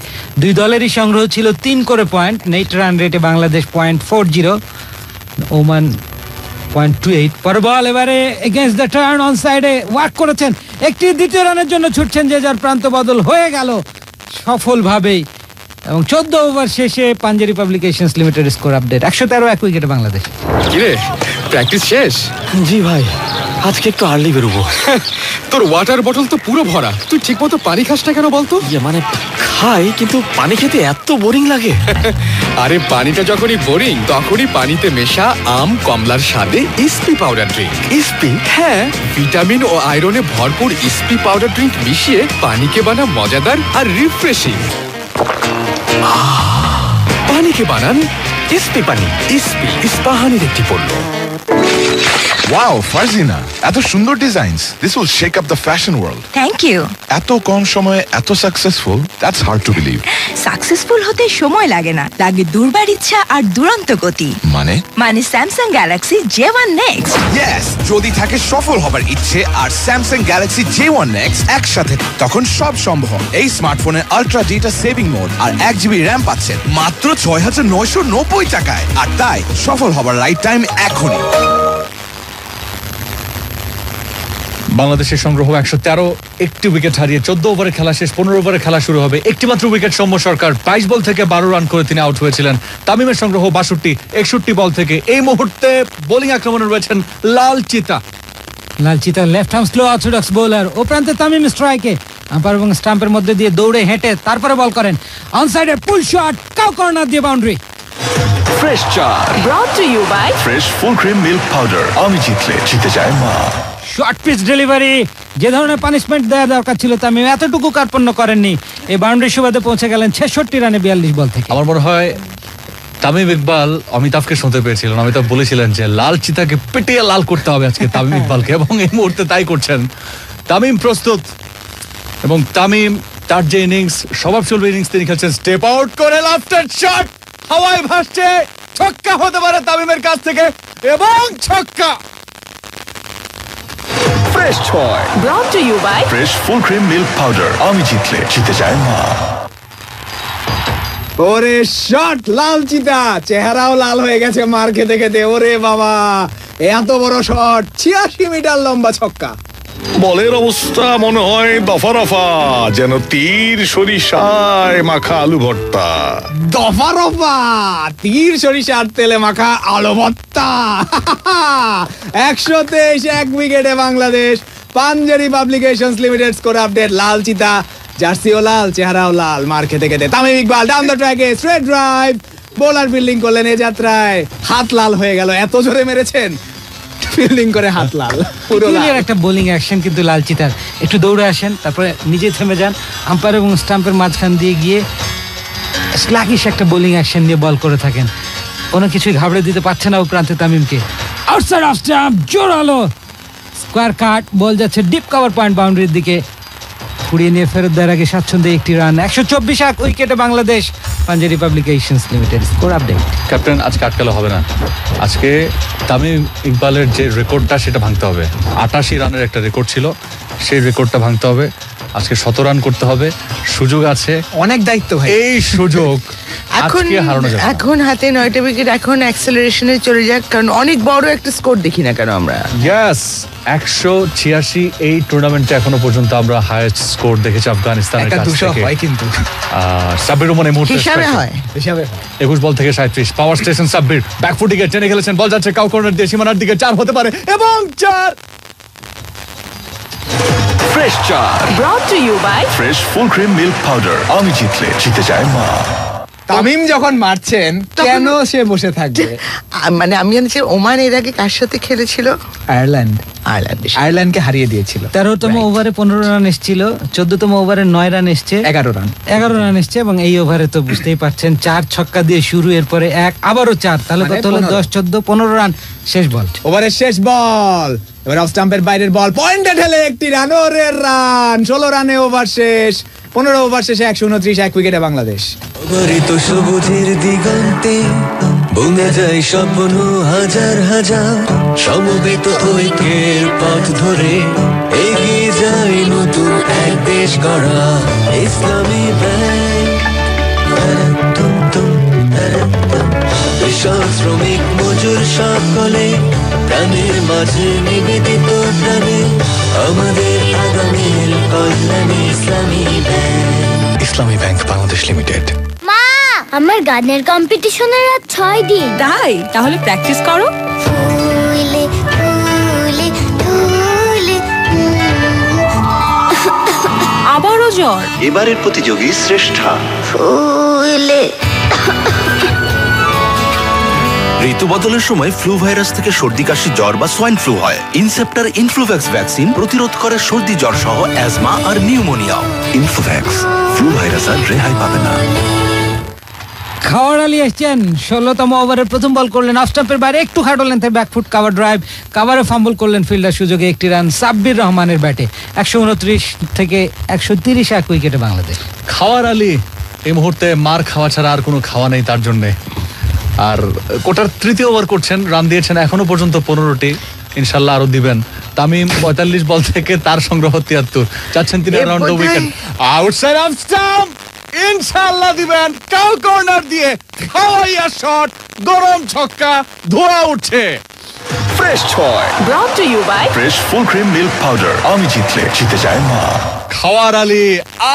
দুই দলেরই সংগ্রহ ছিল 3 করে পয়েন্ট। নেট রান রেটে বাংলাদেশ 0.40, ওমান 0.28। পরে বল এবারে এগেইনস্ট দ্য টার্ন অন সাইডে ওয়ার্ক করেছেন, একটি দ্বিতীয় রানের জন্য ছুটছেন, যে যার প্রান্ত বদল হয়ে গেল সফলভাবেই। এবং 14 ওভার শেষে Panjeree publications limited score update 113, 1 উইকেটে বাংলাদেশ। কিরে, প্র্যাকটিস শেষ? জি ভাই, আজকে একটু আর্লি বেরোবো। তোর ওয়াটার বটল তো পুরো ভরা, তুই ঠিক মতো পানি খাস না কেন বলতো? মানে খাই, কিন্তু পানি খেতে এত বোরিং লাগে। আরে পানিটা যখনই বোরিং তখনই পানিতে মেশা আম কমলার স্বাদে ইসপি পাউডার ড্রিঙ্ক। ইসপি? হ্যাঁ, ভিটামিন ও আয়রনে ভরপুর ইসপি পাউডার ড্রিঙ্ক মিশিয়ে পানিকে বানা মজাদার আর রিফ্রেশিং। পানিকে বানান ইসপি পানি। ইসপি ইস্পাহানির একটি পণ্য। ওয়াও ফারজিনা, এত সুন্দর designs. This will shake up the fashion world. Thank you. এত কম সময়ে এত successful, that's hard to believe. Successful হতে সময় লাগে না, লাগে দুর্বার ইচ্ছা আর দুরন্ত গতি। মানে Samsung Galaxy J1 Next। Yes, যদি থাকে সফল হবার ইচ্ছে আর স্যামসাং গ্যালাক্সি J1 Next একসাথে, তখন সব সম্ভব। এই স্মার্টফোনে আলট্রা ডেটা সেভিং মোড আর 1 GB র্যাম পাচ্ছেন মাত্র 6,990 টাকায়। আর তাই সফল হবার রাইট টাইম এখনই। বাংলাদেশের সংগ্রহ 113, একটি উইকেট হারিয়ে 14 ওভারের খেলা শেষ। 15 ওভারের খেলা শুরু হবে। একটি মাত্র উইকেট সৌম্য সরকার, 22 বল থেকে 12 রান করে তিনি আউট হয়েছিলেন। তামিমের সংগ্রহ 62, 61 বল থেকে। এই মুহূর্তে বোলিং আক্রমণে রয়েছেন লাল চিতা। লাল চিতা left arm slow orthodox bowler. ও প্রান্তে তামিম স্ট্রাইকে, আম্পায়ার এবং স্টাম্পের মধ্যে দিয়ে দৌড়ে হেঁটে তারপরে বল করেন, অন সাইডে পুল শট, কাউ কর্নার দিয়ে বাউন্ডারি। ফ্রেশ চা Brought to you by fresh full cream milk powder. আমি জিতলে জিতে যায় মা। শর্ট পিচ ডেলিভারি, যে ধরনের পানিশমেন্ট দেওয়া দরকার ছিল তামিম এতটুকু কার্পণ্য করেননি। এই বাউন্ডারি সুবাদে পৌঁছে গেলেন 66 রানে 42 বল থেকে। আমার মনে হয় তামিম ইকবাল অমিতাভকে শুনতে পেয়েছিলেন। অমিতাভ বলেছিলেন যে লাল চিতাকে পিটিয়ে লাল করতে হবে আজকে তামিম ইকবালকে, এবং এই মুহূর্তে তাই করছেন। তামিম প্রস্তুত, এবং তামিম তার যে ইনিংস, স্বভাবসুলভ ইনিংস তিনি খেলছেন। স্টেপ আউট করে লেফট শট, হাওয়ায় ভাসছে, ছক্কা হতে পারে তামিমের কাছ থেকে, এবং ছক্কা। ফ্রেশ ছয় Brought to you by fresh full cream milk powder. আমি জিতলে জিতে যায় মা। ওরে শট, লাল চিতা, চেহারাও লাল হয়ে গেছে মার খেতে খেতে। ওরে বাবা, এত বড় শট, 86 মিটার লম্বা ছক্কা। বলের অবস্থা মনে হয় দফা রফা, যেন তীর সরিষায় মাখা আলু ভর্তা। দফা রফা, তীর সরিষার তেলে মাখা আলু ভর্তা। 123, 1 উইকেটে Bangladesh. Panjeree publications limited score update লাল চিতা, জার্সিও লাল, চেহারাও লাল, মার খেতে খেতে। তামিম ইকবাল ডাউন দ্য ট্র্যাকে, স্ট্রেট ড্রাইভ, বোলার ফিল্ডিং করলেন এ যাত্রায়, হাত লাল হয়ে গেল, এত জোরে মেরেছেন, ফিল্ডিং করে হাত লাল, পুরো লাল। একটা বোলিং অ্যাকশন কিন্তু লাল চিতার। একটু দৌড়ে আসেন, তারপরে নিজে থেমে যান, আম্পায়ার এবং স্টাম্পের মাঝখান দিয়ে গিয়ে স্ল্যাকিশ একটা বোলিং অ্যাকশন নিয়ে বল করে থাকেন। কোনো কিছুই ঘাবড়ে দিতে পারছে না ও প্রান্তে তামিমকে। আউটসাইড অফ স্টাম্প, জোরালো স্কোয়ার কাট, বল যাচ্ছে ডিপ কভার পয়েন্ট বাউন্ডারির দিকে, কুড়িয়ে নিয়ে ফেরত দেওয়ার আগে স্বাচ্ছন্দ্যে একটি রান। 124, 1 উইকেটে Bangladesh. Panjeree publications limited score update. Captain, আজকে আটকালে হবে না। আজকে তামিম ইকবালের যে রেকর্ডটা সেটা ভাঙতে হবে। 88 রানের একটা রেকর্ড ছিল, সেই রেকর্ডটা ভাঙতে হবে। আজকে 100 রান করতে হবে। সুযোগ আছে, অনেক দায়িত্ব ভাই। এই সুযোগ এখন আজকে হারানো যাবে না। এখন হাতে 9টা উইকেট, এখন অ্যাক্সেলারেশনে চলে যাক, কারণ অনেক বড় একটা স্কোর দেখি না কেন আমরা। ইয়েস 186 এই টুর্নামেন্টে এখনো পর্যন্ত আমরা হাইয়েস্ট স্কোর দেখেছি আফগানিস্তানের কাছ থেকে। হয় কিন্তু সাব্বির রহমান এই মুহূর্তে হিসাবে হয়। 21 বল থেকে 37। পাওয়ার স্টেশন সাব্বির ব্যাকফুটিকে টেনে খেলেছেন, বল যাচ্ছে কাউ কর্নার দিয়ে সীমানার দিকে, 4 হতে পারে এবং 4। ফ্রেশ চা Brought to you by fresh full cream milk powder. আমি জিতলে জিতে যায় মা। তামিম যখন মারছেন কেন সে বসে থাকবে? মানে আমি জানি যে ওমান এর আগে কার সাথে খেলেছিল? আয়ারল্যান্ডকে হারিয়ে দিয়েছিল। 13তম ওভারে 15 রান এসেছিল, 14তম ওভারে 9 রান এসছে, 11 রান এসছে এবং এই ওভারে তো বুঝতেই পারছেন 4 ছক্কা দিয়ে শুরু, এরপরে 1 আবারও 4, তাহলে কত হলো? 10, 14, 15 রান। শেষ বল, ওভারের শেষ বল, এবার অফ স্টাম্পের বাইরের বল, পয়েন্টে ঠেলে একটি রান, ওরে রান। 16 রানে ওভার শেষ, 15 ওভার শেষে 129, 1 উইকেটে বাংলাদেশ। তো সবুজের দিগন্তে বঙ্গে যায় স্বপ্ন হাজার হাজার, সমবেত ঐক্যের পথ ধরে এগিয়ে যায় নতুন এক দেশ গড়া। ইসলামী ব্যাংক, কৃষক শ্রমিক মজুর সকলে প্রাণের মাঝে নিবেদিত প্রাণে আমাদের আগামীর কল্যাণে ইসলামী ব্যাংক। ইসলামী ব্যাংক বাংলাদেশ লিমিটেড। মা, আমার গানের কম্পিটিশনের আর 6 দিন। তাই তাহলে প্র্যাকটিস করো। ফুলে ফুলে ফুলে আবারও জ্বর। এবারের প্রতিযোগী শ্রেষ্ঠা। ফুলে ঋতু বদলের সময় ফ্লু ভাইরাস থেকে সর্দি কাশি জ্বর বা সোয়াইন ফ্লু হয়। ইনসেপ্টার ইনফ্লুভ্যাক্স ভ্যাকসিন প্রতিরোধ করে সর্দি জ্বর সহ অ্যাজমা আর নিউমোনিয়া। ইনফ্লুভ্যাক্স, ফ্লু ভাইরাস আর রেহাই পাবে না। খাওয়ার আলী এসছেন, 16তম ওভারের প্রথম বল করলেন অফ স্টাম্পের বাইরে, একটু খাটো লেন্থে ব্যাকফুট কাভার ড্রাইভ, কাভারে ফাম্বল করলেন ফিল্ডার সুযোগে 1টি রান সাব্বির রহমানের ব্যাটে। 129 থেকে 130, 1 উইকেটে বাংলাদেশ। খাওয়ার আলী এই মুহূর্তে মার খাওয়া ছাড়া আর কোনো খাওয়া নেই তার জন্য। আর কোটার 3য় ওভার করছেন, রান দিয়েছেন এখনো পর্যন্ত 15টি, ইনশাল্লাহ আরো দিবেন। তামিম 45 বল থেকে তার সংগ্রহ 73, চাচ্ছেন 3 round wicket. Outside off stump, ইনশাল্লাহ দিবেন কাউ কর্নার দিয়ে, খাওয়াইয়া শট, গরম ছক্কা, ধোয়া উঠছে। Fresh 6 Brought to you by fresh full cream milk powder. আমি জিতলে জিতে যায় মা। খাওয়ার আলী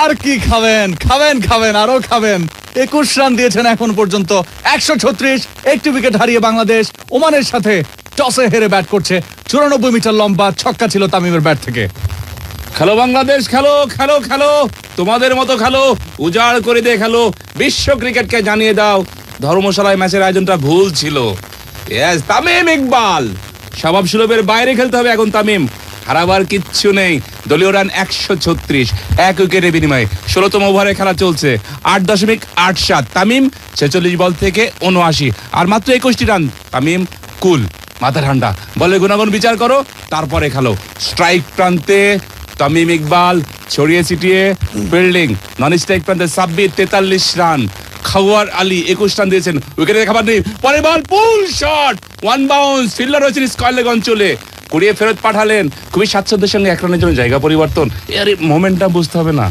আর কি খাবেন, খাবেন খাবেন আরো খাবেন। 21 রান দিয়েছেন এখন পর্যন্ত, 136, 1টি উইকেট হারিয়ে বাংলাদেশ ওমানের সাথে টসে হেরে ব্যাট করছে। 94 মিটার লম্বা ছক্কা ছিল তামিমের ব্যাট থেকে। খেলো বাংলাদেশ, খেলো খেলো খেলো, তোমাদের মতো খেলো, উজাড় করে দিয়ে খেলো, বিশ্ব ক্রিকেটকে জানিয়ে দাও ধর্মশালায় ম্যাচের আয়োজনটা ভুল ছিল। ইয়েস, তামিম ইকবাল স্বভাব সুলভের বাইরে খেলতে হবে এখন তামিম, হারাবার কিচ্ছু নেই। দলীয় রান 136, 1 উইকেটের বিনিময়ে। 16তম ওভারে খেলা চলছে, 8.87। তামিম 46 বল থেকে 79 আর মাত্র 21টি রান। তামিম কুল, মাথা ঠান্ডা, বলে গুণাগুণ বিচার করো তারপরে খেলো। স্ট্রাইক প্রান্তে তামিম ইকবাল ছড়িয়ে ছিটিয়ে ফিল্ডিং, নন স্ট্রাইক প্রান্তে সাব্বির 43 রান। খাওয়ার আলী 21 রান দিয়েছেন, উইকেটের খাবার নেই। পরের বল পুল শট, 1 বাউন্স, ফিল্ডার রয়েছেন স্কয়ার লেগ অঞ্চলে, কুড়িয়ে ফেরত পাঠালেন। খুবই স্বাচ্ছন্দ্যের সঙ্গে 1 রানের জন্য জায়গা পরিবর্তন, এর মোমেন্টটা বুঝতে হবে না।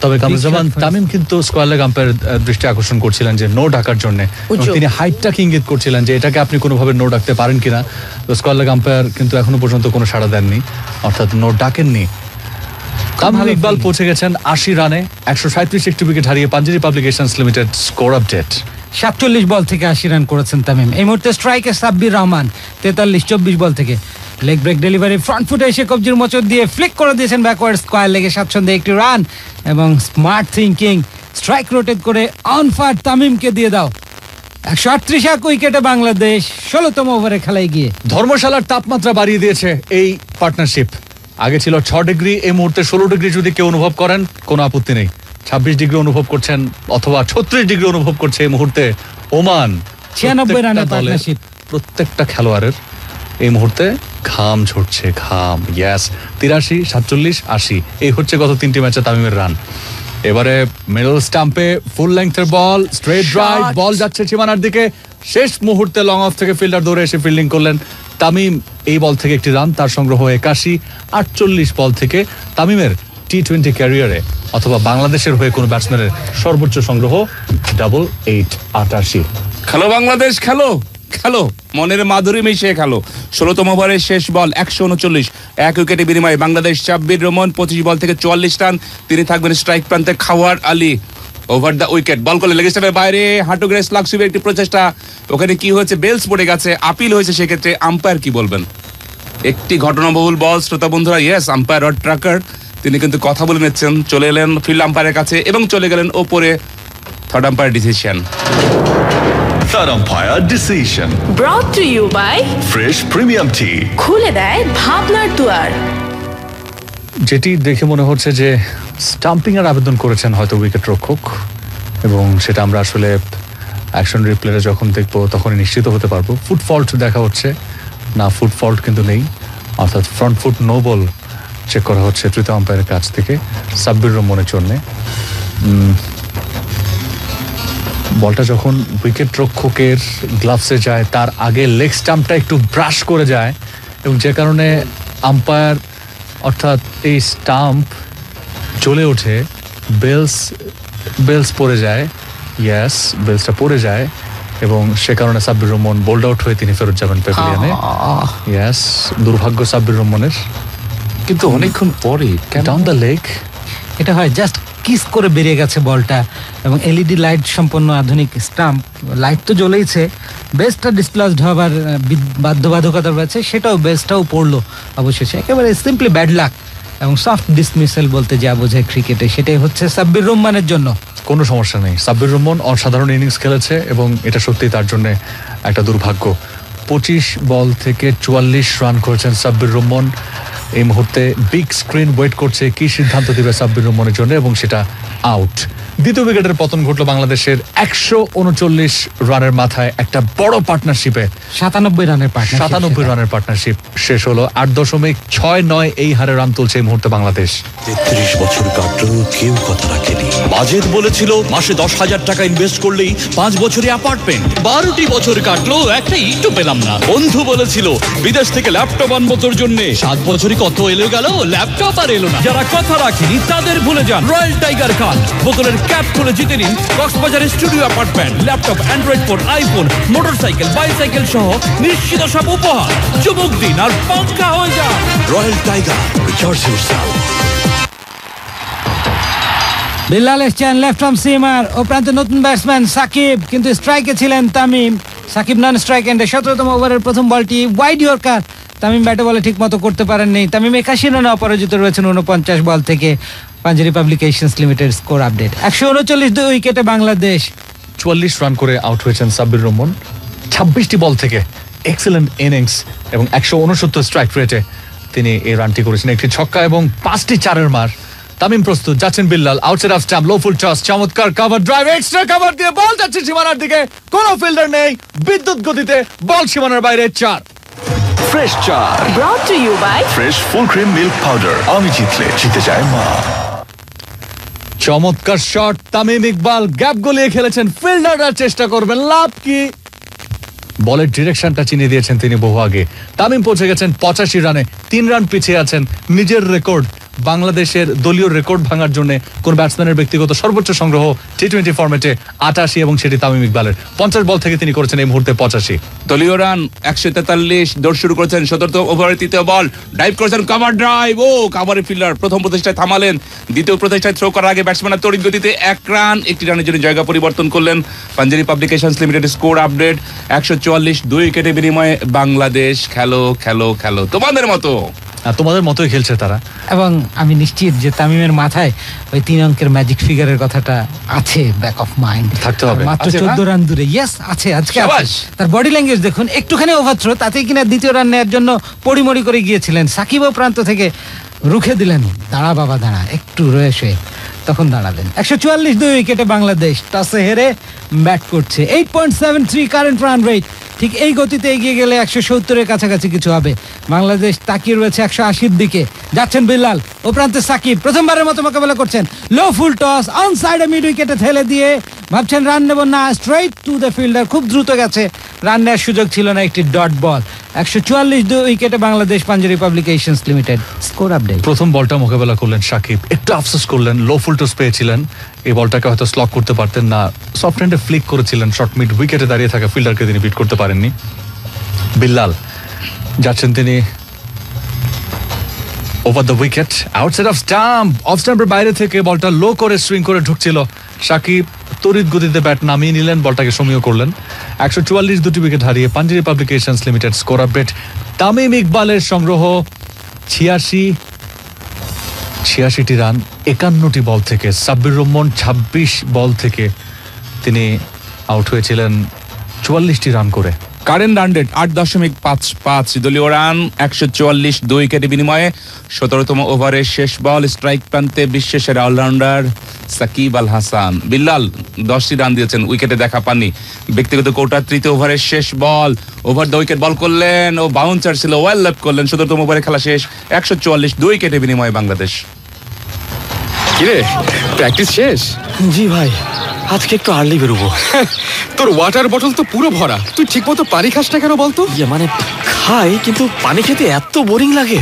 তবে কামরুজ্জামান তামিম কিন্তু স্কয়ার লেগ আম্পায়ার দৃষ্টি আকর্ষণ করছিলেন যে নো ডাকার জন্য, তিনি হাইটটাকে ইঙ্গিত করছিলেন যে এটাকে আপনি কোনোভাবে নো ডাকতে পারেন কিনা। তো স্কয়ার লেগ আম্পায়ার কিন্তু এখনো পর্যন্ত কোনো সাড়া দেননি, অর্থাৎ নো ডাকেননি। তামিম ইকবাল পৌঁছে গেছেন 80 রানে, 137, 1টি উইকেট হারিয়ে। Panjeree publications limited score update. 47 বল থেকে 80 রান করেছেন তামিম। এই মুহূর্তে স্ট্রাইকে সাব্বির রহমান 43, 24 বল থেকে। লেগ ব্রেক ডেলিভারি, ফ্রন্ট ফুটে এসে কবজির মোচড় দিয়ে ফ্লিক করে দিয়েছেন ব্যাকওয়ার্ড স্কয়ার লেগে, স্বাচ্ছন্দ্যে 1টি রান এবং স্মার্ট থিঙ্কিং, স্ট্রাইক রোটেট করে অন ফায়ার তামিমকে দিয়ে দাও। 138, 1 উইকেটে বাংলাদেশ 16তম ওভারে খেলায় গিয়ে। ধর্মশালার তাপমাত্রা বাড়িয়ে দিয়েছে এই পার্টনারশিপ। আগে ছিল 6 ডিগ্রি, এই মুহূর্তে 16 ডিগ্রি যদি কেউ অনুভব করেন কোনো আপত্তি নেই। 26 ডিগ্রি অনুভব করছেন অথবা 36 ডিগ্রি অনুভব করছে এই মুহূর্তে ওমান। 96 রানের পার্টনারশিপ। প্রত্যেকটা খেলোয়াড়ের এই মুহূর্তে ঘাম ঝরছে, ঘাম। ইয়েস, 83, 47, 80 এই হচ্ছে গত 3টি ম্যাচে তামিমের রান। এবারে মিডল স্টাম্পে ফুল লেংথের বল, স্ট্রেট ড্রাইভ, বল যাচ্ছে সীমানার দিকে। শেষ মুহূর্তে লং অফ থেকে ফিল্ডার দৌড়ে এসে ফিল্ডিং করলেন তামিম। এই বল থেকে 1টি রান, তার সংগ্রহ 81। 48 বল থেকে তামিমের টি-20 ক্যারিয়ারে অথবা বাংলাদেশের হয়ে কোনো ব্যাটসম্যানের সর্বোচ্চ সংগ্রহ 88 খেলো বাংলাদেশ, খেলো খেলো, মনের মাধুরী মিশিয়ে খেলো। 16তম ওভারের শেষ বল 139, 1 উইকেটে বিনিময়ে বাংলাদেশ। সাব্বির রহমান 25 বল থেকে 44 রান, তিনি থাকবেন স্ট্রাইক প্রান্তে। খাওয়ার আলী ওভার দ্য উইকেট, বল করলে লেগ স্টাম্পের বাইরে। হাঁটু গ্রেস লাক্সুবের একটি প্রচেষ্টা, ওখানে কি হয়েছে, বেলস পড়ে গেছে, আপিল হয়েছে, সেক্ষেত্রে আম্পায়ার কি বলবেন? একটি ঘটনাবহুল বল শ্রোতা বন্ধুরা। ইয়েস, আম্পায়ার রড ট্রাকার তিনি কিন্তু কথা বলে নিচ্ছেন, চলে এলেন ফিল্ড আম্পায়ারের কাছে এবং চলে গেলেন ওপরে। Third umpire decision. Third umpire decision. Brought to you by Fresh Premium Tea. খুলে দেয় ভাবনার দুয়ার। যেটি দেখে মনে হচ্ছে যে স্টাম্পিং এর আবেদন করেছেন হয়তো উইকেট রক্ষক, এবং সেটা আমরা আসলে অ্যাকশন রিপ্লেতে যখন দেখবো তখনই নিশ্চিত হতে পারবো। ফুট ফল্ট দেখা হচ্ছে না, ফুট ফল্ট কিন্তু নেই, অর্থাৎ front foot no ball check করা হচ্ছে তৃতীয় আম্পায়ারের কাছ থেকে সাব্বির রহমানের জন্য। বলটা যখন উইকেট রক্ষকের গ্লাভসে যায় তার আগে লেগ স্টাম্পটা একটু ব্রাশ করে যায়, এবং যে কারণে আম্পায়ার অর্থাৎ এই স্টাম্প চলে ওঠে, বেলস পড়ে যায়। ইয়েস, বেলসটা পড়ে যায়, এবং সে কারণে সাব্বির রহমান বোল্ড আউট হয়ে তিনি ফেরত যাবেন প্যাভিলিয়নে। ইয়েস, দুর্ভাগ্য সাব্বির রহমানের, কিন্তু অনেকক্ষণ পরে ডাউন দ্য লেগ এটা হয় জাস্ট কিস করে বেরিয়ে গেছে বলটা, এবং এলইডি লাইট সম্পন্ন আধুনিক স্টাম্প, লাইট তো জ্বলেইছে, বেসটা ডিসপ্লেসড হবার বাধ্যবাধকতা রয়েছে, সেটাও বেসটাও পড়লো অবশেষে। একেবারে সিম্পলি ব্যাড লাক এবং সফট ডিসমিসাল বলতে যা বোঝায় ক্রিকেটে, সেটাই হচ্ছে সাব্বির রহমানের জন্য। কোনো সমস্যা নেই, সাব্বির রহমান অসাধারণ ইনিংস খেলেছে এবং এটা সত্যিই তার জন্য একটা দুর্ভাগ্য। 25 বল থেকে 44 রান করেছেন সাব্বির রহমান। এই মুহূর্তে বিগ স্ক্রিন ওয়েট করছে কি সিদ্ধান্ত দিবে সাব্বির রহমানের জন্য, এবং সেটা আউট। দ্বিতীয় উইকেটের পতন ঘটলো বাংলাদেশের 139 রানের মাথায় একটা বড় পার্টনারশিপে 97 রানের পার্টনারশিপ শেষ হলো। 8.69 এই হারে রান তুলছে এই মুহূর্তে বাংলাদেশ। 33 বছর কাটলো, কেউ কথা রাখেনি। বাজেট বলেছিল মাসে 10,000 টাকা ইনভেস্ট করলেই 5 বছরে অ্যাপার্টমেন্ট। 12টি বছর কাটলো, একটা ইটও পেলাম না। বন্ধু বলেছিল বিদেশ থেকে ল্যাপটপ আনবো তোর জন্য। 7 বছরই কত এলো গেল, ল্যাপটপ আর এলো না। যারা কথা রাখেনি তাদের ভুলে যান। রয়্যাল টাইগার খান বোতলের ক্যাপ খুলে জিতে নিন কক্সবাজারের studio apartment, laptop, Android phone, iPhone, motorcycle, bicycle সহ নিশ্চিত সব উপহার। চুমুক দিন আর পাঙ্কা হয়ে যান। Royal tiger, recharge yourself. Billal এসছেন লেফট আর্ম সিমার, ও প্রান্তে নতুন ব্যাটসম্যান সাকিব, কিন্তু স্ট্রাইকে ছিলেন তামিম। সাকিব নন স্ট্রাইক এন্ডে 17তম ওভারের প্রথম বলটি ওয়াইড ইয়র্কার, তামিম ব্যাটে বলে ঠিক মতো করতে পারেননি। তামিম 81 রানে অপরাজিত রয়েছেন 49 বল থেকে। পাঞ্জারি পাবলিকেশনস লিমিটেড স্কোর আপডেট 139 2 উইকেটে বাংলাদেশ। 44 রান করে আউট হয়েছেন সাব্বির রহমান 26টি বল থেকে। এক্সেলেন্ট ইনিংস এবং 169 স্ট্রাইক রেটে তিনি এই রানটি করেছেন, একটি ছক্কা এবং 5টি চারের মার। তামিম প্রস্তুত, যাচ্ছেন বিল্লাল, আউটসাইড অফ স্টাম্প, লো ফুল টস, চমৎকার কভার ড্রাইভ, এক্সট্রা কভার দিয়ে বল যাচ্ছে সীমানার দিকে, কোনো ফিল্ডার নেই, বিদ্যুৎ গতিতে বল সীমানার বাইরে, 4। ফ্রেশ চা Brought to you by fresh full cream milk powder. আমি জিতলে জিতে যায় মা। চমৎকার শট, তামিম ইকবাল গ্যাপ গলিয়ে খেলেছেন, ফিল্ডাররা চেষ্টা করবেন, লাভ কি? বলের ডিরেকশনটা চিনিয়ে দিয়েছেন তিনি বহু আগে। তামিম পৌঁছে গেছেন 85 রানে, 3 রান পিছিয়ে আছেন নিজের রেকর্ড, বাংলাদেশের দলীয় রেকর্ড ভাঙার জন্য কোন ব্যাটসম্যানের ব্যক্তিগত সর্বোচ্চ সংগ্রহ টি-20 ফরম্যাটে 88, এবং সেটি তামিম ইকবালের। 50 বল থেকে তিনি করেছেন এই মুহূর্তে 85। দলীয় রান 143, দৌড় শুরু করেছেন 17তম ওভারের তৃতীয় বল, ডাইভ করেছেন, কভার ড্রাইভ, ও কভারের ফিল্ডার প্রথম প্রচেষ্টায় থামালেন, দ্বিতীয় প্রচেষ্টায় থ্রো করার আগে ব্যাটসম্যানের তড়িৎ গতিতে 1 রান, 1টি রানের জন্য জায়গা পরিবর্তন করলেন। পাঞ্জারি পাবলিকেশনস লিমিটেড স্কোর আপডেট 144 2 উইকেটে বিনিময়ে বাংলাদেশ। খেলো খেলো খেলো, তোমাদের মতো, তোমাদের মতোই খেলছে তারা। এবং আমি নিশ্চিত যে তামিমের মাথায় ওই 3 অঙ্কের ম্যাজিক ফিগারের কথাটা আছে, ব্যাক অফ মাইন্ড থাকতে হবে। মাত্র 14 রান দূরে, ইয়েস আছে, আজকে তার বডি ল্যাঙ্গুয়েজ দেখুন, একটুখানি ওভারথ্রো, তাতে কিনা দ্বিতীয় রান নেওয়ার জন্য পড়িমড়ি করে গিয়েছিলেন। সাকিবও প্রান্ত থেকে রুখে দিলেন, দাঁড়া বাবা দাঁড়া, একটু রয়েছে, তখন দাঁড়ালেন। 144 2 উইকেটে বাংলাদেশ টসে হেরে ব্যাট করছে। 8.73 কারেন্ট রান রেট। ঠিক এই গতিতে এগিয়ে গেলে 170-এর কাছাকাছি কিছু হবে। বাংলাদেশ তাকিয়ে রয়েছে 180-র দিকে। যাচ্ছেন বিল্লাল, ও প্রান্তে সাকিব প্রথমবারের মতো মোকাবেলা করছেন, লো ফুল টস, অন সাইডে মিড উইকেটে ঠেলে দিয়ে ভাবছেন রান নেব না, স্ট্রেইট টু দ্য ফিল্ডার, খুব দ্রুত গেছে, রান নেওয়ার সুযোগ ছিল না, একটি ডট বল। 144 উইকেটে Bangladesh Panjeree publications limited. Score update. প্রথম বলটা মোকাবেলা করলেন সাকিব, একটু আফসোস করলেন, লো ফুল টস পেয়েছিলেন, এই বলটাকে হয়তো স্লক করতে পারতেন না, সফট হ্যান্ডে ফ্লিক করেছিলেন, শর্ট মিড উইকেটে দাঁড়িয়ে থাকা ফিল্ডারকে তিনি বিট করতে পারেননি। বিল্লাল যাচ্ছেন তিনি over the wicket, outside off stump, off স্টাম্পের বাইরে থেকে বলটা লো করে সুইং করে ঢুকছিল, সাকিব তড়িৎ গতিতে ব্যাট নামিয়ে নিলেন, বলটাকে সমীহ করলেন। 144 দুটি উইকেট হারিয়ে Panjeree publications limited. Score update, Tamim ইকবালের সংগ্রহ 86টি রান 51টি বল থেকে। সাব্বির রহমান 26 বল থেকে তিনি আউট হয়েছিলেন 44টি রান করে। কারেন্ট রানরেট 8.55, দলীয় রান 144, 2 উইকেটের বিনিময়ে 17তম ওভারের শেষ বল, স্ট্রাইক প্রান্তে বিশ্বের অলরাউন্ডার সাকিব আল হাসান। বিল্লাল 10টি রান দিয়েছেন, উইকেটে দেখা পাননি। ব্যক্তিগত কোটা, তৃতীয় ওভারের শেষ বল, ওভার দ্য উইকেট বল করলেন ও বাউন্সার ছিল, ওয়েল লেফট করলেন। 17তম ওভারে খেলা শেষ, 144, 2 উইকেটের বিনিময়ে বাংলাদেশ। কিরে, প্র্যাকটিস শেষ? জি ভাই, আজকে একটু আর্লি বেরোবো। তোর ওয়াটার বটল তো পুরো ভরা, তুই ঠিক মতো পানি খাস না কেন বলতো? মানে খাই, কিন্তু পানি খেতে এত বোরিং লাগে।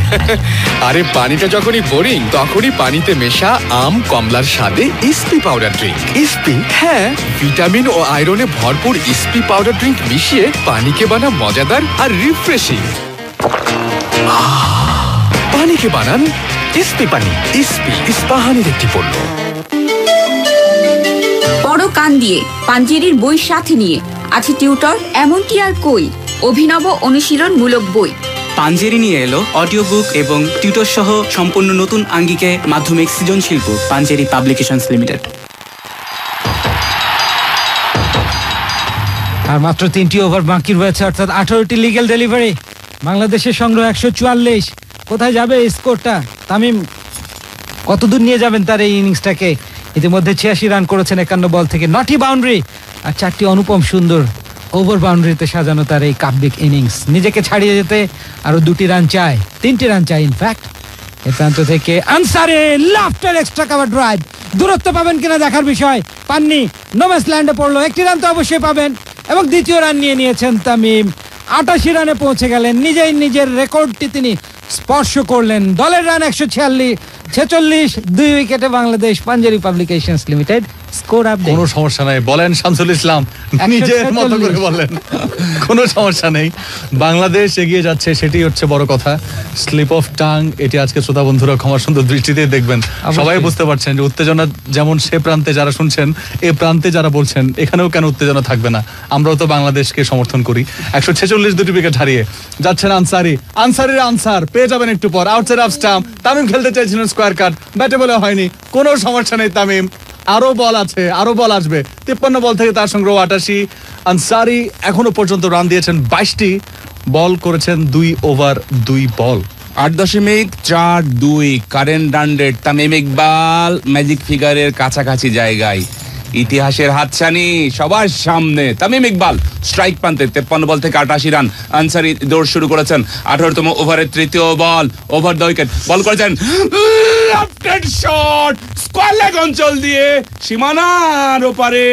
আরে পানিটা যখনই বোরিং তখনই পানিতে মেশা আম কমলার স্বাদে ইসপি পাউডার ড্রিঙ্ক। ইসপি, হ্যাঁ, ভিটামিন ও আয়রনে ভরপুর ইসপি পাউডার ড্রিঙ্ক মিশিয়ে পানিকে বানা মজাদার আর রিফ্রেশিং। পানিকে বানান ইসপি পানি। ইসপি ইস্পাহানির একটি পণ্য। বড় কান দিয়ে পাঞ্জেরির বই সাথে নিয়ে আছে টিউটর এমনটি আর কই, অভিনব অনুশীলনমূলক বই। পাঞ্জেরি নিয়ে এলো অডিও বুক এবং টিউটর সহ সম্পূর্ণ নতুন আঙ্গিকে মাধ্যমিক সৃজনশীল বুক, পাঞ্জেরি পাবলিকেশনস লিমিটেড। আর মাত্র 3টি ওভার বাকি রয়েছে, অর্থাৎ 18টি লিগ্যাল ডেলিভারি। বাংলাদেশের সংগ্রহ 144। কোথায় যাবে স্কোরটা? তামিম কতদূর নিয়ে যাবেন তার এই ইনিংসটাকে? ইতিমধ্যে 86 রান করেছেন 51 বল থেকে, 9টি বাউন্ডারি আর 4টি অনুপম সুন্দর ওভার বাউন্ডারিতে সাজানো তার এই কাব্যিক ইনিংস। নিজেকে ছাড়িয়ে যেতে আরো 2টি রান চাই, 3টি রান চাই ইনফ্যাক্ট। এ প্রান্ত থেকে আনসারে লাফটার এক্সট্রা কভার ড্রাইভ, দূরত্ব পাবেন কিনা দেখার বিষয়। পাননি, নোম্যান্স ল্যান্ডে পড়লো, 1টি রান তো অবশ্যই পাবেন এবং দ্বিতীয় রান নিয়ে নিয়েছেন তামিম। 88 রানে পৌঁছে গেলেন, নিজেই নিজের রেকর্ডটি তিনি স্পর্শ করলেন। দলের রান 146, 2 উইকেটে Bangladesh Panjeree publications limited. Score update. কোনো সমস্যা নাই, বলেন শামসুল ইসলাম, নিজের মতো করে বলেন, কোনো সমস্যা নেই। বাংলাদেশ এগিয়ে যাচ্ছে, সেটি হচ্ছে বড় কথা। স্লিপ অফ টাং, এটি আজকে শ্রোতা বন্ধুরা ক্ষমা সুন্দর দৃষ্টিতে দেখবেন। সবাই বুঝতে পারছেন যে উত্তেজনা যেমন সে প্রান্তে যারা শুনছেন, এ প্রান্তে যারা বলছেন, এখানেও কেন উত্তেজনা থাকবে না? আমরাও তো বাংলাদেশকে সমর্থন করি। 146 দুটি উইকেট হারিয়ে যাচ্ছেন আনসারি। আনসারির আনসার পেয়ে যাবেন একটু পর, আউটসাইড অফ স্টাম্প। তামিম খেলতে চাইছিলেন স্কোয়ার কাট, ব্যাটে বলে হয়নি, কোনো সমস্যা নেই তামিম, আরো বল আছে, আরো বল আসবে। 53 বল থেকে তার সংগ্রহ 88। আনসারি এখনো পর্যন্ত রান দিয়েছেন 22টি, বল করেছেন 2 over 2 ball. 8.42 current run rate. Tamim Iqbal magic ফিগারের কাছাকাছি জায়গায়, ইতিহাসের হাতছানি সবার সামনে। তামিম ইকবাল স্ট্রাইক প্রান্তে 53 বল থেকে 88 রান। আনসারি দৌড় শুরু করেছেন 18তম ওভারের তৃতীয় বল, ওভার দ্য উইকেট বল করেছেন, left hand shot, square leg অঞ্চল দিয়ে সীমানার ওপারে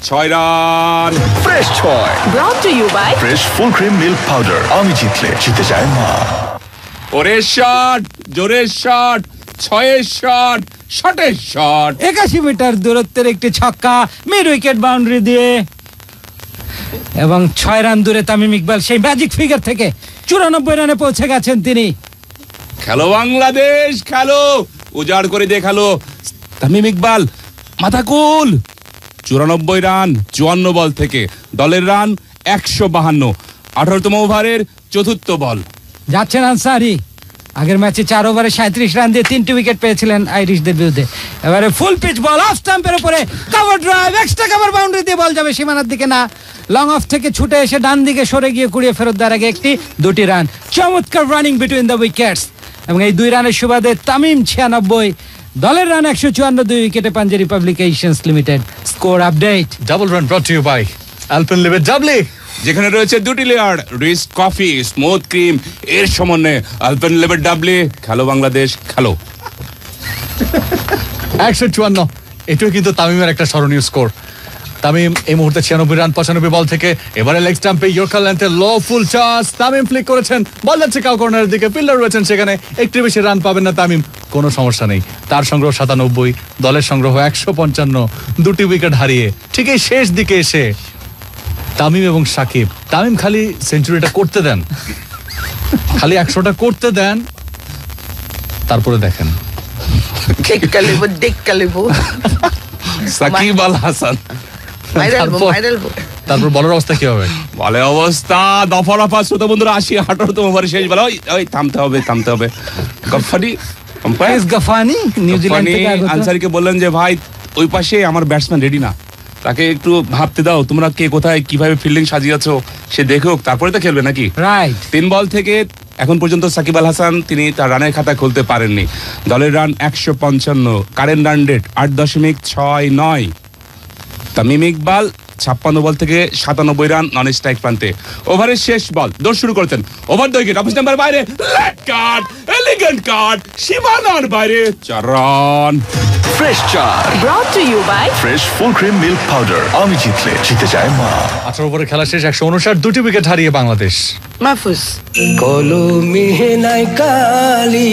6 run. Fresh 6 Brought to you by fresh full cream milk powder. আমি জিতলে জিতে যায় মা। ওরের শট, জোরের শট, 6-এর শট, শটের শট। 81 মিটার দূরত্বের একটি ছক্কা মিড উইকেট বাউন্ডারি দিয়ে, এবং 6 রান দূরে তামিম ইকবাল সেই ম্যাজিক ফিগার থেকে 94 রানে পৌঁছে গেছেন তিনি। খেলো বাংলাদেশ, খেলো, উজাড় করে দেখালো তামিম ইকবাল। মাথা কুল, 94 রান 54 বল থেকে। দলের রান 152। 18তম ওভারের চতুর্থ বল। যাচ্ছেন আনসারি। আগের ম্যাচে 4 ওভারে 37 রান দিয়ে 3টি উইকেট পেয়েছিলেন আইরিশদের বিরুদ্ধে। এবারে ফুল পিচ বল, অফ স্টাম্পের উপরে cover drive, extra cover boundary দিয়ে বল যাবে সীমানার দিকে না, লং অফ থেকে ছুটে এসে ডান দিকে সরে গিয়ে কুড়িয়ে ফেরত দেওয়ার আগে 2টি রান। চমৎকার রানিং বিটুইন দ্য উইকেটস, এবং এই 2 রানের সুবাদে তামিম 96, দলের রান 154, 2 উইকেটে Panjeree publications limited. Score update. Double run brought to you by Alpenliebe doubly, যেখানে রয়েছে 2টি layer rich coffee smooth cream এর সমন্বয়ে আলপেনলিবে ডাবলি। খেলো বাংলাদেশ, খেলো। 154, এটাও কিন্তু তামিমের একটা স্মরণীয় স্কোর। তামিম এই মুহূর্তে 96 রান 95 বল থেকে। এবারে লেগ স্টাম্পে ইয়র্কার লেন্থে লো ফুল চার্জ, তামিম ফ্লিক করেছেন, বল যাচ্ছে কাউ কর্নারের দিকে, ফিল্ডার রয়েছেন সেখানে, একটু বেশি রান পাবেন না তামিম, কোনো সমস্যা নেই। তার সংগ্রহ 97, দলের সংগ্রহ 155, দুটি উইকেট হারিয়ে। ঠিক এই শেষ দিকে এসে তামিম এবং সাকিব, তামিম খালি সেঞ্চুরিটা করতে দেন, খালি 100টা করতে দেন, তারপরে দেখেন সাকিব আল হাসান তারপর বলার অবস্থা কি হবে? বলের অবস্থা দফা শ্রোতা বন্ধুরা, 88তম ওভারে শেষ বেলা, ওই থামতে হবে। গাফানি নিউজিল্যান্ড থেকে আগত। আনসারিকে বললেন যে ভাই ওই পাশে আমার ব্যাটসম্যান রেডি না, তাকে একটু ভাবতে দাও, তোমরা কে কোথায় কিভাবে ফিল্ডিং সাজিয়েছো সে দেখুক, তারপরে তো খেলবে নাকি। রাইট। 3 বল থেকে এখন পর্যন্ত সাকিব আল হাসান তিনি তার রানের খাতা খুলতে পারেননি। দলের run 155, current run rate 8.69। Tamim Iqbal 56 বল থেকে 97 রান নন স্ট্রাইক প্রান্তে। ওভারের শেষ বল, দৌড় শুরু করতেন, ওভার 2 উইকেট, অফিস নাম্বার বাইরে, লেগ কাট, এলিগেন্ট কাট, সীমানার বাইরে, 4 রান। ফ্রেশ চার Brought to you by fresh full cream milk powder. আমি জিতলে জিতে যায় মা। 18 ওভারে খেলা শেষ, 159, দুটি উইকেট হারিয়ে বাংলাদেশ। মাহফুজ কলমে নাই কালি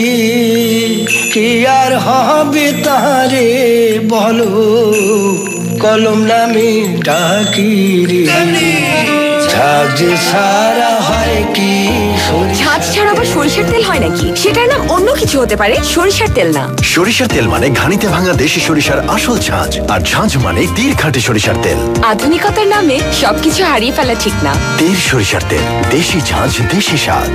কি আর হবে তারে বলো, কলম নামে ডাকি রে ঝাঁজ যে সারা হয় কি। ঝাঁজ ছাড়া আবার সরিষার তেল হয় নাকি? সেটার নাম অন্য কিছু হতে পারে, সরিষার তেল না। সরিষার তেল মানে ঘানিতে ভাঙা দেশি সরিষার আসল ঝাঁজ, আর ঝাঁজ মানে তীর খাঁটি সরিষার তেল। আধুনিকতার নামে সবকিছু হারিয়ে ফেলা ঠিক না। তীর সরিষার তেল, দেশি ঝাঁজ, দেশি স্বাদ।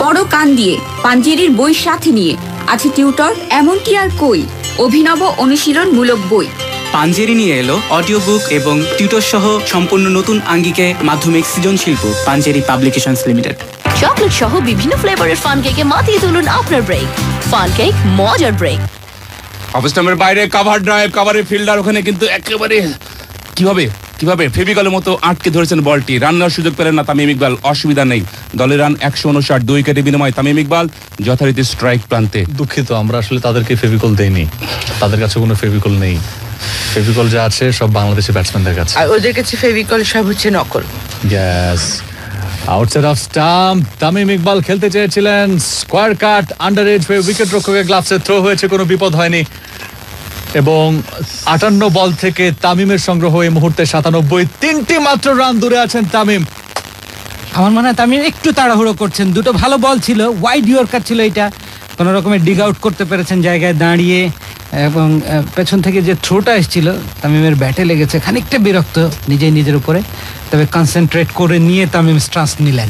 পড়ো কান দিয়ে, পাঞ্জেরির বই সাথে নিয়ে আছে টিউটর এমনকি আর কই, অভিনব অনুশীলনমূলক বই। পাঞ্জেরি নিয়ে এলো অডিও বুক এবং টিউটর সহ সম্পূর্ণ নতুন আঙ্গিকে মাধ্যমিক সৃজনশীল book, Panjeree publications limited. Chocolate সহ বিভিন্ন ফ্লেভারের ফান কেকে মাতিয়ে তুলুন আপনার ব্রেক। ফান কেক, মজার ব্রেক। অফিস নাম্বার বাইরে, কাভার ড্রাইভ, কাভারের ফিল্ডার ওখানে কিন্তু একেবারে কিভাবে ফেভিকলের মতো আটকে ধরেছেন বলটি। রান নেওয়ার সুযোগ পেলেন না তামিম ইকবাল, অসুবিধা নেই। দলের রান 159, 2 উইকেটের বিনিময়ে তামিম ইকবাল যথারীতি স্ট্রাইক প্রান্তে। দুঃখিত, আমরা আসলে তাদেরকে ফেভিকল দেইনি, তাদের কাছে কোনো ফেভিকল নেই। ফেভিকল যা আছে সব বাংলাদেশি ব্যাটসম্যানদের কাছে, আর ওদের কাছে ফেভিকল সব হচ্ছে নকল। Yes. Outside off stump, Tamim Iqbal খেলতে চেয়েছিলেন, স্কোয়ার কাট, আন্ডার এজ হয়ে উইকেট রক্ষকের গ্লাভসে থ্রো হয়েছে, কোনো বিপদ হয়নি। এবং 58 বল থেকে তামিমের সংগ্রহ এই মুহূর্তে 97, 3টি মাত্র রান দূরে আছেন তামিম। আমার মনে হয় তামিম একটু তাড়াহুড়ো করছেন, দুটো ভালো বল ছিল, ওয়াইড ইয়র্কার ছিল, এটা কোনো রকমের ডিগ আউট করতে পেরেছেন জায়গায় দাঁড়িয়ে, এবং পেছন থেকে যে থ্রোটা এসেছিল তামিমের ব্যাটে লেগেছে, খানিকটা বিরক্ত নিজের উপরে, তবে কনসেন্ট্রেট করে নিয়ে তামিম স্ট্রান্স নিলেন।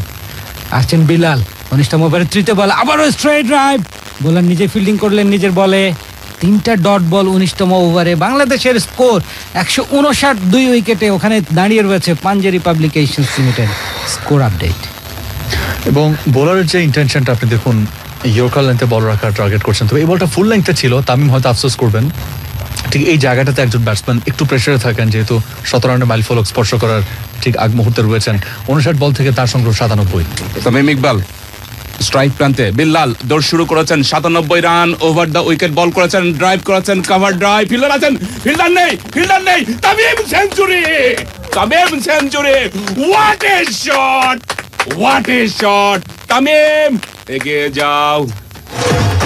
আসছেন বিলাল, 19তম ওভারের 3য় বল, আবারও স্ট্রেট ড্রাইভ, বোলার নিজে ফিল্ডিং করলেন নিজের বলে, 3টা ডট বল 19তম ওভারে। বাংলাদেশের স্কোর 159, 2 উইকেটে ওখানে দাঁড়িয়ে রয়েছে Panjeree publications limited. Score update. এবং বোলারের যে ইন্টেনশনটা আপনি দেখুন, ইয়র্কার লেন্থে বল রাখার টার্গেট করছেন, তবে এই বলটা ফুল লেন্থে ছিল, তামিম হয়তো আফসোস করবেন। ঠিক এই জায়গাটাতে একজন ব্যাটসম্যান একটু প্রেসারে থাকেন, যেহেতু 17 রানের মাইল ফলক স্পর্শ করার ঠিক আগ মুহূর্তে রয়েছেন। 59 বল থেকে তার সংগ্রহ 97। তামিম ইকবাল স্ট্রাইক প্রান্তে, বিল্লাল দৌড় শুরু করেছেন, 97 রান, ওভার দ্য উইকেট বল করেছেন, ড্রাইভ করেছেন, কাভার ড্রাইভ, ফিল্ডার আছেন, ফিল্ডার নেই, Tamim century, what a shot, Tamim এগিয়ে যাও।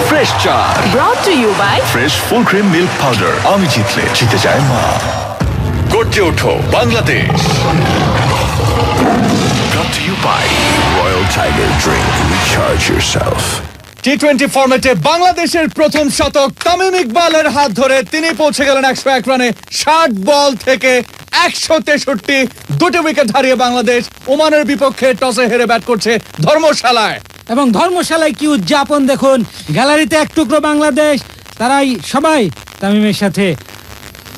ফ্রেশ চার Brought to you by fresh full cream milk powder. আমি জিতলে জিতে যায় মা। গর্জে ওঠো Bangladesh. Brought to you by Royal Tiger Drink. Recharge yourself. T20 ফরম্যাটে বাংলাদেশের প্রথম শতক তামিম ইকবালের হাত ধরে তিনি পৌঁছে গেলেন 101 রানে। 60 বল থেকে 163, দুটি উইকেট হারিয়ে বাংলাদেশ ওমানের বিপক্ষে টসে হেরে ব্যাট করছে ধর্মশালায়। এবং ধর্মশালায় কি উদযাপন দেখুন, গ্যালারিতে এক টুকরো বাংলাদেশ, তারাই সবাই তামিমের সাথে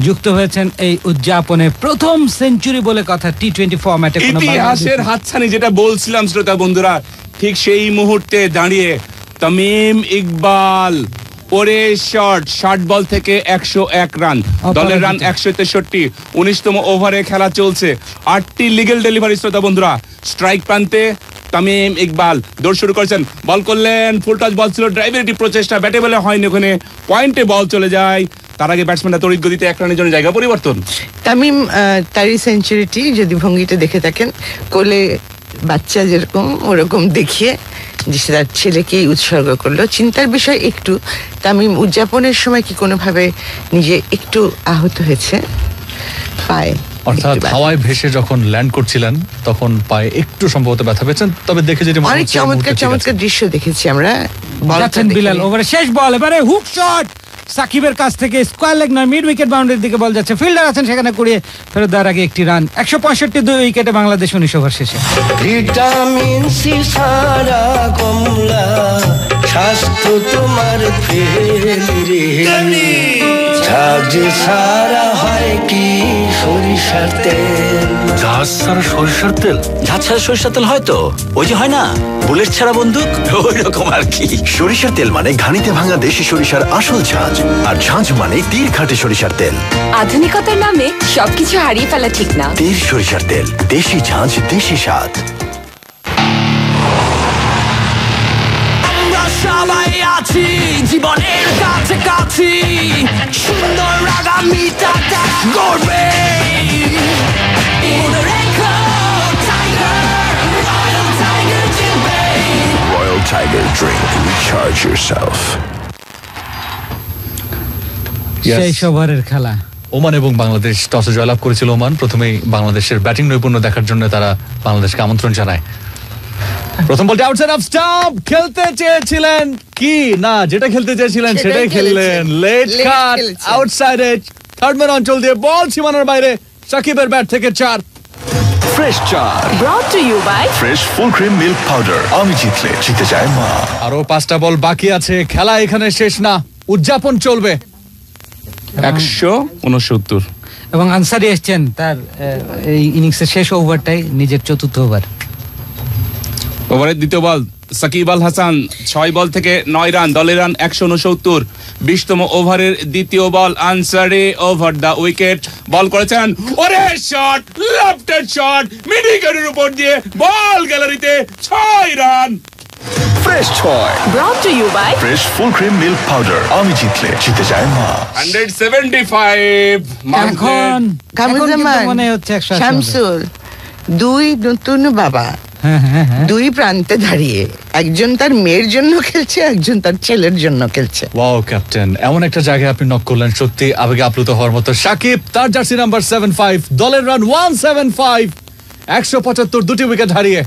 যুক্ত হয়েছেন এই উদযাপনে। প্রথম সেঞ্চুরি বলে কথা টি20 ফরম্যাটে। ইতিহাসের হাতছানি যেটা বলছিলাম শ্রোতা বন্ধুরা, ঠিক সেই মুহূর্তে দাঁড়িয়ে তামিম ইকবাল পরে শট, 60 বল থেকে 101 রান, দলের রান 163, 19তম ওভারে খেলা চলছে, 8টি লিগ্যাল ডেলিভারি শ্রোতা বন্ধুরা। স্ট্রাইক প্রান্তে তামিম ইকবাল দৌড় শুরু করেছেন, বল করলেন, ফুল টাচ বল ছিল, ড্রাইভের একটি প্রচেষ্টা, ব্যাটে বলে হয়নি, ওখানে পয়েন্টে বল চলে যায়। তার আগে ব্যাটসম্যানরা তড়িৎ গতিতে 1 রানের জন্য জায়গা পরিবর্তন। তামিম তারই সেঞ্চুরিটি যদি ভঙ্গিটা দেখে থাকেন, কোলে বাচ্চা যেরকম ওরকম দেখিয়ে যে তার ছেলেকেই উৎসর্গ করলো। চিন্তার বিষয় একটু, তামিম উদযাপনের সময় কি কোনোভাবে নিজে একটু আহত হয়েছে পায়ে, অর্থাৎ হাওয়ায় ভেসে যখন ল্যান্ড করছিলেন তখন পায়ে একটু সম্ভবত ব্যথা পেয়েছেন। তবে দেখে যেটা অনেক চমৎকার দৃশ্য দেখেছি আমরা। বিলাল ওভারে শেষ বল, এবারে হুক শট সাকিবের কাছ থেকে, স্কোয়ার লেগ নয়, মিড উইকেট বাউন্ডারির দিকে বল যাচ্ছে, ফিল্ডার আছেন সেখানে কুড়িয়ে ফেরত দেওয়ার আগে একটি রান। 165 2 উইকেটে বাংলাদেশ 19 ওভার শেষে। ভিটামিন সি সারা কমলা, স্বাস্থ্য তোমার ফেরি, ঝাঁজ সারা হয় কি সরিষার তেল। ঝাঁজ ছাড়া সরিষার তেল? ঝাঁজ ছাড়া সরিষার তেল হয়তো ওই যে হয় না বুলেট ছাড়া বন্দুক, ওই রকম আর কি। সরিষার তেল মানে ঘানিতে ভাঙা দেশি সরিষার আসল ঝাঁজ, আর ঝাঁজ মানে তীর খাঁটি সরিষার তেল। আধুনিকতার নামে সবকিছু হারিয়ে ফেলা ঠিক না। তীর সরিষার তেল, দেশি ঝাঁজ, দেশি স্বাদ। আমরা সবাই আছি জীবনের কাছাকাছি, সুন্দর আগামীটা গড়বে। Royal Tiger drink, recharge yourself. সেই ওভারের খেলা। ওমান এবং বাংলাদেশ টসে জয়লাভ করেছিল ওমান। প্রথমেই বাংলাদেশের ব্যাটিং নৈপুণ্য দেখার জন্য তারা বাংলাদেশকে আমন্ত্রণ জানায়। প্রথম বলটি আউটসাইড অফ স্টাম্প, খেলতে চেয়েছিলেন কি না যেটা খেলতে চেয়েছিলেন সেটাই খেললেন। লেট কাট আউটসাইড এজ, থার্ড ম্যান অঞ্চল দিয়ে বল সীমানার বাইরে, সাকিবের ব্যাট থেকে 4। ফ্রেশ চার brought to you by fresh full cream milk powder. আমি জিতলে জিতে যায় মা। আরো 5টা বল বাকি আছে, খেলা এখানে শেষ না, উদযাপন চলবে। 169 এবং আনসারি এসছেন তার এই ইনিংসের শেষ ওভারটাই নিজের চতুর্থ ওভার। ওভারের দ্বিতীয় বল সাকিব আল হাসান, 6 বল থেকে 9 রান, দলের রান 169। 20তম ওভারের দ্বিতীয় বল আনসারি ওভার দা উইকেট, বল করেছেন, ওরে শট, লেফটেড শট, মিড উইকেটের উপর দিয়ে বল গ্যালারিতে, 6 run. Fresh 6 brought to you by fresh full cream milk powder. আমি জিতলে জিতে যায় মা। 175। এখন মনে হচ্ছে শামসুল, 2 নতুন বাবা, 2 প্রান্তে দাঁড়িয়ে, একজন তার মেয়ের জন্য খেলছে, একজন তার ছেলের জন্য খেলছে। ওয়াও ক্যাপ্টেন, এমন একটা জায়গায় আপনি নক করলেন, সত্যি আবেগে আপ্লুত হওয়ার মতো। সাকিব, তার জার্সি নাম্বার 75, দলের রান 175, 175, 2টি উইকেট হারিয়ে।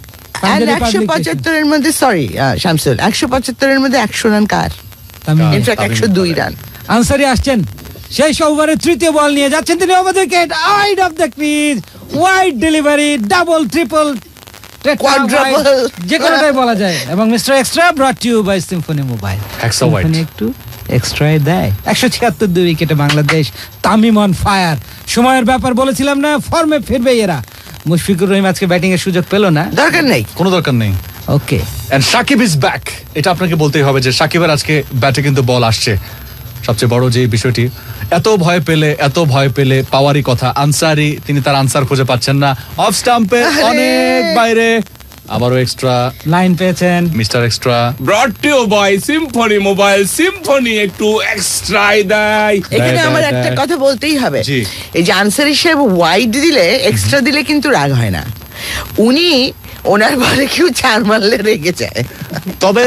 175 এর মধ্যে সরি শামসুল, 175 এর মধ্যে 100 রান কার? In fact 102 run. আনসারি আসছেন শেষ ওভারে, তৃতীয় বল নিয়ে যাচ্ছেন তিনি, over wicket, out of the crease, wide delivery, double, triple, যে কোনোটাই বলা যায়। এবং mister extra brought to you by Symphony mobile. একটু এক্সট্রাই দেয়। 176 2 উইকেটে বাংলাদেশ। Tamim on fire. সময়ের ব্যাপার বলেছিলাম না, ফর্মে ফিরবে এরা। মুশফিকুর রহিম আজকে ব্যাটিং এর সুযোগ পেল না, দরকার নেই, কোনো দরকার নেই। ওকে, এন্ড সাকিব ইজ ব্যাক। এটা আপনাকে বলতেই হবে যে সাকিবের আজকে ব্যাটে কিন্তু বল আসছে। সবচেয়ে বড় যে বিষয়টি, এত ভয় পেলে পাওয়ারই কথা। আনসারি, তিনি তার আনসার খুঁজে পাচ্ছেন না, অফ স্টাম্পে অনেক বাইরে, আবারও এক্সট্রা লাইন পেয়েছেন mister extra. Brought to you by Symphony mobile. Symphony একটু এক্সট্রাই দেয়। এখানে আমার একটা কথা বলতেই হবে, এই যে আনসারি সাহেব ওয়াইড দিলে, এক্সট্রা দিলে কিন্তু রাগ হয় না। উনি ওনার বলে কেউ 4 মারলে রেগে যায়। তবে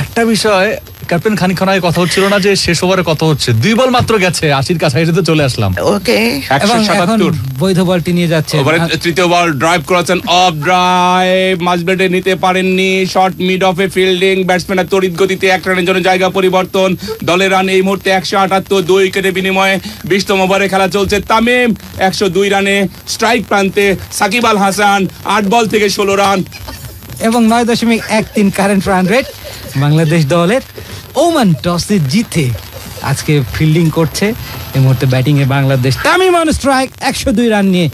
একটা বিষয়, ক্যাপ্টেন খানিকক্ষণ আগে কথা হচ্ছিল না যে শেষ ওভারে কত হচ্ছে, 2 বল মাত্র গেছে, 80-র কাছাকাছি তো চলে আসলাম। ওকে, 177 বৈধ বলটি নিয়ে যাচ্ছে। ওভারের তৃতীয় বল ড্রাইভ করেছেন, অফ ড্রাইভ, মাঝবেটে নিতে পারেননি, শর্ট মিড অফে ফিল্ডিং, ব্যাটসম্যানের তড়িৎ গতিতে 1 রানের জন্য জায়গা পরিবর্তন। দলের রান এই মুহূর্তে 178, 2 উইকেটের বিনিময়ে। 20তম ওভারে খেলা চলছে। তামিম 102 রানে, স্ট্রাইক প্রান্তে সাকিব আল হাসান 8 বল থেকে 16 রান এবং 9.13 কারেন্ট রান রেট বাংলাদেশ দলের। ওমান টসে জিতে আজকে ফিল্ডিং করছে, এই মুহূর্তে batting A Bangladesh. Tamim on strike, 102 run নিয়ে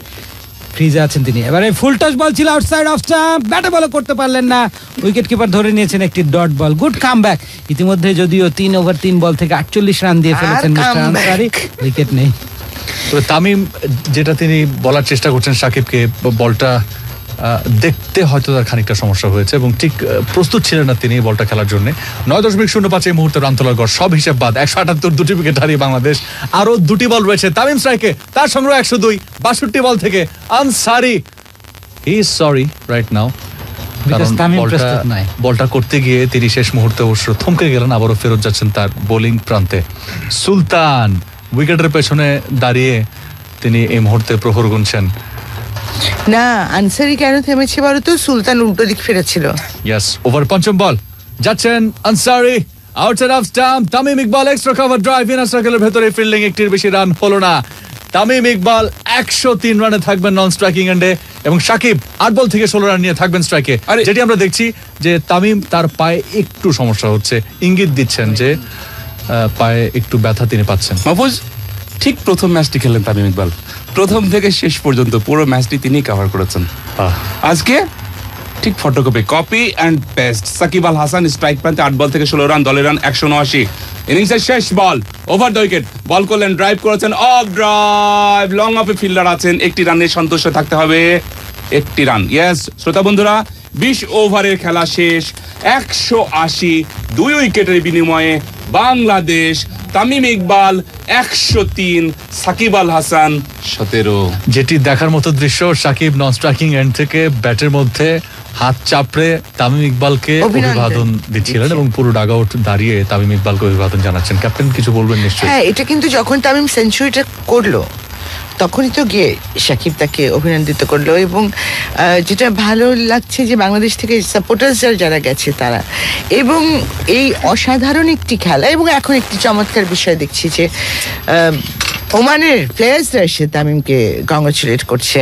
ফ্রিজে আছেন তিনি। এবারে ফুল টস বল ছিল আউটসাইড অফ স্টাম্প, ব্যাটে বল করতে পারলেন না, উইকেট কিপার ধরে নিয়েছেন একটি ডট বল। Good comeback. ইতিমধ্যে যদিও 3 ওভার 3 বল থেকে 48 রান দিয়ে ফেলেছেন মিস্টার আনসারি, উইকেট নেই। তবে তামিম যেটা তিনি বলার চেষ্টা করছেন সাকিবকে, বলটা দেখতে হয়তো তার খানিকটা সমস্যা হয়েছে এবং ঠিক প্রস্তুত ছিলেন না তিনি বলটা খেলার জন্য। 9.05 এই মুহূর্তে রান তোলার গড়, সব হিসাব বাদ 178, 2টি উইকেট হারিয়ে বাংলাদেশ। আরো 2টি বল রয়েছে তামিম স্ট্রাইকে, তার সংগ্রহ 102, 62 বল থেকে Ansari he is sorry right now, কারণ বলটা করতে গিয়ে তিনি শেষ মুহূর্তে অবশ্য থমকে গেলেন, আবারও ফেরত যাচ্ছেন তার বোলিং প্রান্তে। সুলতান উইকেটের পেছনে দাঁড়িয়ে তিনি এই মুহূর্তে প্রহর গুনছেন। না, আনসারি কেন থেমেছে বলো তো? সুলতান উল্টো দিক ফিরেছিল। ইয়েস, ওভার পঞ্চম বল যাচ্ছেন Ansari, outside off stump, Tamim Iqbal extra cover drive, inner সার্কেলের ভেতরে ফিল্ডিং, একটির বেশি রান হলো না। তামিম ইকবাল 103 রানে থাকবেন নন স্ট্রাইকিং এন্ডে এবং সাকিব 8 বল থেকে 16 রান নিয়ে থাকবেন স্ট্রাইকে। যেটি আমরা দেখছি যে তামিম তার পায়ে একটু সমস্যা হচ্ছে, ইঙ্গিত দিচ্ছেন যে পায়ে একটু ব্যথা তিনি পাচ্ছেন। মাহফুজ, ঠিক প্রথম ম্যাচটি খেলেন তামিম ইকবাল, প্রথম থেকে শেষ পর্যন্ত পুরো ম্যাচটি তিনি কভার করেছেন। আজকে ঠিক photocopy, copy and paste. Shakib Al Hasan strike প্রান্তে 8 বল থেকে 16 রান, দলের রান 179। ইনিংসের শেষ বল, ওভার দ্য উইকেট, বল করলেন, ড্রাইভ করেছেন, অফ ড্রাইভ, লং অফে ফিল্ডার আছেন, একটি রানে সন্তুষ্ট থাকতে হবে, একটি রান। ইয়েস শ্রোতা বন্ধুরা, 20 ওভারের খেলা শেষ, 180, 2 উইকেটের বিনিময়ে বাংলাদেশ, তামিম ইকবাল 103, সাকিব আল হাসান 17। যেটি দেখার মতো দৃশ্য, সাকিব নন স্ট্রাইকিং এন্ড থেকে ব্যাটের মধ্যে হাত চাপড়ে তামিম ইকবালকে অভিবাদন দিচ্ছিলেন এবং পুরো ডাগ আউট দাঁড়িয়ে তামিম ইকবালকে অভিবাদন জানাচ্ছেন। ক্যাপ্টেন কিছু বলবেন নিশ্চয়ই? হ্যাঁ, এটা কিন্তু যখন তামিম সেঞ্চুরিটা করলো তখনই তো গিয়ে সাকিব তাকে অভিনন্দিত করলো এবং যেটা ভালো লাগছে যে বাংলাদেশ থেকে সাপোর্টার্স যারা গেছে তারা, এবং এই অসাধারণ একটি খেলা। এবং এখন একটি চমৎকার বিষয় দেখছি যে ওমানের প্লেয়ার্সরা এসে তামিমকে কংগ্রাচুলেট করছে।